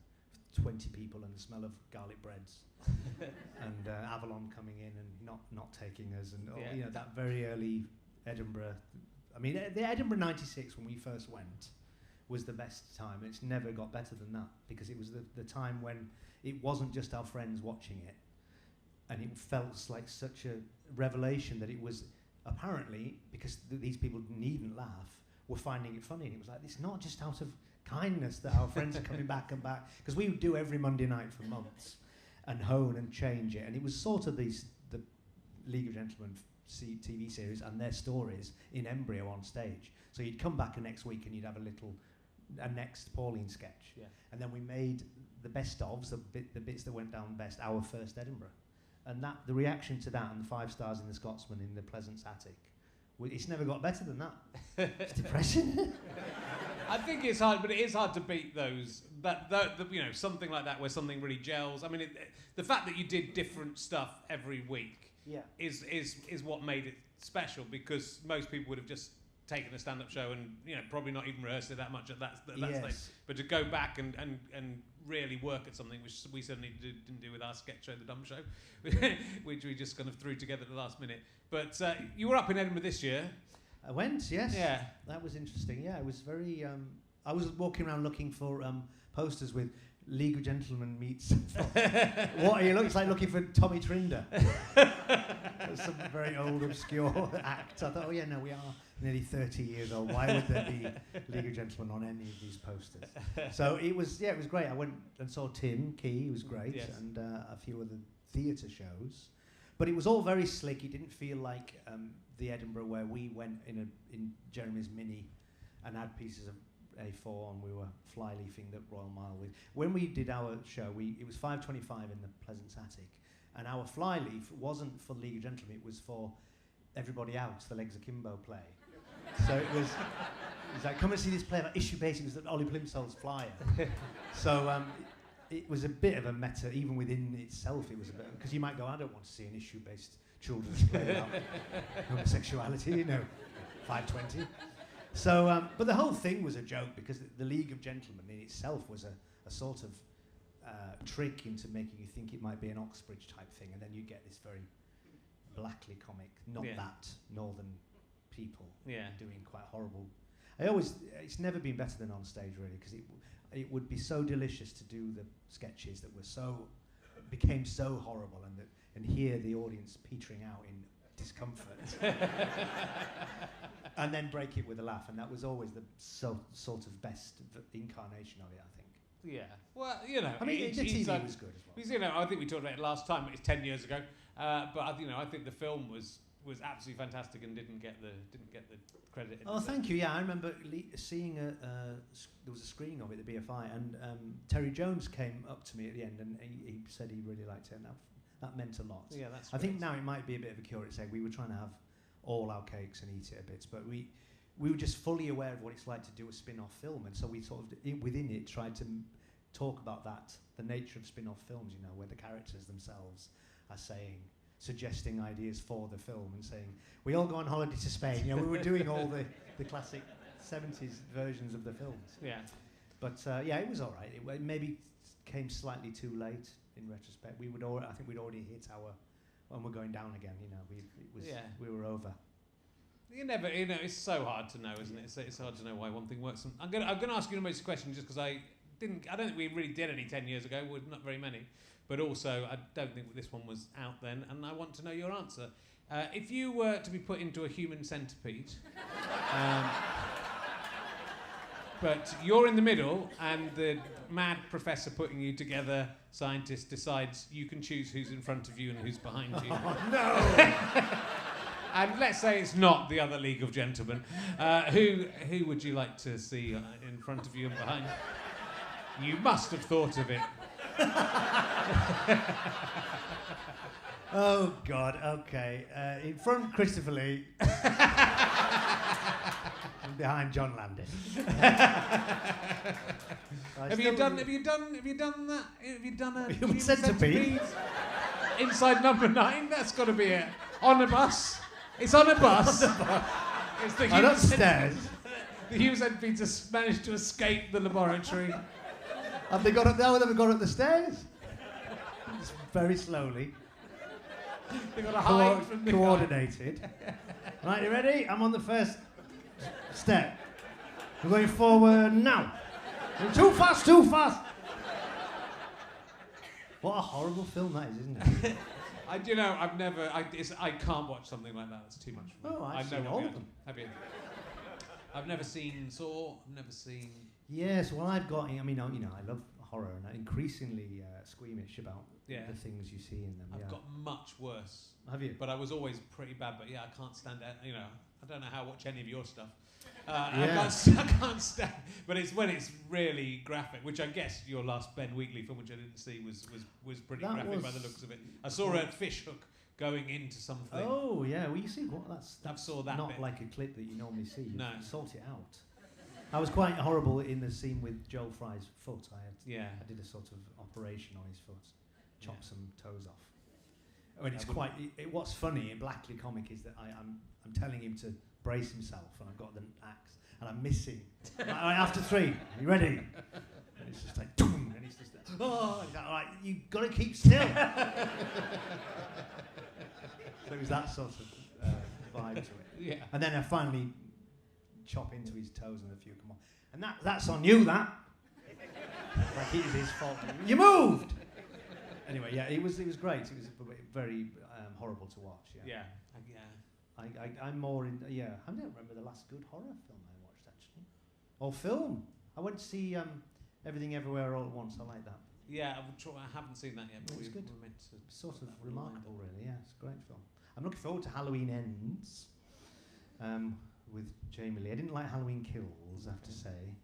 20 people and the smell of garlic breads and Avalon coming in and not taking us, and that very early Edinburgh. I mean, the Edinburgh '96 when we first went was the best time. It's never got better than that, because it was the time when it wasn't just our friends watching it, and it felt like such a revelation that it was apparently, because these people needn't laugh, were finding it funny, and it was like, it's not just out of kindness that our friends are coming back and back, because we would do every Monday night for months and hone and change it, and it was sort of the League of Gentlemen TV series and their stories in embryo on stage. So you'd come back the next week and you'd have a next Pauline sketch, and then we made the best ofs, the bits that went down best, our first Edinburgh, and the reaction to that and the 5 stars in the Scotsman in the Pleasance attic. It's never got better than that. It's depressing. I think it's hard, but it is hard to beat those. Something like that where something really gels. I mean, the fact that you did different stuff every week is what made it special, because most people would have just taken a stand-up show and probably not even rehearsed it that much at that Yes. stage, but to go back and really work at something, which we certainly didn't do with our sketch show, The Dumb Show, which we just kind of threw together at the last minute. But you were up in Edinburgh this year. I went, yes. Yeah. That was interesting. Yeah, it was very... I was walking around looking for posters with League of Gentlemen meets... what are you looking? It's like looking for Tommy Trinder. Some very old, obscure act. I thought, oh yeah, no, we are nearly 30 years old. Why would there be League of Gentlemen on any of these posters? So it was great. I went and saw Tim Key, who was great, Yes. and a few other theatre shows. But it was all very slick. It didn't feel like the Edinburgh where we went in Jeremy's Mini and had pieces of A4 and we were fly-leafing the Royal Mile with. When we did our show, it was 5:25 in the Pleasance Attic, and our fly-leaf wasn't for League of Gentlemen, it was for Everybody Else, the Legs Akimbo play. So it was like, come and see this play about issue-based. It was Ollie Plimsoll's flyer. So it was a bit of a meta, even within itself. It was a bit, because you might go, I don't want to see an issue-based children's play about homosexuality, 5:20. So, but the whole thing was a joke, because the League of Gentlemen in itself was a sort of trick into making you think it might be an Oxbridge type thing, and then you get this very blackly comic, not that northern people doing quite horrible. It's never been better than on stage, really, because it would be so delicious to do the sketches that became so horrible, and hear the audience petering out in discomfort. And then break it with a laugh, and that was always the sort of best incarnation of it, I think. Yeah. Well, I mean, the TV was good as well. Because, I think we talked about it last time. It's 10 years ago, but I think the film was absolutely fantastic and didn't get the credit. Oh, thank you. Yeah, I remember seeing there was a screening of it at the BFI, and Terry Jones came up to me at the end, and he said he really liked it, and that meant a lot. Yeah, that's. I think now it might be a bit of a cure. It's like we were trying to have all our cakes and eat it a bit, but we were just fully aware of what it's like to do a spin-off film, and so we sort of within it tried to talk about the nature of spin-off films, where the characters themselves are suggesting ideas for the film and saying, we all go on holiday to Spain. We were doing all the classic 70s versions of the films. Yeah. But it was all right. It maybe came slightly too late in retrospect. I think we'd already hit when we're going down again, we were over. You never, it's so hard to know, isn't it? It's hard to know why one thing works. I'm going to ask you the most question just because I don't think we really did any 10 years ago. Not very many. But also, I don't think this one was out then, and I want to know your answer. If you were to be put into a human centipede, but you're in the middle, and the mad professor putting you together, scientist, decides you can choose who's in front of you and who's behind you. Oh, no! And let's say it's not the other League of Gentlemen. Who would you like to see in front of you and behind you? You must have thought of it. Oh, God, okay. In front, Christopher Lee. And behind, John Landis. Have you done that? Have you done a Human centipede? Inside number 9? That's got to be it. On a bus. It's on a bus. It's the human upstairs. The human centipede just managed to escape the laboratory. Have they got up there? Have they got up the stairs? Just very slowly. They've got to hide from the coordinated. Right, you ready? I'm on the first step. We're going forward now. Too fast, too fast. What a horrible film that is, isn't it? I can't watch something like that. That's too much for me. Oh, I've seen all of them. Have you? I've never seen Saw. I've never seen. Yes, well, I love horror, and I'm increasingly squeamish about the things you see in them. I've got much worse. Have you? But I was always pretty bad. But I can't stand it. I don't know how to watch any of your stuff. I can't stand. But it's when it's really graphic, which I guess your last Ben Wheatley film, which I didn't see, was pretty graphic by the looks of it. I saw a fish hook going into something. Oh yeah, well you see I saw that not bit. like a clip that you normally see. No. You sort it out. I was quite horrible in the scene with Joel Fry's foot. I did a sort of operation on his foot, chopped some toes off. I mean, what's funny in Blackley comic is that I'm telling him to brace himself, and I've got the axe, and I'm missing. After 3, are you ready? And it's just like, boom, and he's just like, oh, and he's like, all right, you've got to keep still. So it was that sort of vibe to it. Yeah. And then I finally chop into his toes and a few come on. And that's on you, that. Like it was his fault. You moved! Anyway, yeah, it was great. It was very horrible to watch. Yeah. I'm more in. Yeah, I don't remember the last good horror film I watched actually, or film. I went to see Everything Everywhere All at Once. I like that. Yeah, I haven't seen that yet, but it's good. We're meant to sort of remarkable, really. Yeah, it's a great film. I'm looking forward to Halloween Ends with Jamie Lee. I didn't like Halloween Kills, I have to say.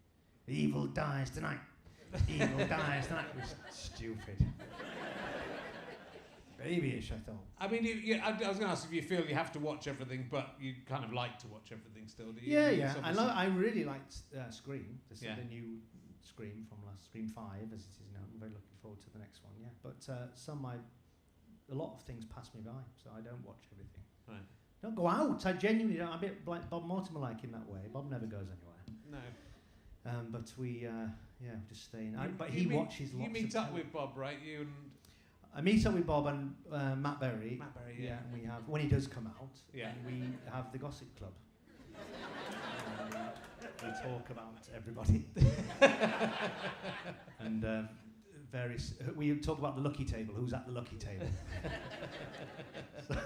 Evil dies tonight. Evil dies tonight. It was stupid. Babyish, I thought. I mean, I was going to ask if you feel you have to watch everything, but you kind of like to watch everything still, do you? Yeah. I really liked Scream. This is the new Scream from Scream 5, as it is now. I'm very looking forward to the next one, yeah. But a lot of things pass me by, so I don't watch everything. Right. Don't go out. I genuinely don't. I'm a bit like Bob Mortimer-like in that way. Bob never goes anywhere. No. But we, just stay in. But he watches lots of... You meet up with Bob, right? You and... I meet up with Bob and Matt Berry. Matt Berry, yeah. And we have, when he does come out, and we have the Gossip Club. We talk about everybody. And we talk about the lucky table, who's at the lucky table. So,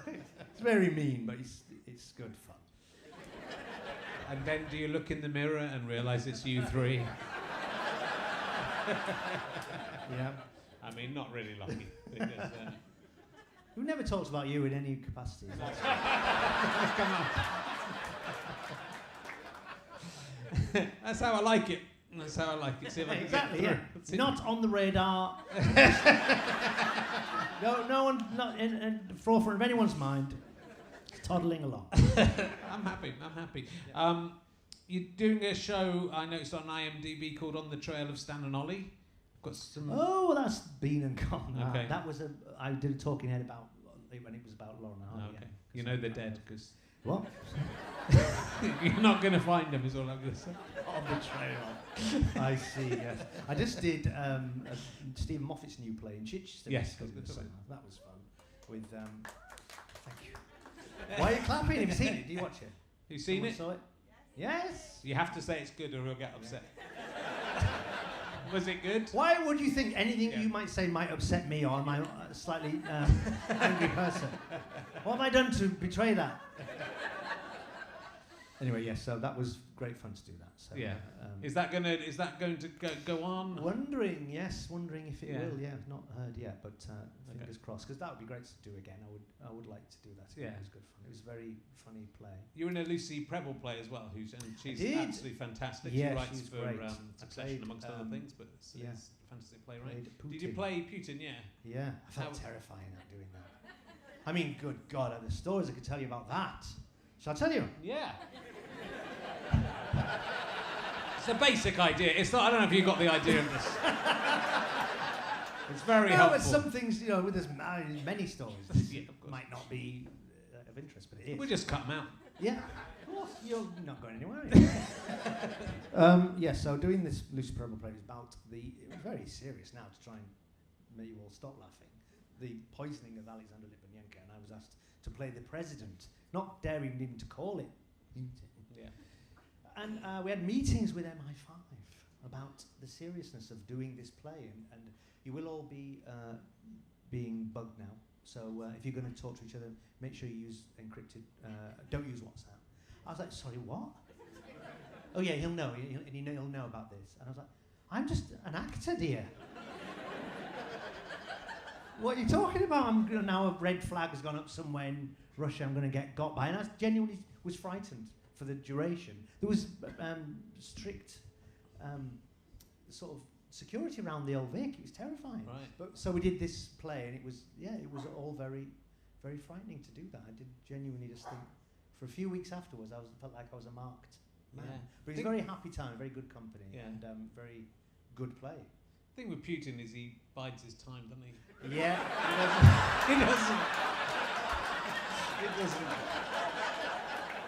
it's very mean, but it's good fun. And then do you look in the mirror and realise it's you 3? Yeah. I mean, not really lucky. Because, we've never talked about you in any capacity. Come on. That's how I like it. That's how I like it. See if I can exactly, get yeah. Not on the radar. no one, not in the forefront of anyone's mind. Toddling along. I'm happy. Yeah. You're doing a show, I noticed on IMDb, called On the Trail of Stan and Ollie. Got some... Oh, that's been and gone. Okay. That was I did a talking head about when it was about Lauren and Hardy. Okay. Yeah. You know they're dead because... What? You're not going to find them, is all I'm going to say. On the trail. I see, yes. I just did Stephen Moffat's new play in Chichester. Yes. That was fun. With, thank you. Why are you clapping? Have you seen it? Do you watch it? You seen it? Saw it? Yes. You have to say it's good or he'll get upset. Was it good? Why would you think anything you might say might upset me or my slightly angry person? What have I done to betray that? Anyway, yes. So that was great fun to do that. So, yeah. Is that going to go on? Wondering if it will. Yeah, not heard yet, but fingers crossed. Because that would be great to do again. I would like to do that. Yeah. It was good fun. It was a very funny play. You're in a Lucy Prebble play as well, she's absolutely fantastic. Yeah, she writes she's for Succession amongst other things, but it's a fantastic play, right? Did you play Putin? Yeah. Yeah, I felt terrifying at doing that. I mean, good God, the stories I could tell you about that. Shall I tell you? Yeah. It's a basic idea. It's not. I don't know if you got the idea of this. It's very helpful. But some things, with there's many stories. Might not be of interest, but it is. We'll just cut them out. Yeah. Well, you're not going anywhere. So doing this Lucy Prebble play is about it was very serious now to try and make you all stop laughing. The poisoning of Alexander Litvinenko, and I was asked to play the president, not daring even to call it. Yeah. And we had meetings with MI5 about the seriousness of doing this play, and you will all be being bugged now. So if you're going to talk to each other, make sure you use encrypted. Don't use WhatsApp. I was like, sorry, what? Oh yeah, he'll know, and he'll know about this. And I was like, I'm just an actor, dear. What are you talking about? Now a red flag has gone up somewhere in Russia. I'm going to get got by, and I genuinely was frightened for the duration. There was strict sort of security around the old Vic. It was terrifying. Right. But so we did this play, and it was all very, very frightening to do that. I did genuinely just think. For a few weeks afterwards, felt like I was a marked man. Yeah. But it was a very happy time, very good company, and very good play. The thing with Putin is he bides his time, doesn't he? Yeah. He doesn't.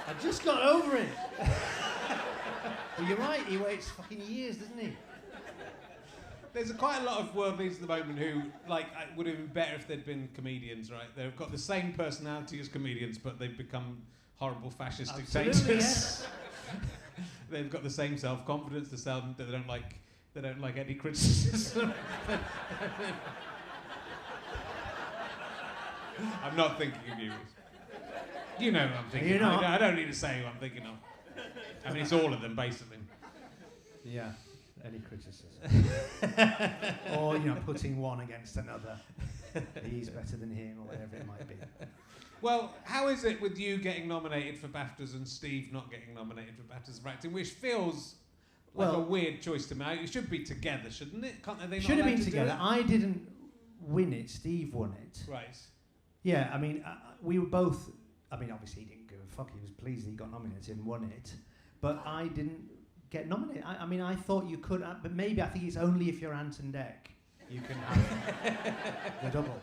I just got over it. But you're right, he waits fucking years, doesn't he? There's quite a lot of world leaders at the moment who, like, would have been better if they'd been comedians, right? They've got the same personality as comedians, but they've become horrible fascist dictators. Yes. They've got the same self-confidence, they don't like any criticism. I'm not thinking of you. You know what I'm thinking of. I don't need to say who I'm thinking of. I mean, it's all of them, basically. Yeah, any criticism. Or, putting one against another. He's better than him, or whatever it might be. Well, how is it with you getting nominated for BAFTAs and Steve not getting nominated for BAFTAs for acting, which feels like a weird choice to make? It should be together, shouldn't it? Should have been together. I didn't win it. Steve won it. Right. Yeah, I mean, we were both... I mean, obviously he didn't give a fuck. He was pleased he got nominated and won it. But I didn't get nominated. I mean, I thought you could... but maybe I think it's only if you're Ant and Dec you can have the double.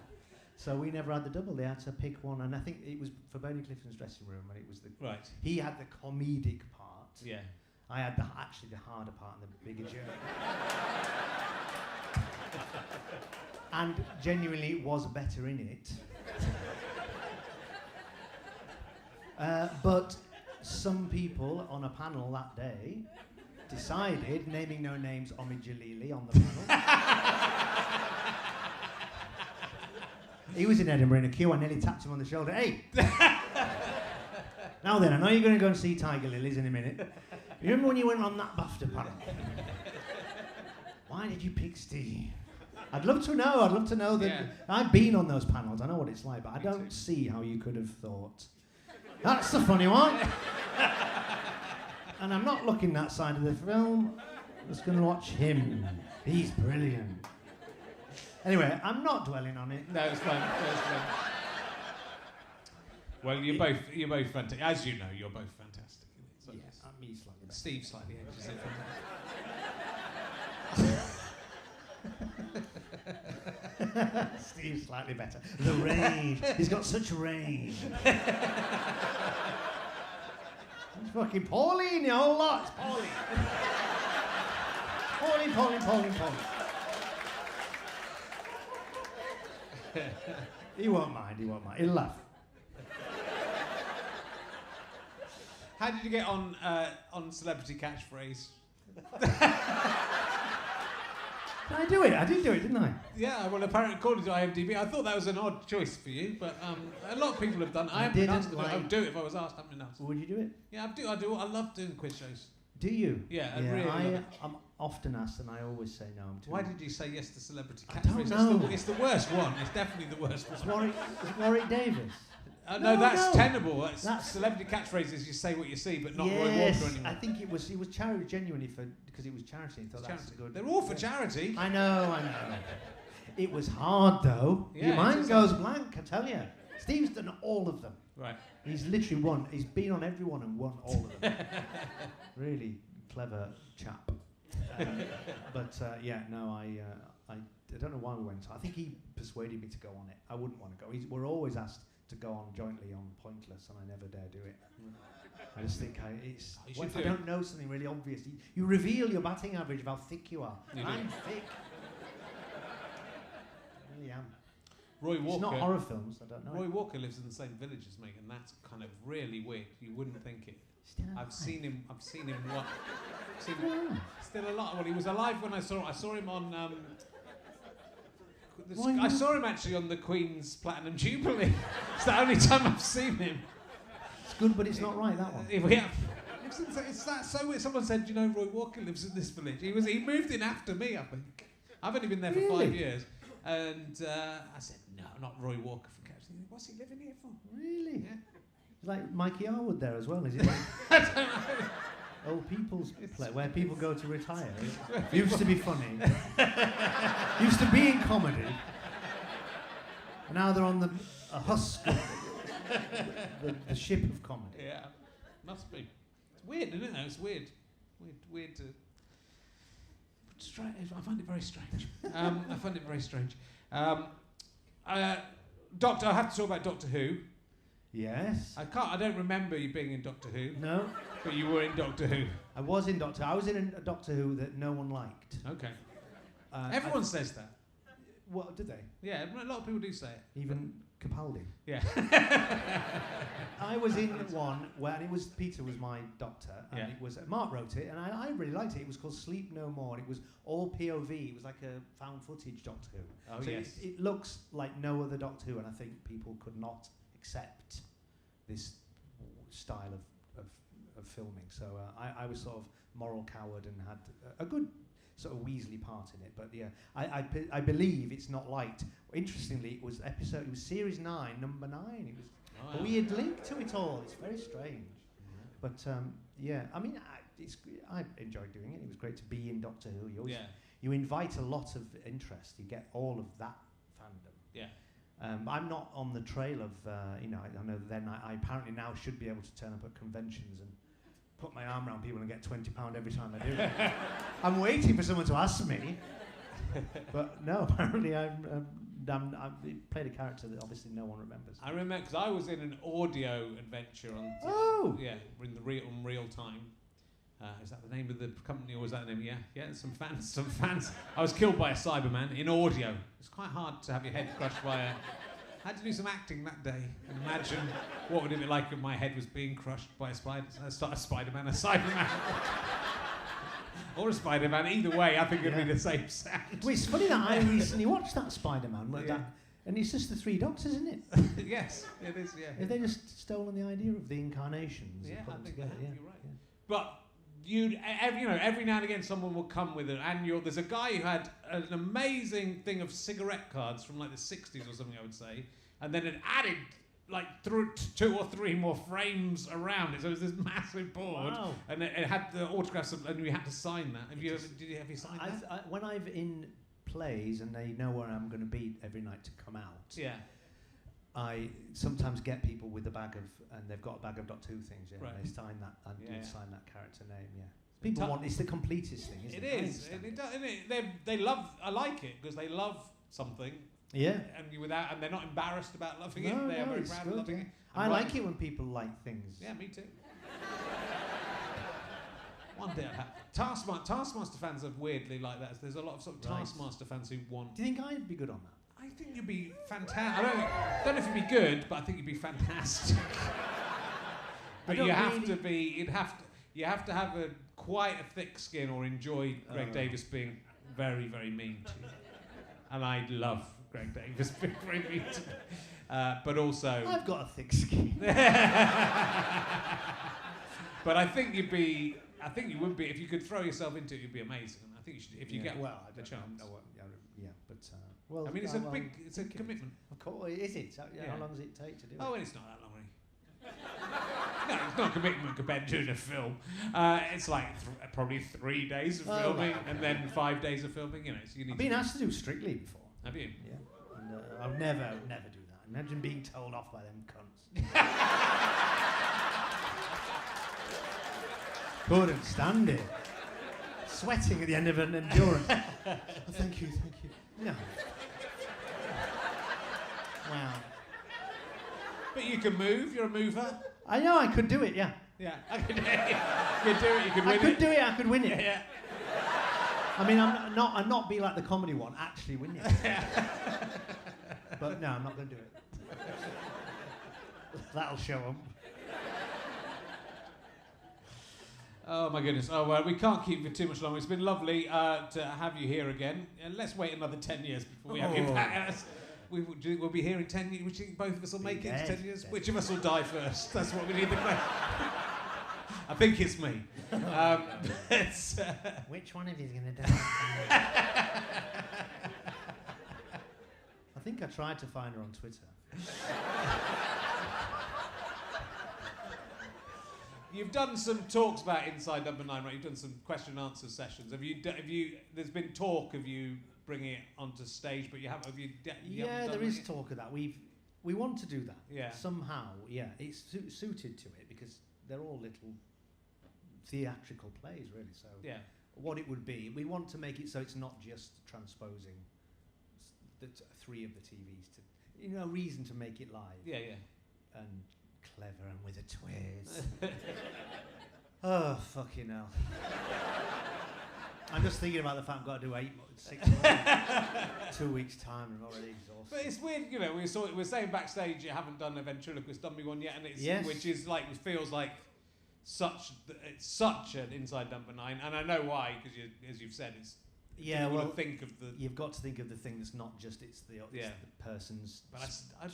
So we never had the double. They had to pick one. And I think it was for Bernie Clifton's dressing room. And it was Right. He had the comedic part. Yeah. I had actually the harder part and the bigger journey. And genuinely was better in it. But some people on a panel that day decided, naming no names, Omid Jalili on the panel. He was in Edinburgh in a queue. I nearly tapped him on the shoulder. Hey! Now then, I know you're going to go and see Tiger Lilies in a minute. You remember when you went on that BAFTA panel? Why did you pick Steve? I'd love to know that. Yeah. I've been on those panels. I know what it's like, but I don't see how you could have thought. That's the funny one. And I'm not looking that side of the film. I'm just going to watch him. He's brilliant. Anyway, I'm not dwelling on it. No, it's fine. Well, you're both fantastic. As you know, you're both fantastic. So Yes, me slightly better. Steve slightly edges it from Steve's slightly better. The range. He's got such range. It's fucking Pauline, the whole lot. It's Pauline. He won't mind. He'll laugh. How did you get on Celebrity Catchphrase? Did I do it? I did do it, didn't I? Yeah, well, apparently, according to IMDb, I thought that was an odd choice for you, but a lot of people have done it. I haven't been asked to do it. I would do it if I was asked. I haven't been asked. Would you do it? Yeah, I do. I love doing quiz shows. Do you? Yeah, I really love it. I'm often asked, and I always say no. Why did you say yes to Celebrity I Catchphrase? don't know. It's the worst one. It's definitely the worst one. It's Warwick Davis. No, that's tenable. That's Celebrity Catchphrases. You say what you see, but not Roy Walker anymore. I think it was charity genuinely because it was charity. I thought that's good. They're all for charity. I know. It was hard though. Yeah, your mind goes blank. I tell you. Steve's done all of them. Right. He's literally won. He's been on every one and won all of them. Really clever chap. I don't know why we went. I think he persuaded me to go on it. I wouldn't want to go. We're always asked to go on jointly on Pointless, and I never dare do it. I just think if I don't know something really obvious, you reveal your batting average of how thick you are. I'm thick. I really am. Roy Walker. It's not horror films. I don't know. Roy Walker lives in the same village as me, and that's kind of really weird. You wouldn't think it. I've seen him. What? Still alive. Well, he was alive when I saw him on. I saw him actually on the Queen's Platinum Jubilee. It's the only time I've seen him. It's good, but it's not right, that one. Yeah. It's that so weird. Someone said, Roy Walker lives in this village. He moved in after me, I think. I've only been there for 5 years. And I said, no, not Roy Walker from Catch. What's he living here for? Really? Yeah. It's like Mikey Arwood there as well, is it? I don't know. Old people's play, where people go to retire. Used to be funny. Used to be in comedy. And now they're on a husk of the ship of comedy. Yeah, must be. It's weird, isn't it? It's weird. Weird to... I find it very strange. I find it very strange. Doctor, I have to talk about Doctor Who. Yes. I don't remember you being in Doctor Who. No. But you were in Doctor Who. I was in Doctor. I was in a Doctor Who that no one liked. Okay. Everyone says that. What did they? Yeah, a lot of people do say it. Even Capaldi. Yeah. I was in one where Peter was my doctor, and Yeah. it was Mark wrote it, and I really liked it. It was called Sleep No More, and it was all POV. It was like a found footage Doctor Who. Oh, so yes. it looks like no other Doctor Who, and I think people could not accept this style of filming. So I was sort of moral coward and had a good sort of Weasley part in it. But yeah, I believe it's not liked. Interestingly, it was series 9, number 9. It was a weird link to it all. It's very strange. But yeah, I mean, I enjoyed doing it. It was great to be in Doctor Who. You invite a lot of interest. You get all of that fandom. Yeah. I'm not on the trail of, I know then I apparently now should be able to turn up at conventions and put my arm around people and get £20 every time I do it. I'm waiting for someone to ask me. But no, apparently I played a character that obviously no one remembers. I remember because I was in an audio adventure on. In the real time. Is that the name of the company, or was that the name? Yeah. Some fans. I was killed by a Cyberman in audio. It's quite hard to have your head crushed by a. I had to do some acting that day and imagine what would it be like if my head was being crushed by a Spider-Man, a Cyberman. Or a Spider-Man. Either way, I think it'd be the same sound. Well, it's funny that I recently watched that Spider-Man, and it's just the 3 Doctors, isn't it? Yes, it is, yeah. Have they just stolen the idea of the incarnations? Yeah, and put I them think together? you're right. Yeah. But every now and again someone will come with an annual. There's a guy who had an amazing thing of cigarette cards from like the 60s or something, I would say, and then it added like 2 or 3 more frames around it. So it was this massive board, and it had the autographs and you had to sign that. Have you signed that? When I'm in plays and they know where I'm going to be every night to come out. Yeah. I sometimes get people with a bag of, and they've got a bag of Doctor Who things, and they sign that and sign that character name, People want, it's the completest thing, isn't it? It is. They love, I like it, because they love something. Yeah. And they're not embarrassed about loving it. They are very proud of loving it. I like it when people like things. Yeah, me too. One day Taskmaster fans are weirdly like that. There's a lot of sort of Taskmaster fans who want... Do you think I'd be good on that? I think you'd be fantastic. I don't know if you'd be good, but I think you'd be fantastic. But you have to have quite a thick skin or enjoy Greg Davis being very, very mean to you. And I love Greg Davis being very mean to me. But also... I've got a thick skin. But I think you would be, if you could throw yourself into it, you'd be amazing. And I think you should, if you get the chance. Well, I mean, it's a commitment. Of course, is it? How long does it take to do it? Oh, well, it's not that long, really. No, it's not a commitment compared to doing a film. It's like probably 3 days of filming and then 5 days of filming. So you need. I've been asked to do Strictly before. Have you? Yeah. And I'll never do that. Imagine being told off by them cunts. Couldn't stand it. Sweating at the end of an endurance. Thank you. No. Wow. But you can move. You're a mover. I know. I could do it. Yeah. Yeah. You could do it. You could win it. I could do it. I could win it. Yeah. I mean, I'm not be like the comedy one. Actually win it. But no, I'm not going to do it. That'll show them. Oh my goodness. Oh well, we can't keep you too much longer. It's been lovely to have you here again. And let's wait another 10 years before we have you back. We'll be here in 10 years. Which you think both of us will make it in 10 years? Which of us will die first? That's what we need the question. I think it's me. Which one of you is going to die? I think I tried to find her on Twitter. You've done some talks about Inside Number 9, right? You've done some question and answer sessions. Have you? There's been talk of you bringing it onto stage, but you haven't. Yeah, there is talk of that. We want to do that. Yeah. Somehow, yeah. It's suited to it because they're all little theatrical plays, really. So yeah. What it would be, we want to make it so it's not just transposing the 3 of the TVs to, reason to make it live. Yeah, yeah. And clever and with a twist. Oh, fucking hell. I'm just thinking about the fact I've got to do 6 months, 2 weeks' time, and I'm already exhausted. But it's weird, you know, we're saying backstage you haven't done a ventriloquist dummy one yet, and it's which is like, it feels like it's such an inside number 9, and I know why, because as you've said, it's think of the. You've got to think of the thing that's not just the person's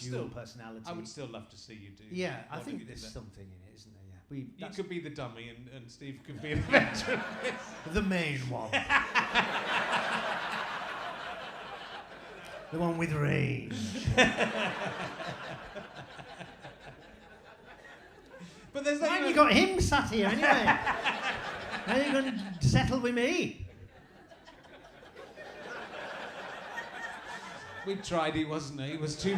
dual personality. I would still love to see you do. Yeah, I think there's something in it, isn't there? Yeah, you could be the dummy, and Steve could be the ventriloquist. The main one. The one with range. But there's why have you got him sat here anyway? How are you going to settle with me? We tried. He wasn't. He was too.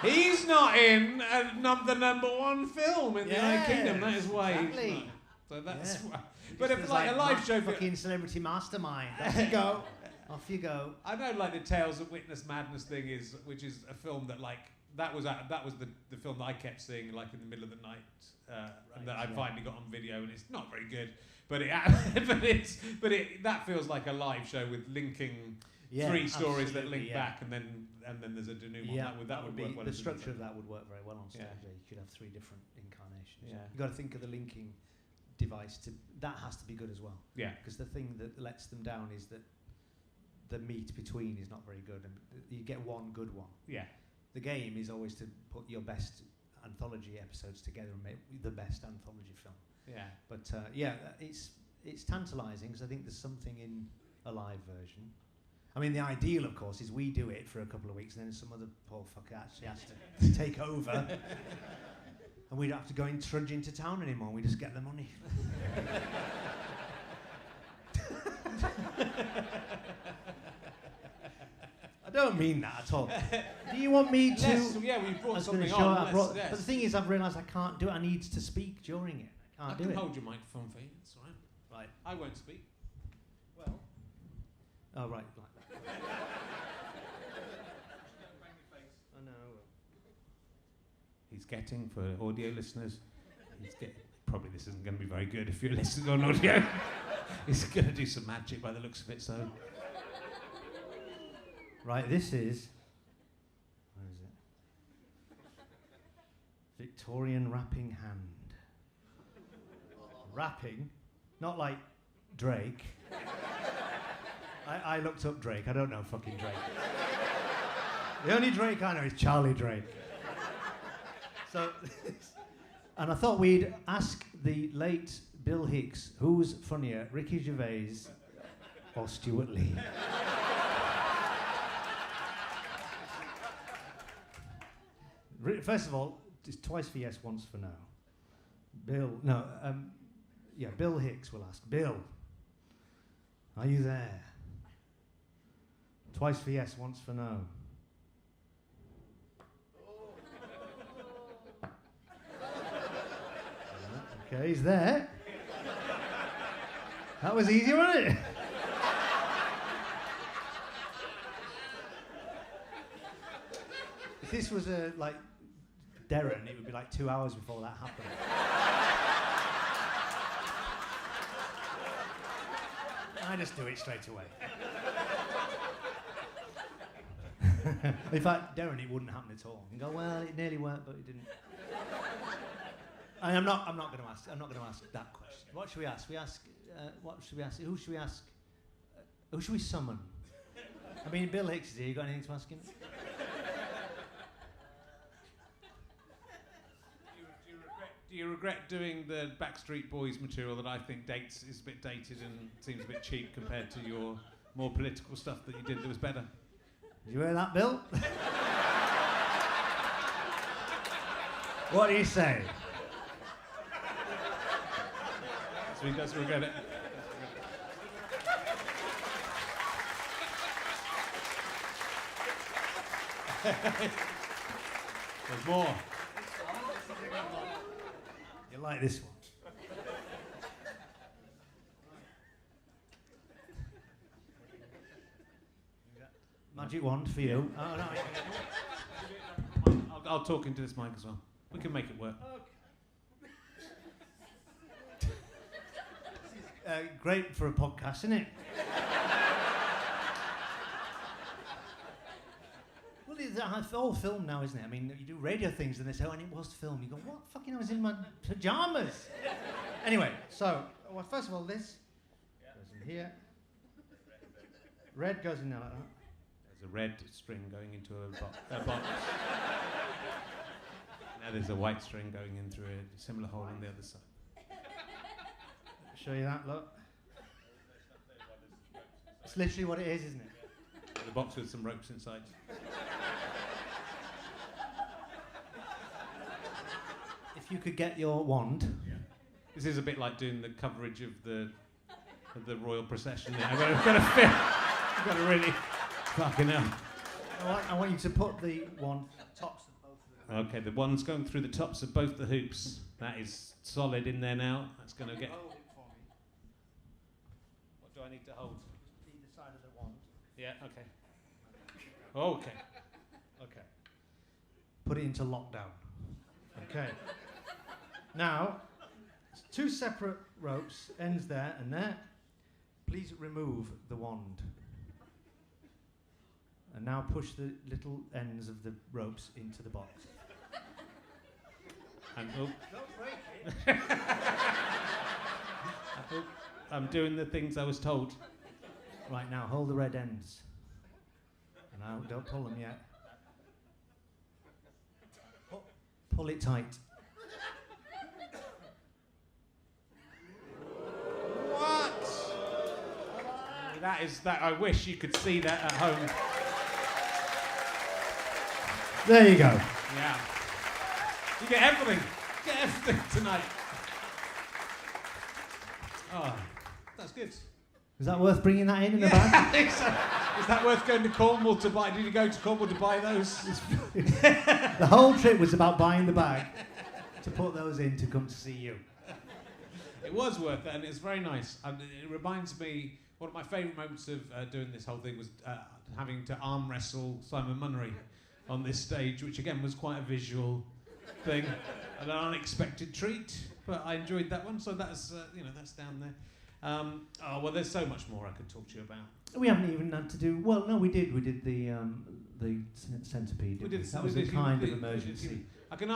He's not in the number 1 film in the United Kingdom. That is why exactly. he's not. So that's why. But if like a live show, fucking celebrity mastermind. Off you go. Off you go. I know, like the Tales of Witness Madness thing which is a film that like that was the film that I kept seeing like in the middle of the night, and that I finally got on video, and it's not very good, but that feels like a live show with linking 3 stories that link back, and then there's a denouement. Yeah, that would work well. The structure of that would work very well on stage. Yeah. You could have 3 different incarnations. Yeah. You've got to think of the linking device that has to be good as well. Yeah. Because the thing that lets them down is that the meat between is not very good, and you get one good one. Yeah. The game is always to put your best anthology episodes together and make the best anthology film. Yeah. But it's tantalising, because I think there's something in a live version. I mean, the ideal, of course, is we do it for a couple of weeks, and then some other poor fucker actually has to take over, and we don't have to go and trudge into town anymore. We just get the money. I don't mean that at all. Do you want me to? We brought something on. But the thing is, I've realised I can't do it. I need to speak during it. I can hold your microphone for you. That's all right. Right. I won't speak. Well. Oh, right. I know. He's getting, for audio listeners, probably this isn't going to be very good if you're listening on audio. He's going to do some magic by the looks of it, so. Right, this is. Where is it? Victorian wrapping hand. Wrapping, not like Drake. I looked up Drake. I don't know fucking Drake. The only Drake I know is Charlie Drake. So, and I thought we'd ask the late Bill Hicks, who's funnier, Ricky Gervais or Stuart Lee? First of all, it's twice for yes, once for no. Bill Hicks will ask. Bill, are you there? Twice for yes, once for no. Okay, he's there. That was easy, wasn't it? If this was like Darren, it would be like 2 hours before that happened. I just do it straight away. In fact, Darren, it wouldn't happen at all. You go, well, it nearly worked, but it didn't. And I'm not going to ask. I'm not going to ask that question. What should we ask? What should we ask? Who should we ask? Who should we summon? I mean, Bill Hicks is here. You got anything to ask him? Do you regret doing the Backstreet Boys material that I think is a bit dated and seems a bit cheap compared to your more political stuff that you did that was better? Did you hear that, Bill? What do you say? So he doesn't regret it. There's more. You like this one? Magic wand for you. Oh, no. I'll talk into this mic as well. We can make it work. Great for a podcast, isn't it? Well, it's all filmed now, isn't it? I mean, you do radio things and they say, oh, and it was filmed. You go, what? Fucking I was in my pyjamas. Anyway, so, well, first of all, this goes in here. Red goes in there like that. There's a red string going into a box. Now there's a white string going in through a similar hole on the other side. Show you that, look. It's literally what it is, isn't it? The box with some ropes inside. If you could get your wand. Yeah. This is a bit like doing the coverage of the royal procession. I've got to really fucking hell. I want you to put the wand tops of both of them. Okay, the one's going through the tops of both the hoops. That is solid in there now. That's going to get... Hold it for me. What do I need to hold? Just either side of the wand. Yeah, okay. Okay. Okay. Put it into lockdown. Okay. Now, it's 2 separate ropes, ends there and there. Please remove the wand. And now push the little ends of the ropes into the box. And Don't break it. I'm doing the things I was told. Right, now hold the red ends. Now, don't pull them yet. Pull it tight. What? That. I wish you could see that at home. There you go. Yeah. You get everything. Get everything tonight. Oh, that's good. Is that worth bringing that in the bag? I think so. Is that worth going to Cornwall to buy? Did you go to Cornwall to buy those? The whole trip was about buying the bag to put those in to come to see you. It was worth it, and it's very nice. And it reminds me, one of my favourite moments of doing this whole thing was having to arm wrestle Simon Munnery on this stage, which again was quite a visual thing, and an unexpected treat. But I enjoyed that one, so that's that's down there. Well, there's so much more I could talk to you about. We haven't even had to do. Well, no, we did. We did the centipede. That was a kind of emergency. I can.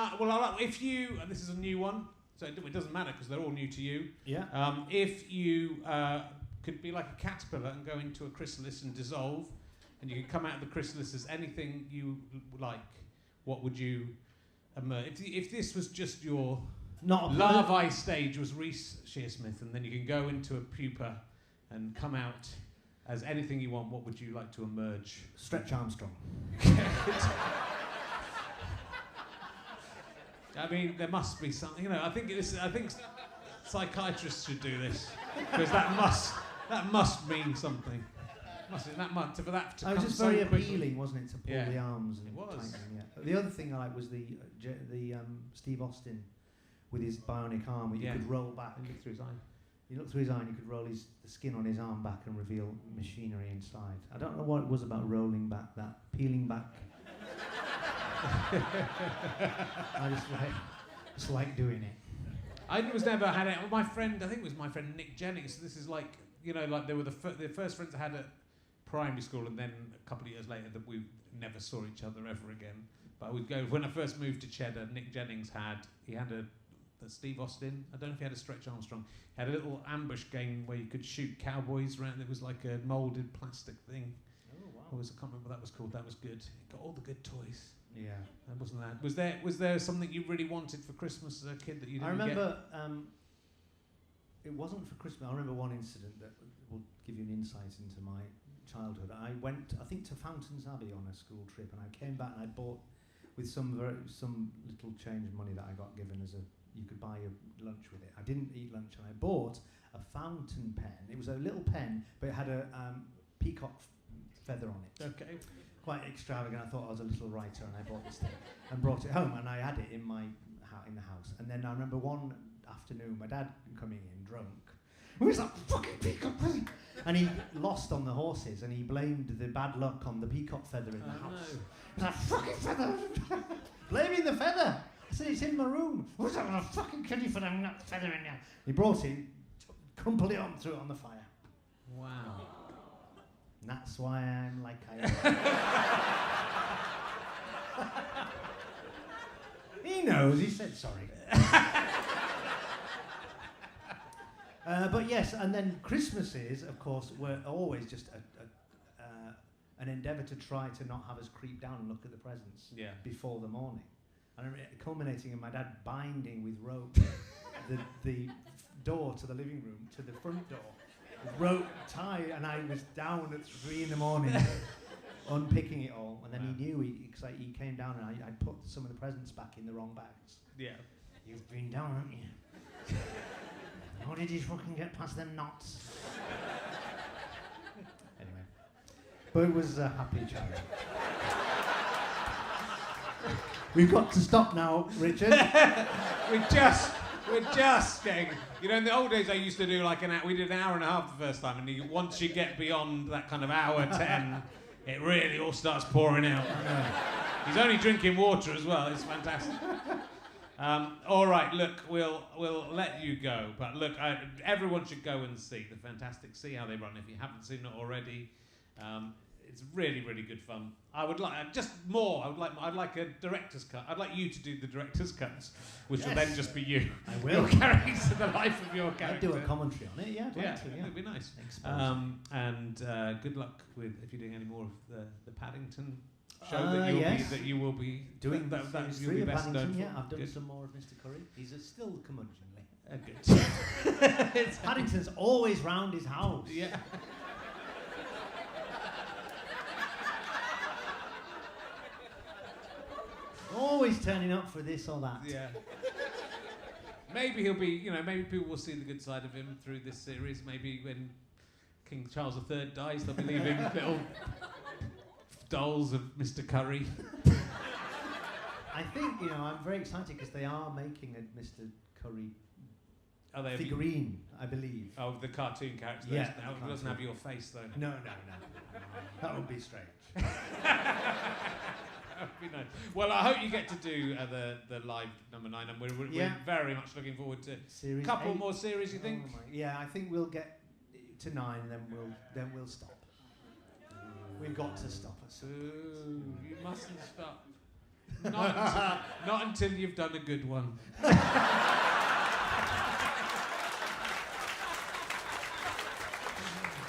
If you, and this is a new one, so it doesn't matter because they're all new to you. Yeah. If you could be like a caterpillar and go into a chrysalis and dissolve, and you could come out of the chrysalis as anything you like, what would you emerge? If this was just your larvae stage was Reece Shearsmith, and then you can go into a pupa and come out as anything you want, what would you like to emerge? Stretch Armstrong. I mean, there must be something. I think psychiatrists should do this because that must mean something. For that to it was just so very quickly. Appealing, wasn't it, to pull the arms and it was. tighten, yeah. The other thing I liked was the Steve Austin with his bionic arm, where you could roll back. And look through his eye. You look through his eye and you could roll the skin on his arm back and reveal machinery inside. I don't know what it was about rolling back that, peeling back. I just like doing it. I was never had it. My friend, I think it was my friend Nick Jennings. So this is like they were the first friends I had at primary school, and then a couple of years later that we never saw each other ever again. But I would go when I first moved to Cheddar. Nick Jennings had a Steve Austin. I don't know if he had a Stretch Armstrong. He had a little ambush game where you could shoot cowboys around. It was like a moulded plastic thing. Oh wow! I can't remember what that was called. That was good. It got all the good toys. Yeah. That wasn't that. Was there something you really wanted for Christmas as a kid that you didn't get? I remember. It wasn't for Christmas. I remember one incident that will give you an insight into my childhood. I went, I think, to Fountains Abbey on a school trip, and I came back and I bought with some little change money that I got given as you could buy your lunch with it. I didn't eat lunch, and I bought a fountain pen. It was a little pen, but it had a peacock feather on it. Okay. Quite extravagant. I thought I was a little writer, and I bought this thing and brought it home, and I had it in the house. And then I remember one afternoon, my dad coming in drunk. Where's that fucking peacock feather? And he lost on the horses, and he blamed the bad luck on the peacock feather in the house. No. It was that fucking feather. Blaming the feather. I said, it's in my room. What's that? I'm fucking kill you for having that feather in there. He brought it, crumpled it up and threw it on the fire. Wow. And that's why I'm like I am. He knows, he said sorry. But yes, and then Christmases, of course, were always just an endeavour to try to not have us creep down and look at the presents before the morning. And culminating in my dad binding with rope the door to the living room, to the front door, with rope tied, and I was down at 3 a.m. unpicking it all, and then he knew, because he came down and I put some of the presents back in the wrong bags. Yeah. You've been down, haven't you? How did you fucking get past them knots? Anyway. But it was a happy child. We've got to stop now, Richard. We're just getting... You know, in the old days I used to do like we did an hour and a half the first time, and once you get beyond that kind of hour 10, it really all starts pouring out. He's only drinking water as well, it's fantastic. All right, look, we'll let you go, but look, everyone should go and see The Fantastic, see how they run if you haven't seen it already. It's really, really good fun. I'd like a director's cut. I'd like you to do the director's cuts, which will then just be you. I will. Your character, the life of your character. I'd do a commentary on it, yeah. It'd be nice. And good luck with if you're doing any more of the Paddington show that you will be doing. You'll be best known for. Yeah, I've done some more of Mr. Curry. He's still curmudgeonly. Good. Paddington's always round his house. Yeah. Always turning up for this or that. Yeah. Maybe he'll be, maybe people will see the good side of him through this series. Maybe when King Charles III dies, they'll be leaving little dolls of Mr. Curry. I think, I'm very excited because they are making a Mr. Curry figurine, I believe. Oh, the cartoon character. Yeah. It doesn't have your face, though. No. That would be strange. That would be nice. Well, I hope you get to do the live number 9, and we're very much looking forward to a couple more series. You think? I think we'll get to 9, and then we'll stop. We've got to stop us. You mustn't stop. Not until you've done a good one.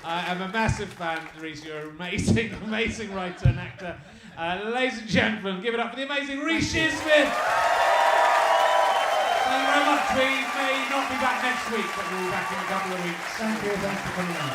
I'm a massive fan, Reece. You're an amazing, amazing writer and actor. Ladies and gentlemen, give it up for the amazing Reece Shearsmith. Thank you very much. We may not be back next week, but we'll be back in a couple of weeks. Thank you. Thanks for coming on.